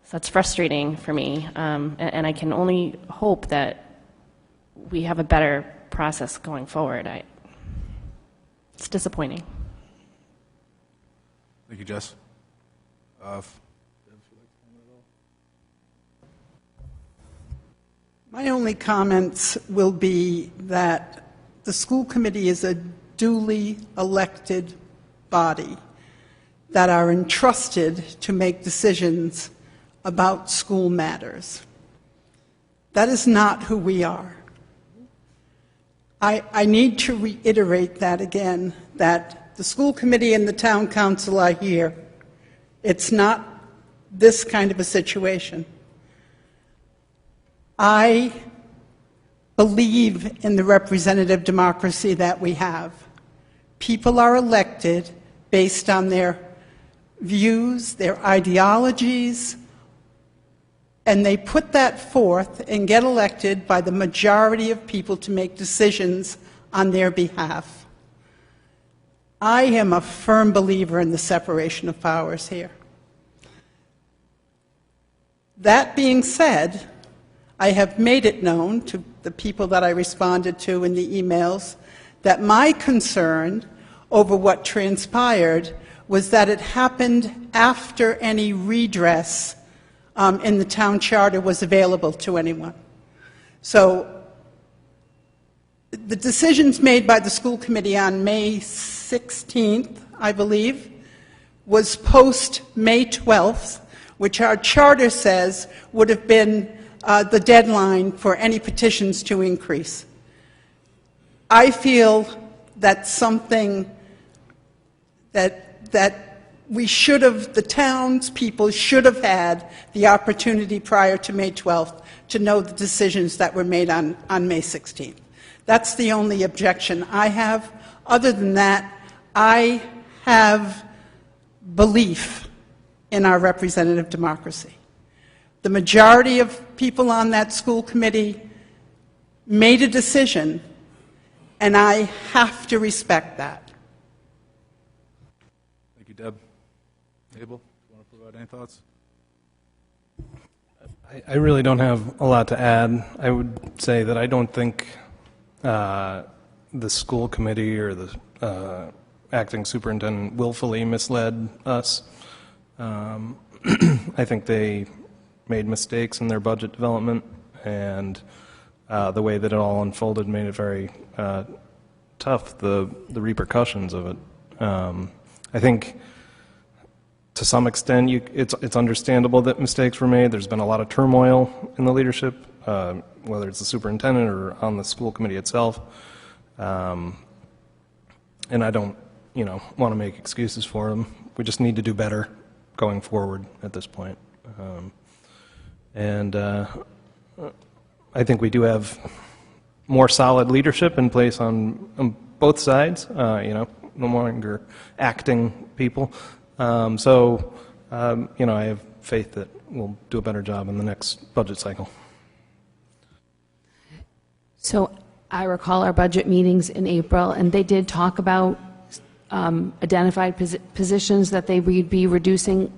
So that's frustrating for me, and I can only hope that we have a better process going forward. It's disappointing. Thank you, Jess. My only comments will be that the school committee is a duly elected body that are entrusted to make decisions about school matters. That is not who we are. I need to reiterate that again, that the school committee and the town council are here. It's not this kind of a situation. I believe in the representative democracy that we have. People are elected based on their views, their ideologies, and they put that forth and get elected by the majority of people to make decisions on their behalf. I am a firm believer in the separation of powers here. That being said, I have made it known to the people that I responded to in the emails that my concern over what transpired was that it happened after any redress in the town charter was available to anyone. So the decisions made by the school committee on May 16th, I believe, was post May 12th, which our charter says would have been the deadline for any petitions to increase. I feel that's something that we should have, the townspeople should have had the opportunity prior to May 12th to know the decisions that were made on May 16th. That's the only objection I have. Other than that, I have belief in our representative democracy. The majority of people on that school committee made a decision, and I have to respect that. Thank you, Deb. Abel, you want to provide any thoughts? I really don't have a lot to add. I would say that I don't think the school committee or the acting superintendent willfully misled us. I think they made mistakes in their budget development, and the way that it all unfolded made it very tough, the repercussions of it. I think to some extent it's understandable that mistakes were made. There's been a lot of turmoil in the leadership, whether it's the superintendent or on the school committee itself. And I don't, want to make excuses for them. We just need to do better going forward at this point. And I think we do have more solid leadership in place on both sides, no longer acting people. So I have faith that we'll do a better job in the next budget cycle. So I recall our budget meetings in April, and they did talk about identified positions that they would be reducing,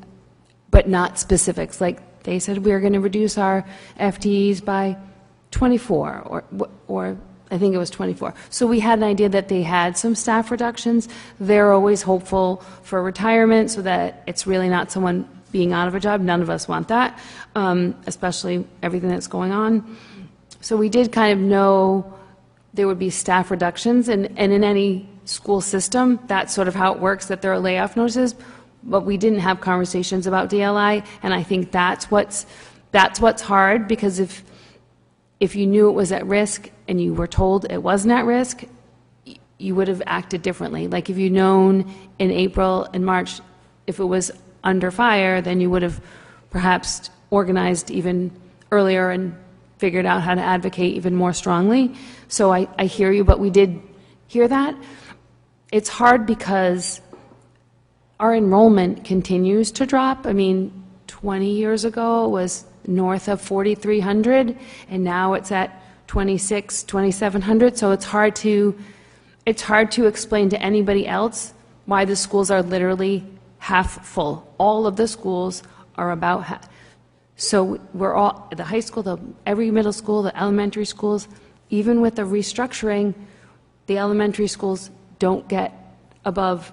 but not specifics. Like they said, we are going to reduce our FTEs by 24, or I think it was 24. So we had an idea that they had some staff reductions. They're always hopeful for retirement so that it's really not someone being out of a job. None of us want that, especially everything that's going on. So we did kind of know there would be staff reductions, and in any school system, that's sort of how it works, that there are layoff notices, but we didn't have conversations about DLI, and I think that's what's hard, because if you knew it was at risk and you were told it wasn't at risk, you would have acted differently. Like if you'd known in April and March if it was under fire, then you would have perhaps organized even earlier and figured out how to advocate even more strongly. So I hear you, but we did hear that. It's hard because our enrollment continues to drop. I mean, 20 years ago it was north of 4,300, and now it's at 2,700. So it's hard to explain to anybody else why the schools are literally half full. All of the schools are about half. So we're all, the high school, every middle school, the elementary schools, even with the restructuring, the elementary schools don't get above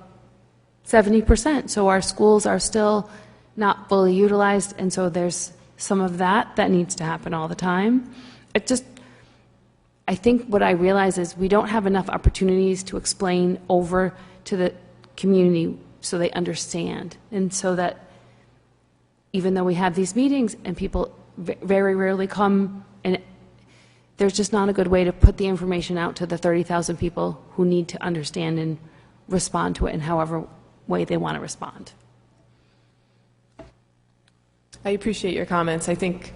70%. So our schools are still not fully utilized, and so there's some of that needs to happen all the time. I think what I realize is we don't have enough opportunities to explain over to the community so they understand, and so that even though we have these meetings and people very rarely come, and there's just not a good way to put the information out to the 30,000 people who need to understand and respond to it in however way they want to respond. I appreciate your comments. I think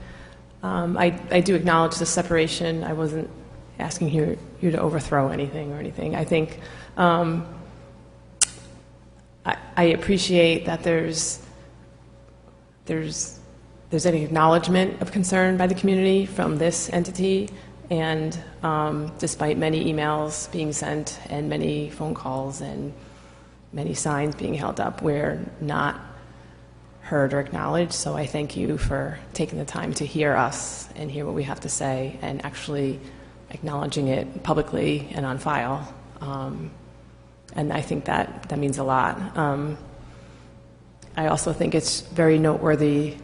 I do acknowledge the separation. I wasn't asking you to overthrow anything or anything. I think I appreciate that there's an acknowledgement of concern by the community from this entity, and despite many emails being sent and many phone calls and many signs being held up, we're not heard or acknowledged. So I thank you for taking the time to hear us and hear what we have to say and actually acknowledging it publicly and on file. And I think that means a lot. I also think it's very noteworthy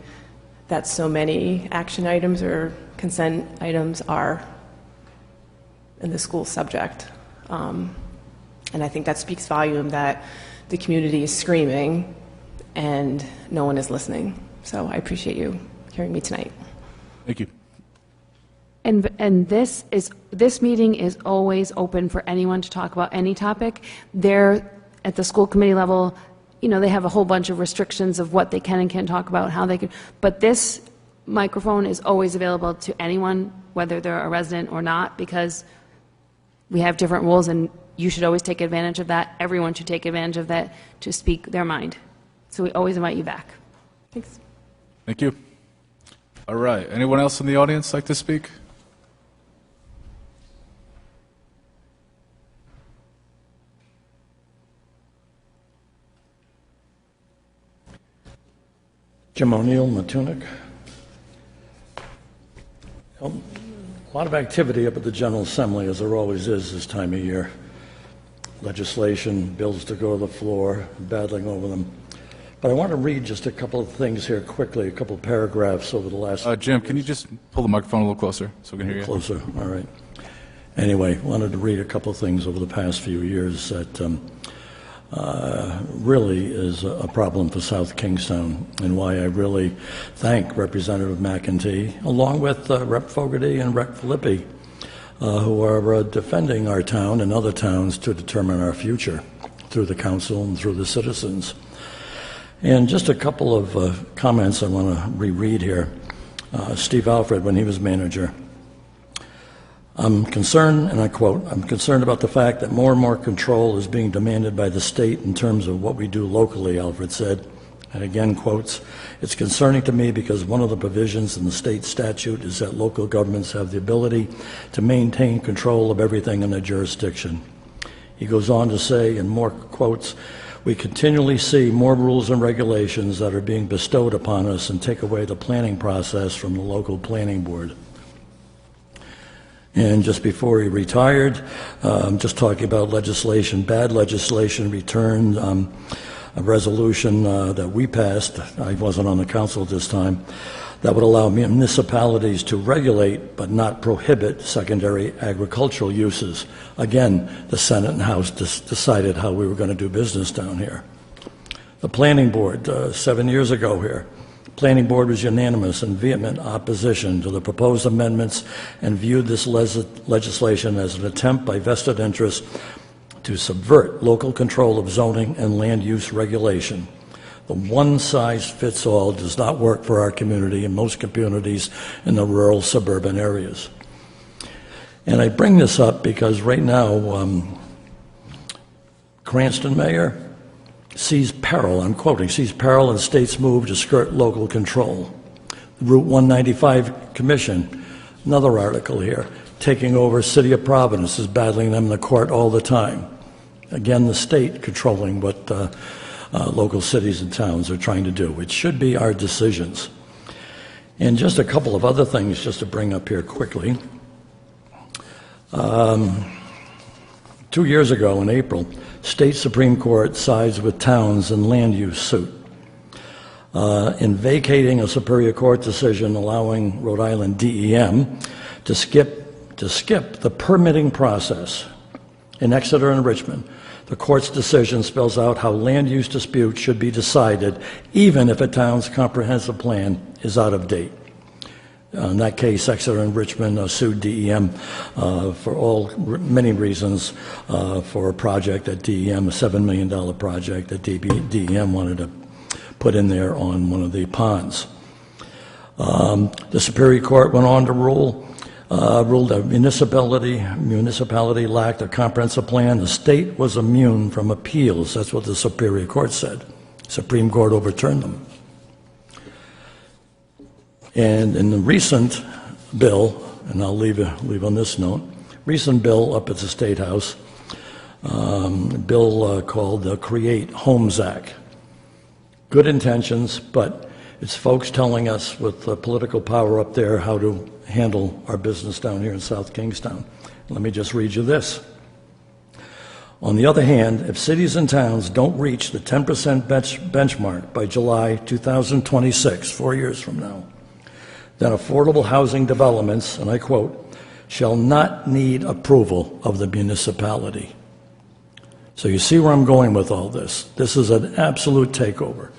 that so many action items or consent items are in the school subject. And I think that speaks volume that the community is screaming and no one is listening. So I appreciate you hearing me tonight. Thank you. And this meeting is always open for anyone to talk about any topic. They're at the school committee level, you know, they have a whole bunch of restrictions of what they can and can't talk about, how they can, but this microphone is always available to anyone, whether they're a resident or not, because we have different rules, and you should always take advantage of that. Everyone should take advantage of that to speak their mind. So we always invite you back. Thanks. Thank you. All right. Anyone else in the audience like to speak? Jim O'Neill, Matunic. A lot of activity up at the General Assembly, as there always is this time of year. Legislation, bills to go to the floor, battling over them. But I want to read just a couple of things here quickly, a couple of paragraphs over the last... Jim, can you just pull the microphone a little closer so we can hear you? Closer, all right. Anyway, wanted to read a couple of things over the past few years that really is a problem for South Kingstown, and why I really thank Representative McEntee, along with Rep. Fogarty and Rep. Filippi, who are defending our town and other towns to determine our future through the council and through the citizens. And just a couple of comments I want to reread here. Steve Alfred, when he was manager, I'm concerned, and I quote, I'm concerned about the fact that more and more control is being demanded by the state in terms of what we do locally, Alfred said. And again, quotes, it's concerning to me because one of the provisions in the state statute is that local governments have the ability to maintain control of everything in their jurisdiction. He goes on to say, in more quotes, we continually see more rules and regulations that are being bestowed upon us and take away the planning process from the local planning board. And just before he retired, I'm just talking about legislation, bad legislation returned, a resolution that we passed, I wasn't on the council at this time, that would allow municipalities to regulate but not prohibit secondary agricultural uses. Again, the Senate and House decided how we were going to do business down here. The Planning Board, 7 years ago here, Planning Board was unanimous in vehement opposition to the proposed amendments and viewed this legislation as an attempt by vested interests to subvert local control of zoning and land use regulation. The one-size-fits-all does not work for our community and most communities in the rural suburban areas. And I bring this up because right now, Cranston Mayor sees peril, I'm quoting, sees peril in the state's move to skirt local control. Route 195 Commission, another article here, taking over City of Providence, is battling them in the court all the time. Again, the state controlling what local cities and towns are trying to do. It should be our decisions. And just a couple of other things just to bring up here quickly. 2 years ago in April, State Supreme Court sides with towns in land use suit in vacating a Superior Court decision allowing Rhode Island DEM to skip the permitting process in Exeter and Richmond. The court's decision spells out how land use disputes should be decided even if a town's comprehensive plan is out of date. In that case, Exeter and Richmond sued DEM for many reasons for a project at DEM, a $7 million project that DEM wanted to put in there on one of the ponds. The Superior Court went on to rule ruled that municipality lacked a comprehensive plan. The state was immune from appeals. That's what the Superior Court said. Supreme Court overturned them. And in the recent bill, and I'll leave on this note, recent bill up at the State House, bill called the Create Homes Act. Good intentions, but it's folks telling us with political power up there how to handle our business down here in South Kingstown. Let me just read you this. On the other hand, if cities and towns don't reach the 10% benchmark by July 2026, 4 years from now, then affordable housing developments, and I quote, shall not need approval of the municipality. So you see where I'm going with all this. This is an absolute takeover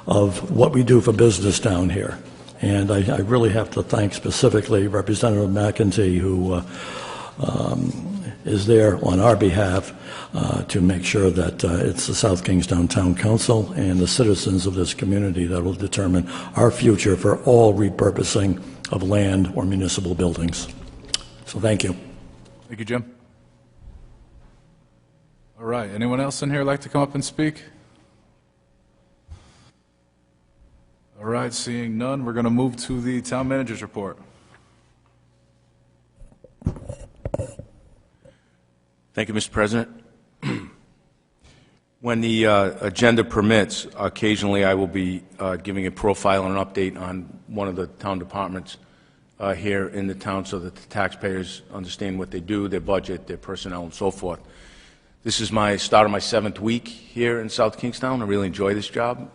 of what we do for business down here. And I really have to thank specifically Representative McEntee, who is there on our behalf to make sure that it's the South Kingstown Town Council and the citizens of this community that will determine our future for all repurposing of land or municipal buildings. So thank you. Thank you, Jim. All right, anyone else in here like to come up and speak? All right, seeing none, we're going to move to the town manager's report. Thank you, Mr. President. When the agenda permits, occasionally I will be giving a profile and an update on one of the town departments here in the town so that the taxpayers understand what they do, their budget, their personnel, and so forth. This is my start of my 7th week here in South Kingstown. I really enjoy this job.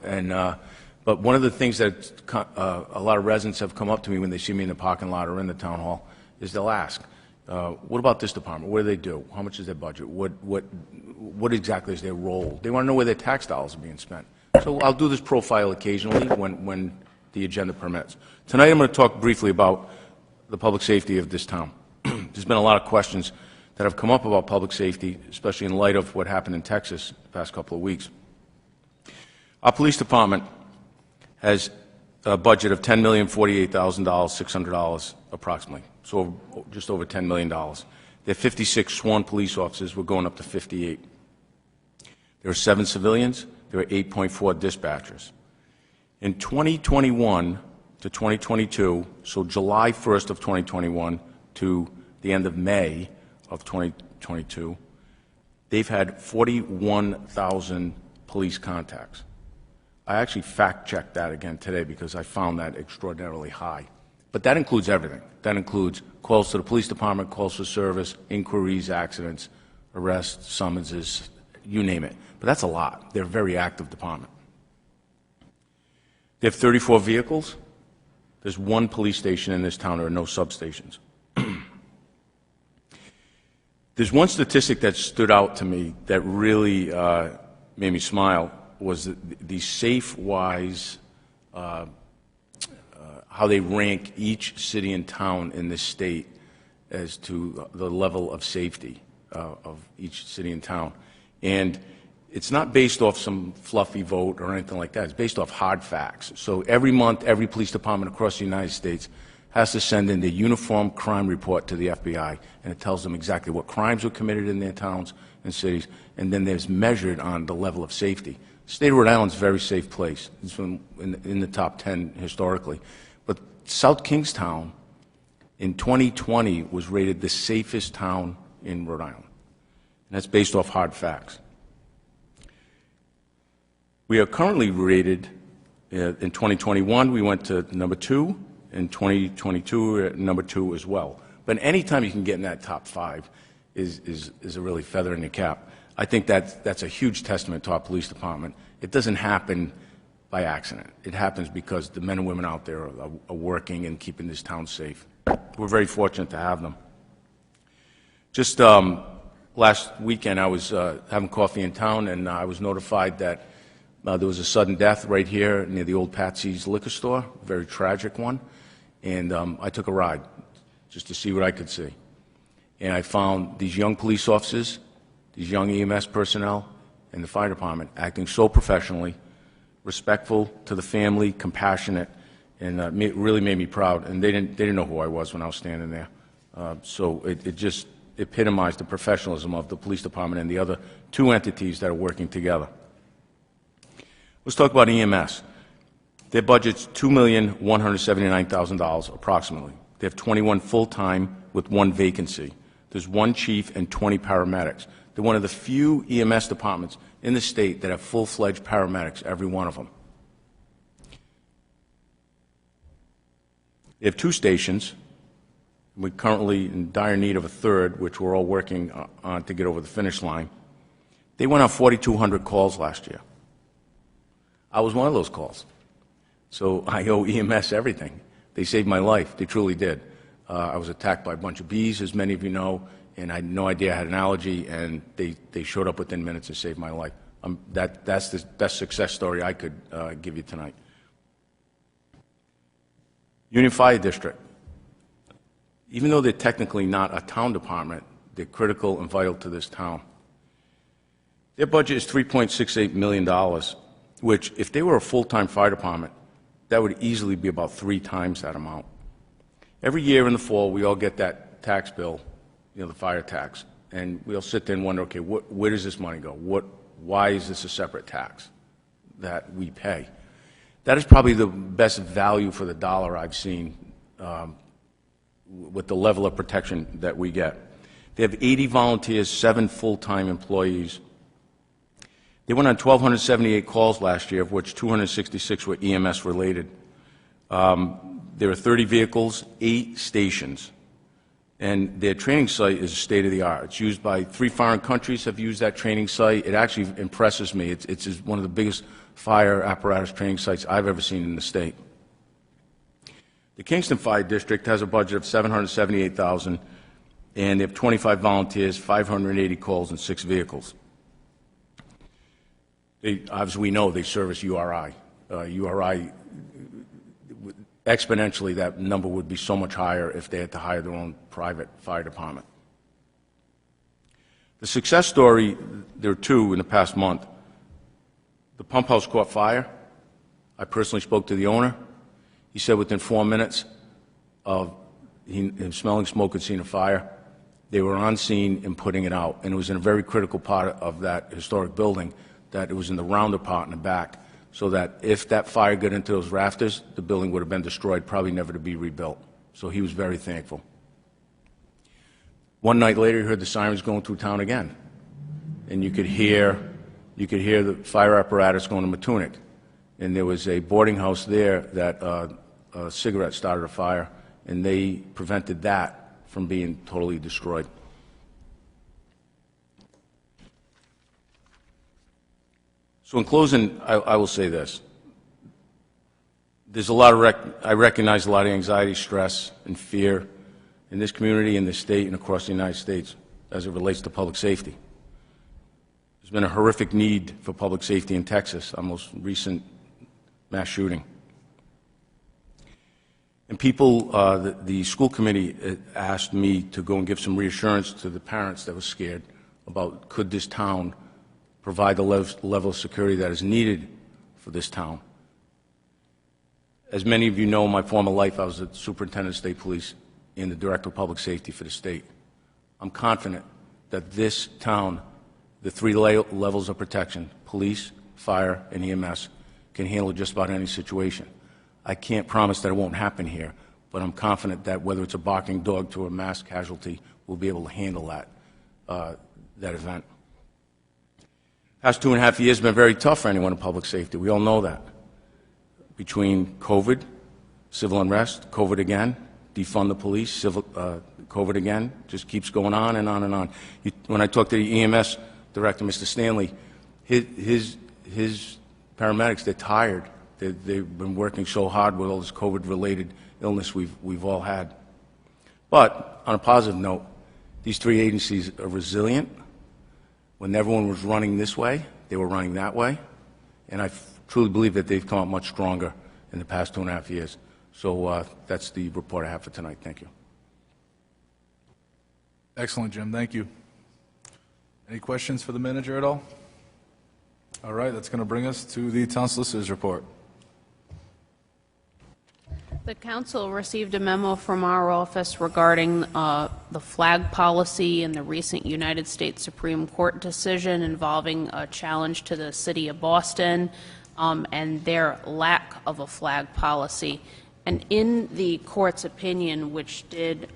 But one of the things that a lot of residents have come up to me when they see me in the parking lot or in the town hall is they'll ask, what about this department? What do they do? How much is their budget? What exactly is their role? They want to know where their tax dollars are being spent. So I'll do this profile occasionally when the agenda permits. Tonight I'm going to talk briefly about the public safety of this town. There's been a lot of questions that have come up about public safety, especially in light of what happened in Texas the past couple of weeks. Our police department has a budget of $10,048,000, $600 approximately, so just over $10 million. There are 56 sworn police officers. We're going up to 58. There are 7 civilians. There are 8.4 dispatchers. In 2021 to 2022, so July 1st of 2021 to the end of May of 2022, they've had 41,000 police contacts. I actually fact-checked that again today because I found that extraordinarily high. But that includes everything. That includes calls to the police department, calls for service, inquiries, accidents, arrests, summonses, you name it. But that's a lot. They're a very active department. They have 34 vehicles. There's 1 police station in this town. There are no substations. There's one statistic that stood out to me that really made me smile, was the SafeWise, how they rank each city and town in this state as to the level of safety of each city and town. And it's not based off some fluffy vote or anything like that. It's based off hard facts. So every month, every police department across the United States has to send in their uniform crime report to the FBI, and it tells them exactly what crimes were committed in their towns and cities, and then there's measured on the level of safety. The state of Rhode Island is a very safe place. It's in the top 10 historically. But South Kingstown in 2020 was rated the safest town in Rhode Island. And that's based off hard facts. We are currently rated, in 2021, we went to number 2. In 2022, we're at number 2 as well. But any time you can get in that top 5 is a really feather in your cap. I think that's a huge testament to our police department. It doesn't happen by accident. It happens because the men and women out there are working and keeping this town safe. We're very fortunate to have them. Just last weekend, I was having coffee in town, and I was notified that there was a sudden death right here near the old Patsy's liquor store, a very tragic one. And I took a ride just to see what I could see. And I found these young police officers, these young EMS personnel, and the fire department acting so professionally, respectful to the family, compassionate, and it really made me proud. And they didn't know who I was when I was standing there. So it just epitomized the professionalism of the police department and the other two entities that are working together. Let's talk about EMS. Their budget's $2,179,000 approximately. They have 21 full-time with 1 vacancy. There's 1 chief and 20 paramedics. They're one of the few EMS departments in the state that have full-fledged paramedics, every one of them. They have 2 stations. We're currently in dire need of a 3rd, which we're all working on to get over the finish line. They went on 4,200 calls last year. I was one of those calls. So I owe EMS everything. They saved my life. They truly did. I was attacked by a bunch of bees, as many of you know, and I had no idea I had an allergy, and they showed up within minutes and saved my life. That's the best success story I could give you tonight. Union Fire District. Even though they're technically not a town department, they're critical and vital to this town. Their budget is $3.68 million, which, if they were a full-time fire department, that would easily be about 3 times that amount. Every year in the fall, we all get that tax bill, you know, the fire tax, and we all sit there and wonder, okay, where does this money go? Why is this a separate tax that we pay? That is probably the best value for the dollar I've seen with the level of protection that we get. They have 80 volunteers, 7 full-time employees. They went on 1,278 calls last year, of which 266 were EMS related. There are 30 vehicles, 8 stations, and their training site is state-of-the-art. It's used by 3 foreign countries have used that training site. It actually impresses me. It's one of the biggest fire apparatus training sites I've ever seen in the state. The Kingston Fire District has a budget of $778,000, and they have 25 volunteers, 580 calls, and 6 vehicles. As we know, they service URI. URI, exponentially, that number would be so much higher if they had to hire their own private fire department. The success story, there are 2 in the past month. The pump house caught fire. I personally spoke to the owner. He said within 4 minutes of him smelling smoke and seeing a fire, they were on scene and putting it out. And it was in a very critical part of that historic building, that it was in the rounder part in the back, so that if that fire got into those rafters, the building would have been destroyed, probably never to be rebuilt. So he was very thankful. One night later, he heard the sirens going through town again, and you could hear the fire apparatus going to Matunic. And there was a boarding house there that a cigarette started a fire, and they prevented that from being totally destroyed. So in closing, I will say this. There's a lot of I recognize a lot of anxiety, stress, and fear in this community, in this state, and across the United States as it relates to public safety. There's been a horrific need for public safety in Texas, our most recent mass shooting. And people, the school committee asked me to go and give some reassurance to the parents that were scared about could this town provide the level of security that is needed for this town. As many of you know, in my former life, I was the superintendent of state police and the director of public safety for the state. I'm confident that this town, the 3 levels of protection, police, fire, and EMS, can handle just about any situation. I can't promise that it won't happen here, but I'm confident that whether it's a barking dog to a mass casualty, we'll be able to handle that event. Past 2.5 years have been very tough for anyone in public safety. We all know that. Between COVID, civil unrest, COVID again, defund the police, COVID again, just keeps going on and on and on. When I talked to the EMS director, Mr. Stanley, his paramedics, they're tired. They've been working so hard with all this COVID-related illness we've all had. But on a positive note, these 3 agencies are resilient. When everyone was running this way, they were running that way. And I truly believe that they've come out much stronger in the past 2.5 years. So that's the report I have for tonight. Thank you. Excellent, Jim. Thank you. Any questions for the manager at all? All right, that's going to bring us to the town solicitor's report. The council received a memo from our office regarding the flag policy and the recent United States Supreme Court decision involving a challenge to the city of Boston and their lack of a flag policy. And in the court's opinion, which did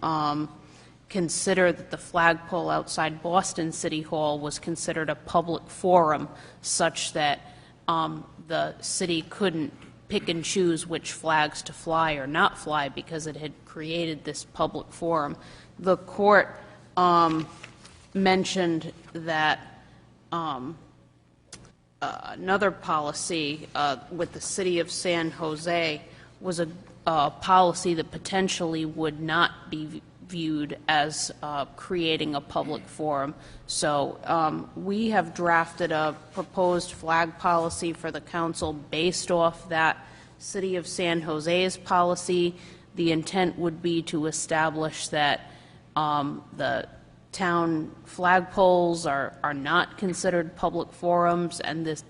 consider that the flagpole outside Boston City Hall was considered a public forum such that the city couldn't pick and choose which flags to fly or not fly because it had created this public forum. The court mentioned that another policy with the city of San Jose was a policy that potentially would not be viewed as creating a public forum. So we have drafted a proposed flag policy for the council based off that City of San Jose's policy. The intent would be to establish that the town flagpoles are not considered public forums, and this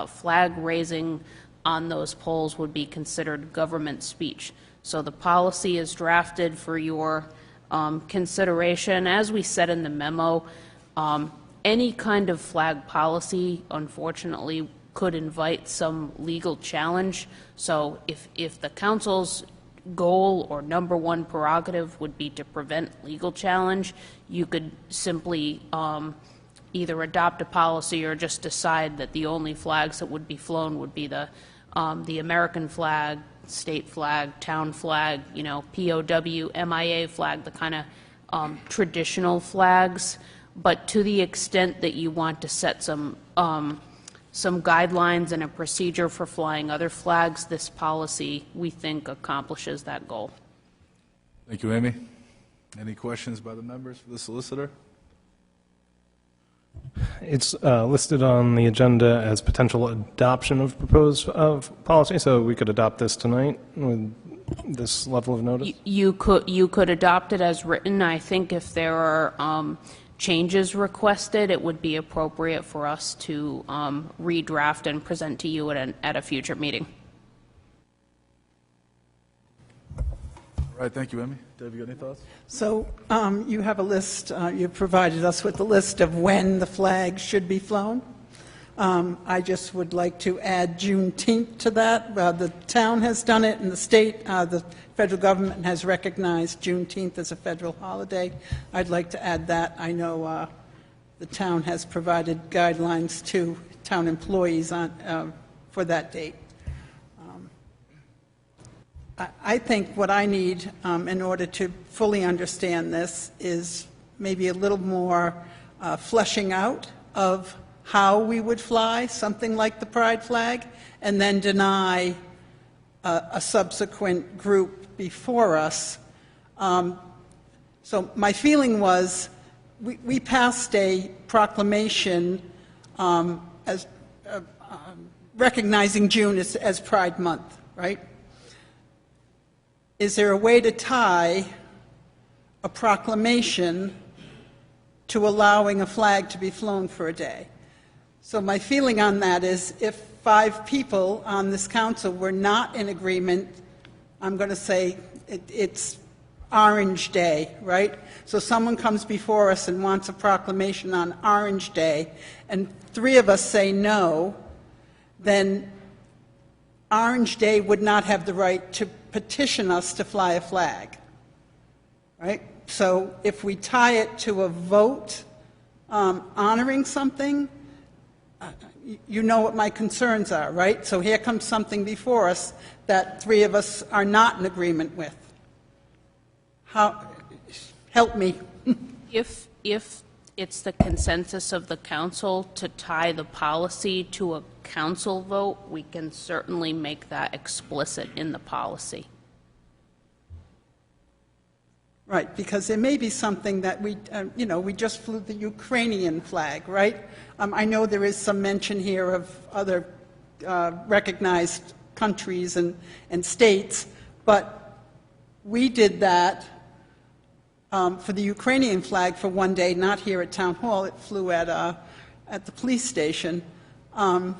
flag raising on those poles would be considered government speech. So the policy is drafted for your consideration. As we said in the memo, any kind of flag policy, unfortunately, could invite some legal challenge. So if the council's goal or number one prerogative would be to prevent legal challenge, you could simply either adopt a policy or just decide that the only flags that would be flown would be the American flag, state flag, town flag, you know, POW, MIA flag, the kind of traditional flags. But to the extent that you want to set some guidelines and a procedure for flying other flags, this policy, we think, accomplishes that goal. Thank you, Amy. Any questions by the members for the solicitor? It's listed on the agenda as potential adoption of proposed policy, so we could adopt this tonight with this level of notice? You could adopt it as written. I think if there are changes requested, it would be appropriate for us to redraft and present to you at a future meeting. All right, thank you, Amy. Dave, you got any thoughts? So you have a list, you've provided us with a list of when the flag should be flown. I just would like to add Juneteenth to that. The town has done it, and the state, the federal government has recognized Juneteenth as a federal holiday. I'd like to add that. I know the town has provided guidelines to town employees on, for that date. I think what I need in order to fully understand this is maybe a little more fleshing out of how we would fly something like the pride flag and then deny a subsequent group before us. So my feeling was we passed a proclamation as recognizing June as Pride Month, right? Is there a way to tie a proclamation to allowing a flag to be flown for a day? So my feeling on that is if 5 people on this council were not in agreement, I'm going to say it's Orange Day, right? So someone comes before us and wants a proclamation on Orange Day, and 3 of us say no, then Orange Day would not have the right to petition us to fly a flag, right? So if we tie it to a vote honoring something, you know what my concerns are, right? So here comes something before us that 3 of us are not in agreement with. Help me. If it's the consensus of the council to tie the policy to a council vote, we can certainly make that explicit in the policy. Right, because there may be something that we, we just flew the Ukrainian flag, right? I know there is some mention here of other recognized countries and states, but we did that for the Ukrainian flag for one day, not here at Town Hall. It flew at the police station. I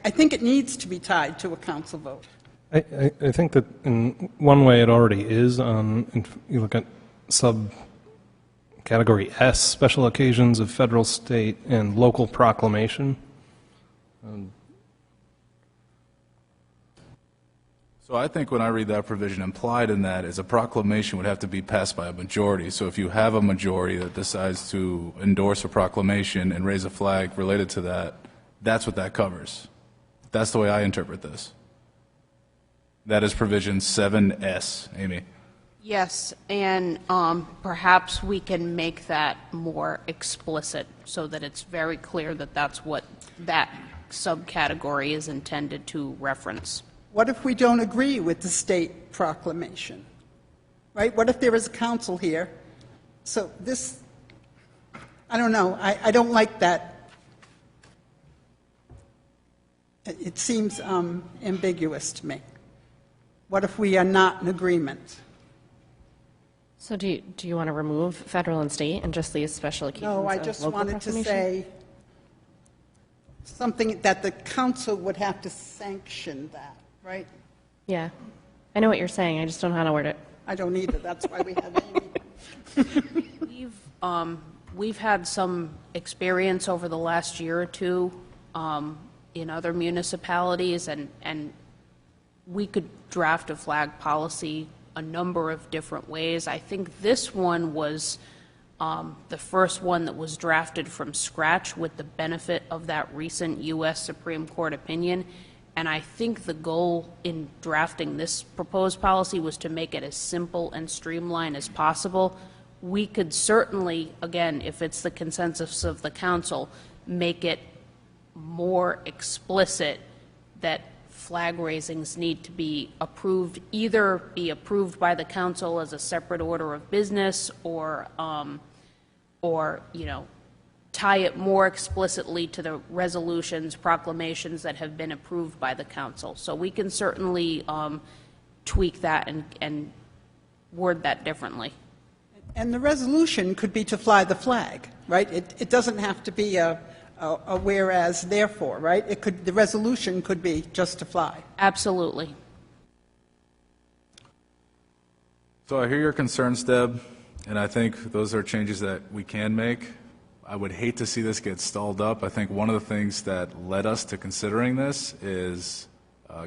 think it needs to be tied to a council vote. I think that in one way it already is. If you look at subcategory S, special occasions of federal, state, and local proclamation. So I think when I read that provision, implied in that is a proclamation would have to be passed by a majority. So if you have a majority that decides to endorse a proclamation and raise a flag related to that, that's what that covers. That's the way I interpret this. That is provision 7S, Amy. Yes, and perhaps we can make that more explicit so that it's very clear that that's what that subcategory is intended to reference. What if we don't agree with the state proclamation? Right? What if there is a council here? So this, I don't know, I don't like that. It seems ambiguous to me. What if we are not in agreement? So do you want to remove federal and state and just leave special occasions No, I of just local wanted to proclamation? say something that the council would have to sanction that, right? Yeah. I know what you're saying. I just don't know how to word it. I don't either. That's why we have Amy. We've had some experience over the last year or two in other municipalities, and we could draft a flag policy a number of different ways. I think this one was the first one that was drafted from scratch with the benefit of that recent U.S. Supreme Court opinion. And I think the goal in drafting this proposed policy was to make it as simple and streamlined as possible. We could certainly, again, if it's the consensus of the council, make it more explicit that flag raisings need to be approved, either be approved by the council as a separate order of business, or tie it more explicitly to the resolutions, proclamations that have been approved by the council. So we can certainly tweak that and word that differently. And the resolution could be to fly the flag, right? It doesn't have to be a whereas, therefore, right? The resolution could be just to fly. Absolutely. So I hear your concerns, Deb, and I think those are changes that we can make. I would hate to see this get stalled up. I think one of the things that led us to considering this is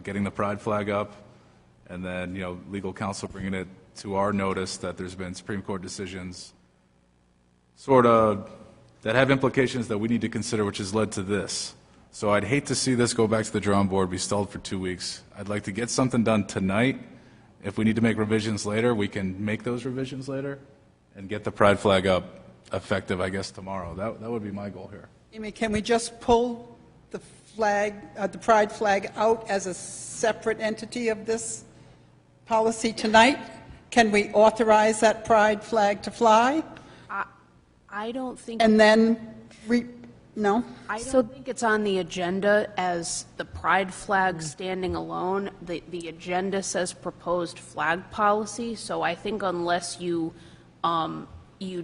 getting the pride flag up, and then, legal counsel bringing it to our notice that there's been Supreme Court decisions that have implications that we need to consider, which has led to this. So I'd hate to see this go back to the drawing board, be stalled for 2 weeks. I'd like to get something done tonight. If we need to make revisions later, we can make those revisions later and get the pride flag up effective, I guess, tomorrow. That would be my goal here. Amy, can we just pull the flag, the pride flag out as a separate entity of this policy tonight? Can we authorize that pride flag to fly? I don't think... And then, no? I don't think it's on the agenda as the pride flag standing alone. The agenda says proposed flag policy, so I think unless you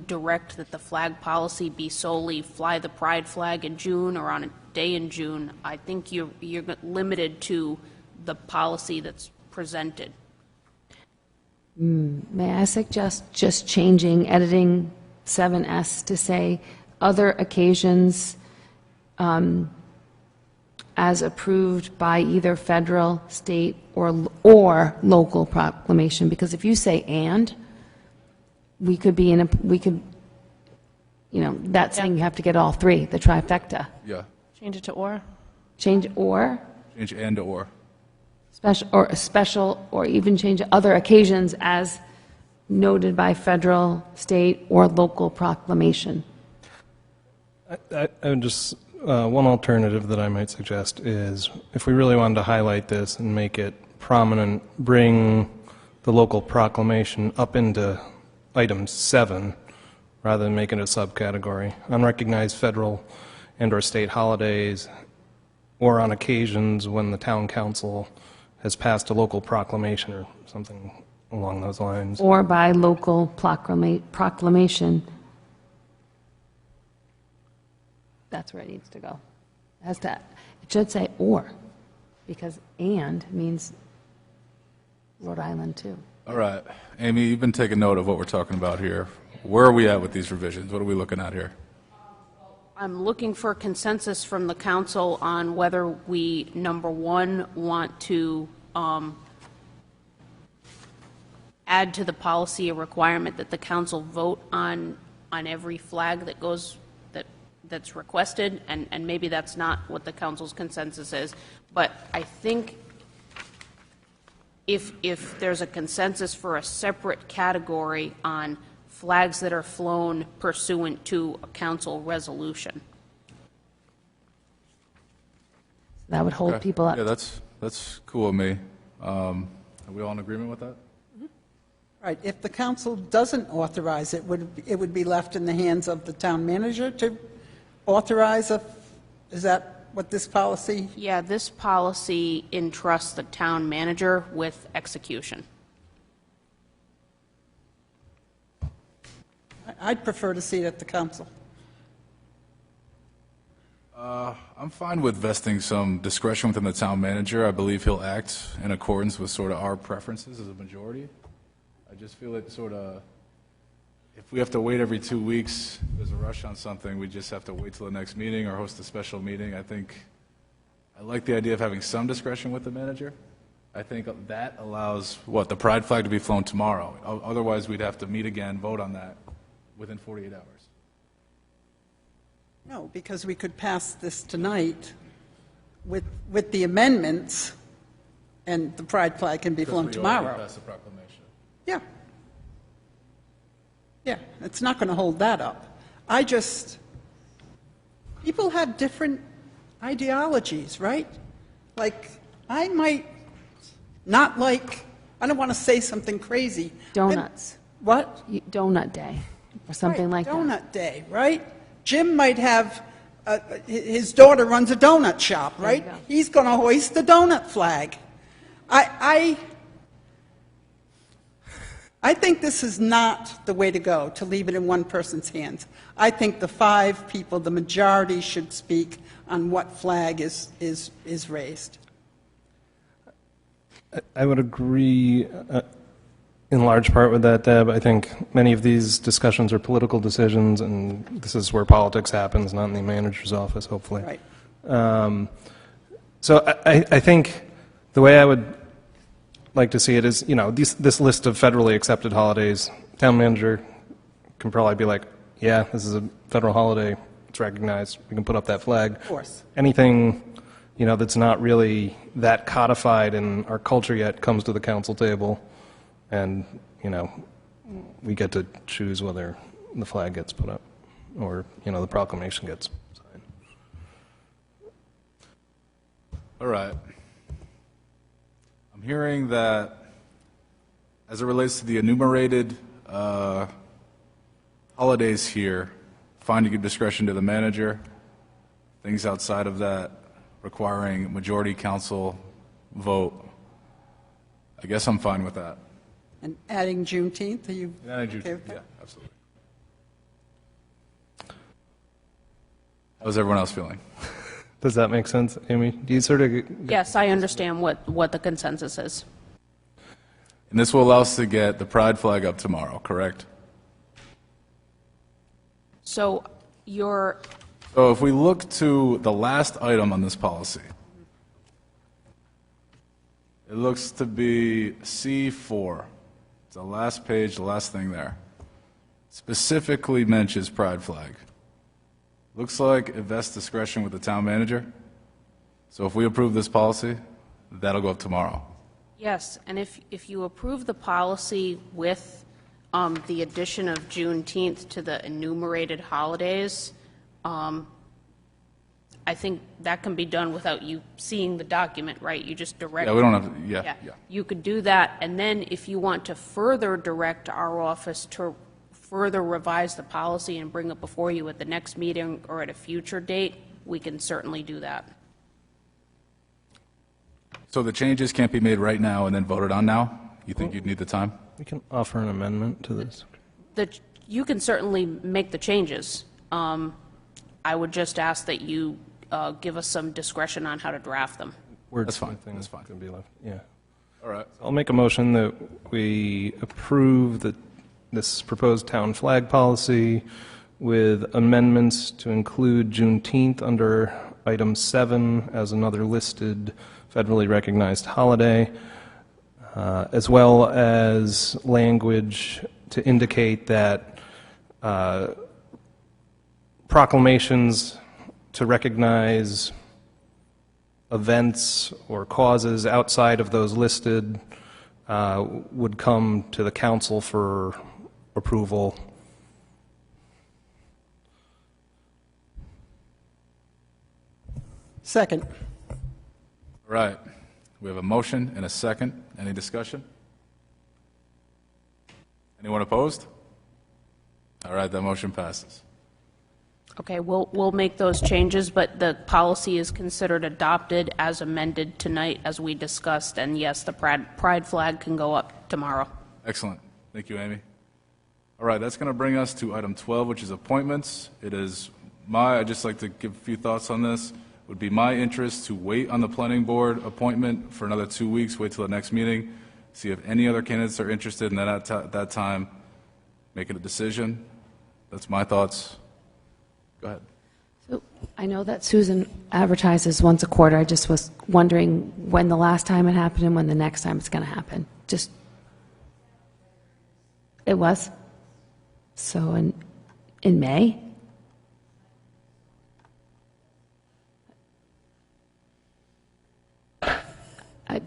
direct that the flag policy be solely fly the pride flag in June or on a day in June, I think you're limited to the policy that's presented. May I suggest just editing 7S to say other occasions as approved by either federal, state, or local proclamation? Because if you say "and," that's saying you have to get all three, the trifecta. Yeah. Change it to or? Change or? Change and to or. Special, or even change other occasions as noted by federal, state, or local proclamation. I would just, one alternative that I might suggest is, if we really wanted to highlight this and make it prominent, bring the local proclamation up into item 7, rather than making it a subcategory. Unrecognized federal and or state holidays, or on occasions when the town council has passed a local proclamation or something along those lines. Or by local proclamation. That's where it needs to go. It should say "or," because "and" means Rhode Island, too. All right. Amy, you've been taking note of what we're talking about here. Where are we at with these revisions? What are we looking at here? I'm looking for consensus from the council on whether we, number one, want to add to the policy a requirement that the council vote on every flag that goes, that's requested, and maybe that's not what the council's consensus is, but I think if there's a consensus for a separate category on flags that are flown pursuant to a council resolution. That would hold Okay. people up. Yeah, that's cool with me. Are we all in agreement with that? Right, if the council doesn't authorize it, it would be left in the hands of the town manager to authorize is that what this policy? Yeah, this policy entrusts the town manager with execution. I'd prefer to see it at the council. I'm fine with vesting some discretion within the town manager. I believe he'll act in accordance with sort of our preferences as a majority. I just feel it sort of, if we have to wait every 2 weeks, there's a rush on something, we just have to wait till the next meeting or host a special meeting. I like the idea of having some discretion with the manager. I think that allows, the pride flag to be flown tomorrow. Otherwise, we'd have to meet again, vote on that within 48 hours. No, because we could pass this tonight with the amendments, and the pride flag can be flown tomorrow. Pass the proclamation. Yeah. Yeah, it's not going to hold that up. People have different ideologies, right? Like, I might not like, I don't want to say something crazy. Donuts. What? Donut day, or something like that. Donut day, right? Jim might have, his daughter runs a donut shop, right? He's going to hoist the donut flag. I think this is not the way to go, to leave it in one person's hands. I think the 5 people, the majority, should speak on what flag is raised. I would agree in large part with that, Deb. I think many of these discussions are political decisions, and this is where politics happens, not in the manager's office, hopefully. Right. So I think the way I would like to see it is, this list of federally accepted holidays, town manager can probably be like, yeah, this is a federal holiday, it's recognized, we can put up that flag. Of course. Anything, that's not really that codified in our culture yet comes to the council table, and, we get to choose whether the flag gets put up or, the proclamation gets signed. All right. I'm hearing that as it relates to the enumerated holidays here, finding your discretion to the manager, things outside of that requiring majority council vote, I guess I'm fine with that. And adding Juneteenth, are you Adding okay with Juneteenth, that? yeah, absolutely. How's everyone else feeling? Does that make sense, Amy? Do you sort of... Yes, I understand what the consensus is. And this will allow us to get the pride flag up tomorrow, correct? So So if we look to the last item on this policy, it looks to be C4. It's the last page, the last thing there. Specifically mentions pride flag. Looks like it vests discretion with the town manager. So if we approve this policy, that'll go up tomorrow. Yes, and if you approve the policy with the addition of Juneteenth to the enumerated holidays, I think that can be done without you seeing the document, right? You just direct. Yeah, we don't have to, yeah. You could do that, and then if you want to further direct our office to further revise the policy and bring it before you at the next meeting or at a future date, we can certainly do that. So the changes can't be made right now and then voted on now? You think you'd need the time? We can offer an amendment to this. You can certainly make the changes. I would just ask that you give us some discretion on how to draft them. Words That's fine, thing that's fine. Can be left. Yeah. All right. I'll make a motion that we approve this proposed town flag policy with amendments to include Juneteenth under item 7 as another listed federally recognized holiday, as well as language to indicate that proclamations to recognize events or causes outside of those listed would come to the council for approval. Second. All right. We have a motion and a second. Any discussion? Anyone opposed? All right, that motion passes. Okay, we'll make those changes, but the policy is considered adopted as amended tonight, as we discussed, and yes, the pride flag can go up tomorrow. Excellent. Thank you, Amy. All right, that's going to bring us to item 12, which is appointments. I'd just like to give a few thoughts on this. It would be my interest to wait on the planning board appointment for another 2 weeks, wait till the next meeting, see if any other candidates are interested, and then at that time, make a decision. That's my thoughts. Go ahead. So I know that Susan advertises once a quarter. I just was wondering when the last time it happened and when the next time it's going to happen. It was? So in May? I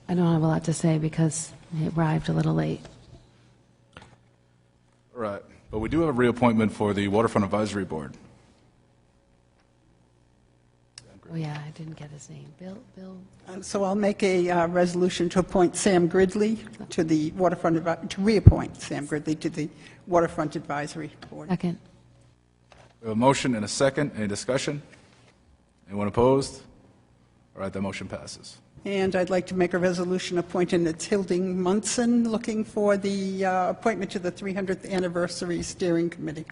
don't have a lot to say because it arrived a little late. All right, but we do have a reappointment for the Waterfront Advisory Board. Oh, yeah, I didn't get his name. Bill? So I'll make a resolution to appoint Sam Gridley to the to reappoint Sam Gridley to the Waterfront Advisory Board. Second. We have a motion and a second. Any discussion? Anyone opposed? All right, that motion passes. And I'd like to make a resolution appointing Hilding Munson, looking for the appointment to the 300th Anniversary Steering Committee.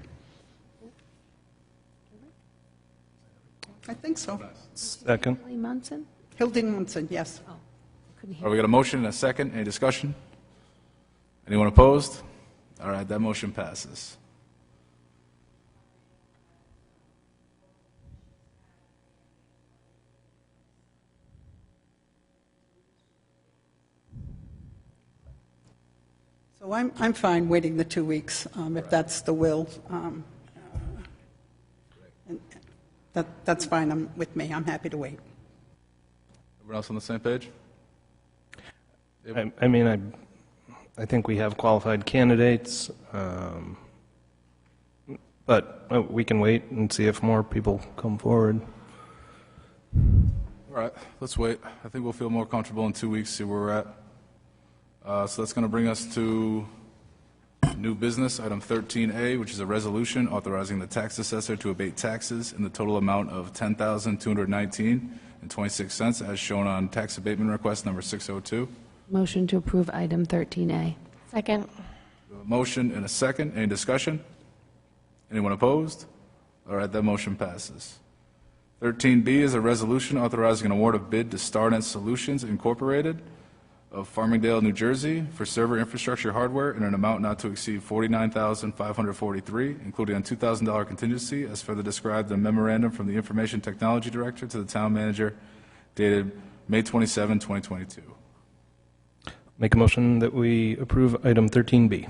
I think so. Second. Lee Munson? Hilding Munson, yes. All right, we got a motion and a second. Any discussion? Anyone opposed? All right, that motion passes. So I'm fine waiting the 2 weeks, if that's the will. That's fine with me. I'm happy to wait. Everyone else on the same page? I think we have qualified candidates, but we can wait and see if more people come forward. All right, let's wait. I think we'll feel more comfortable in 2 weeks, see where we're at. So that's going to bring us to new business, item 13A, which is a resolution authorizing the tax assessor to abate taxes in the total amount of $10,219.26 as shown on tax abatement request number 602. Motion to approve item 13A. Second. A motion and a second. Any discussion? Anyone opposed? All right, that motion passes. 13B is a resolution authorizing an award of bid to Starnet Solutions Incorporated of Farmingdale, New Jersey, for server infrastructure hardware in an amount not to exceed $49,543, including a $2,000 contingency, as further described in a memorandum from the Information Technology Director to the Town Manager dated May 27, 2022. Make a motion that we approve item 13B.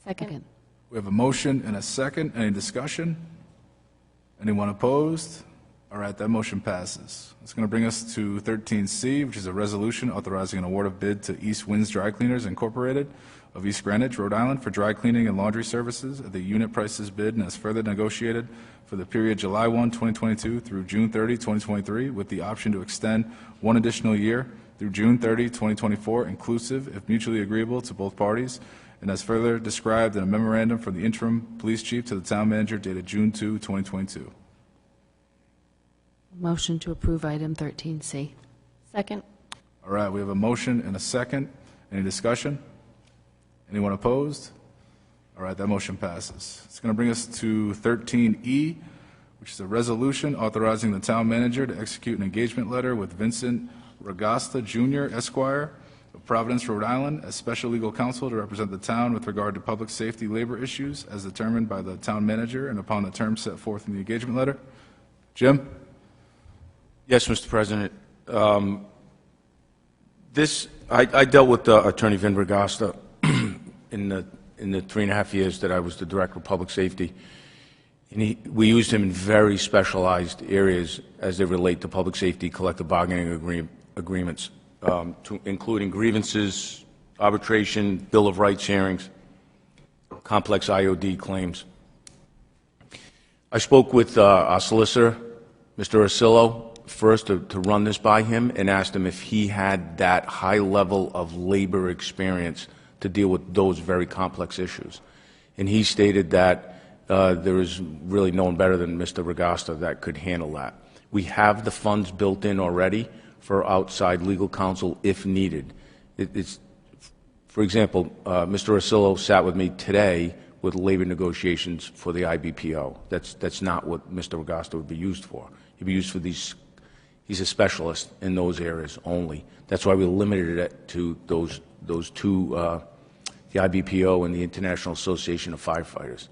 Second. We have a motion and a second. Any discussion? Anyone opposed? All right, that motion passes. It's going to bring us to 13C, which is a resolution authorizing an award of bid to East Winds Dry Cleaners Incorporated of East Greenwich, Rhode Island, for dry cleaning and laundry services at the unit prices bid and as further negotiated for the period July 1, 2022 through June 30, 2023, with the option to extend one additional year through June 30, 2024, inclusive, if mutually agreeable to both parties, and as further described in a memorandum from the interim police chief to the town manager dated June 2, 2022. Motion to approve item 13C. Second. All right, we have a motion and a second. Any discussion? Anyone opposed? All right, that motion passes. It's going to bring us to 13E, which is a resolution authorizing the town manager to execute an engagement letter with Vincent Ragasta Jr., Esquire, of Providence, Rhode Island, as special legal counsel to represent the town with regard to public safety labor issues as determined by the town manager and upon the terms set forth in the engagement letter. Jim? Yes, Mr. President. I dealt with Attorney Vin Ragasta in the 3.5 years that I was the Director of Public Safety. And we used him in very specialized areas as they relate to public safety, collective bargaining agreements, including grievances, arbitration, Bill of Rights hearings, complex IOD claims. I spoke with our solicitor, Mr. Ursillo, first to run this by him and asked him if he had that high level of labor experience to deal with those very complex issues. And he stated that there is really no one better than Mr. Ragasta that could handle that. We have the funds built in already for outside legal counsel if needed. For example, Mr. Ursillo sat with me today with labor negotiations for the IBPO. That's not what Mr. Ragasta would be used for. He'd be used for these. He's a specialist in those areas only. That's why we limited it to those two, the IBPO and the International Association of Firefighters.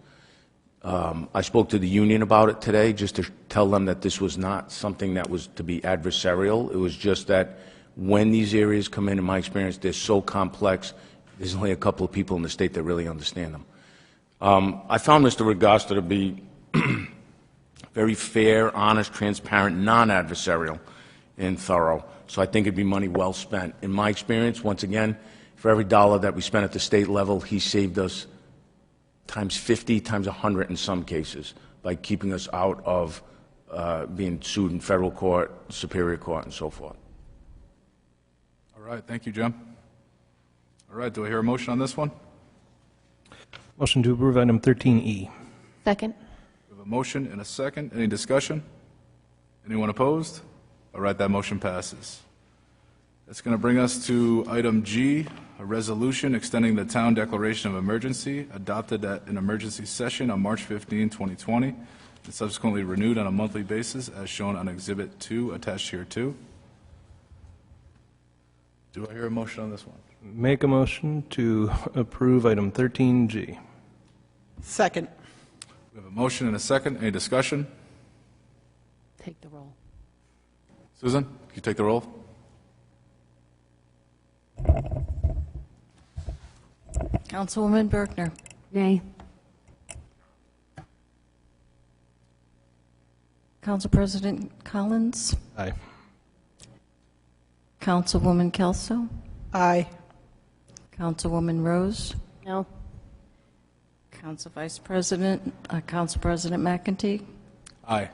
I spoke to the union about it today just to tell them that this was not something that was to be adversarial. It was just that when these areas come in my experience, they're so complex, there's only a couple of people in the state that really understand them. I found Mr. Ragasta to be very fair, honest, transparent, non-adversarial, and thorough. So I think it'd be money well spent. In my experience, once again, for every dollar that we spent at the state level, he saved us times 50, times 100 in some cases by keeping us out of being sued in federal court, superior court, and so forth. All right, thank you, Jim. All right, do I hear a motion on this one? Motion to approve item 13E. Second. We have a motion and a second. Any discussion? Anyone opposed? All right, that motion passes. That's going to bring us to item G, a resolution extending the town declaration of emergency adopted at an emergency session on March 15, 2020, and subsequently renewed on a monthly basis as shown on Exhibit 2 attached here too. Do I hear a motion on this one? Make a motion to approve item 13G. Second. We have a motion and a second. Any discussion? Take the roll. Susan, can you take the roll? Councilwoman Bergner. Nay. Council President Collins. Aye. Councilwoman Kelso. Aye. Councilwoman Rose. No. Council Vice President, Council President McEntee. Aye.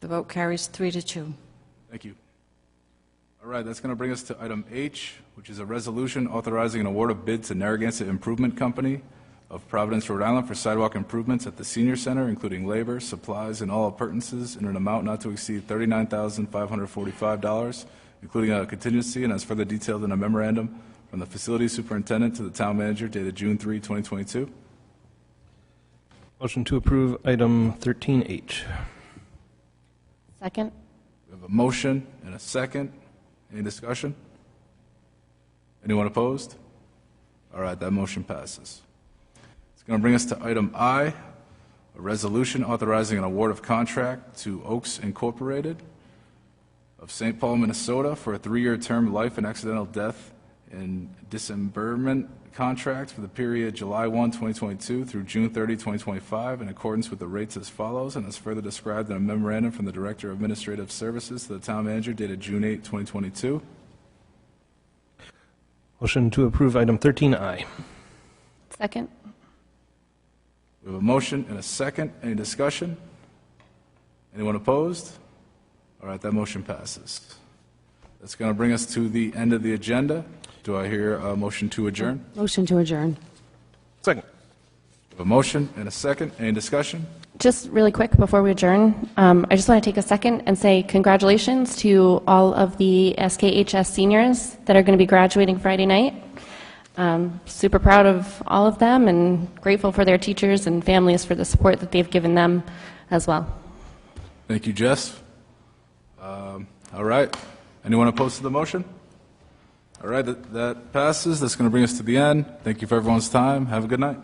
The vote carries 3-2. Thank you. All right, that's going to bring us to item H, which is a resolution authorizing an award of bid to Narragansett Improvement Company of Providence, Rhode Island for sidewalk improvements at the senior center, including labor, supplies, and all appurtenances in an amount not to exceed $39,545, including a contingency and as further detailed in a memorandum from the facility superintendent to the town manager dated June 3, 2022. Motion to approve item 13H. Second. We have a motion and a second. Any discussion? Anyone opposed? All right, that motion passes. It's going to bring us to item I, a resolution authorizing an award of contract to Oaks Incorporated of St. Paul, Minnesota for a 3-year term life and accidental death and dismemberment contract for the period July 1, 2022 through June 30, 2025 in accordance with the rates as follows and as further described in a memorandum from the Director of Administrative Services to the Town Manager dated June 8, 2022. Motion to approve item 13I. Second. We have a motion and a second. Any discussion? Anyone opposed? All right, that motion passes. That's going to bring us to the end of the agenda. Do I hear a motion to adjourn? Motion to adjourn. Second. We have a motion and a second. Any discussion? Just really quick before we adjourn, I just want to take a second and say congratulations to all of the SKHS seniors that are going to be graduating Friday night. Super proud of all of them and grateful for their teachers and families for the support that they've given them as well. Thank you, Jess. All right. Anyone opposed to the motion? All right, that passes. That's going to bring us to the end. Thank you for everyone's time. Have a good night.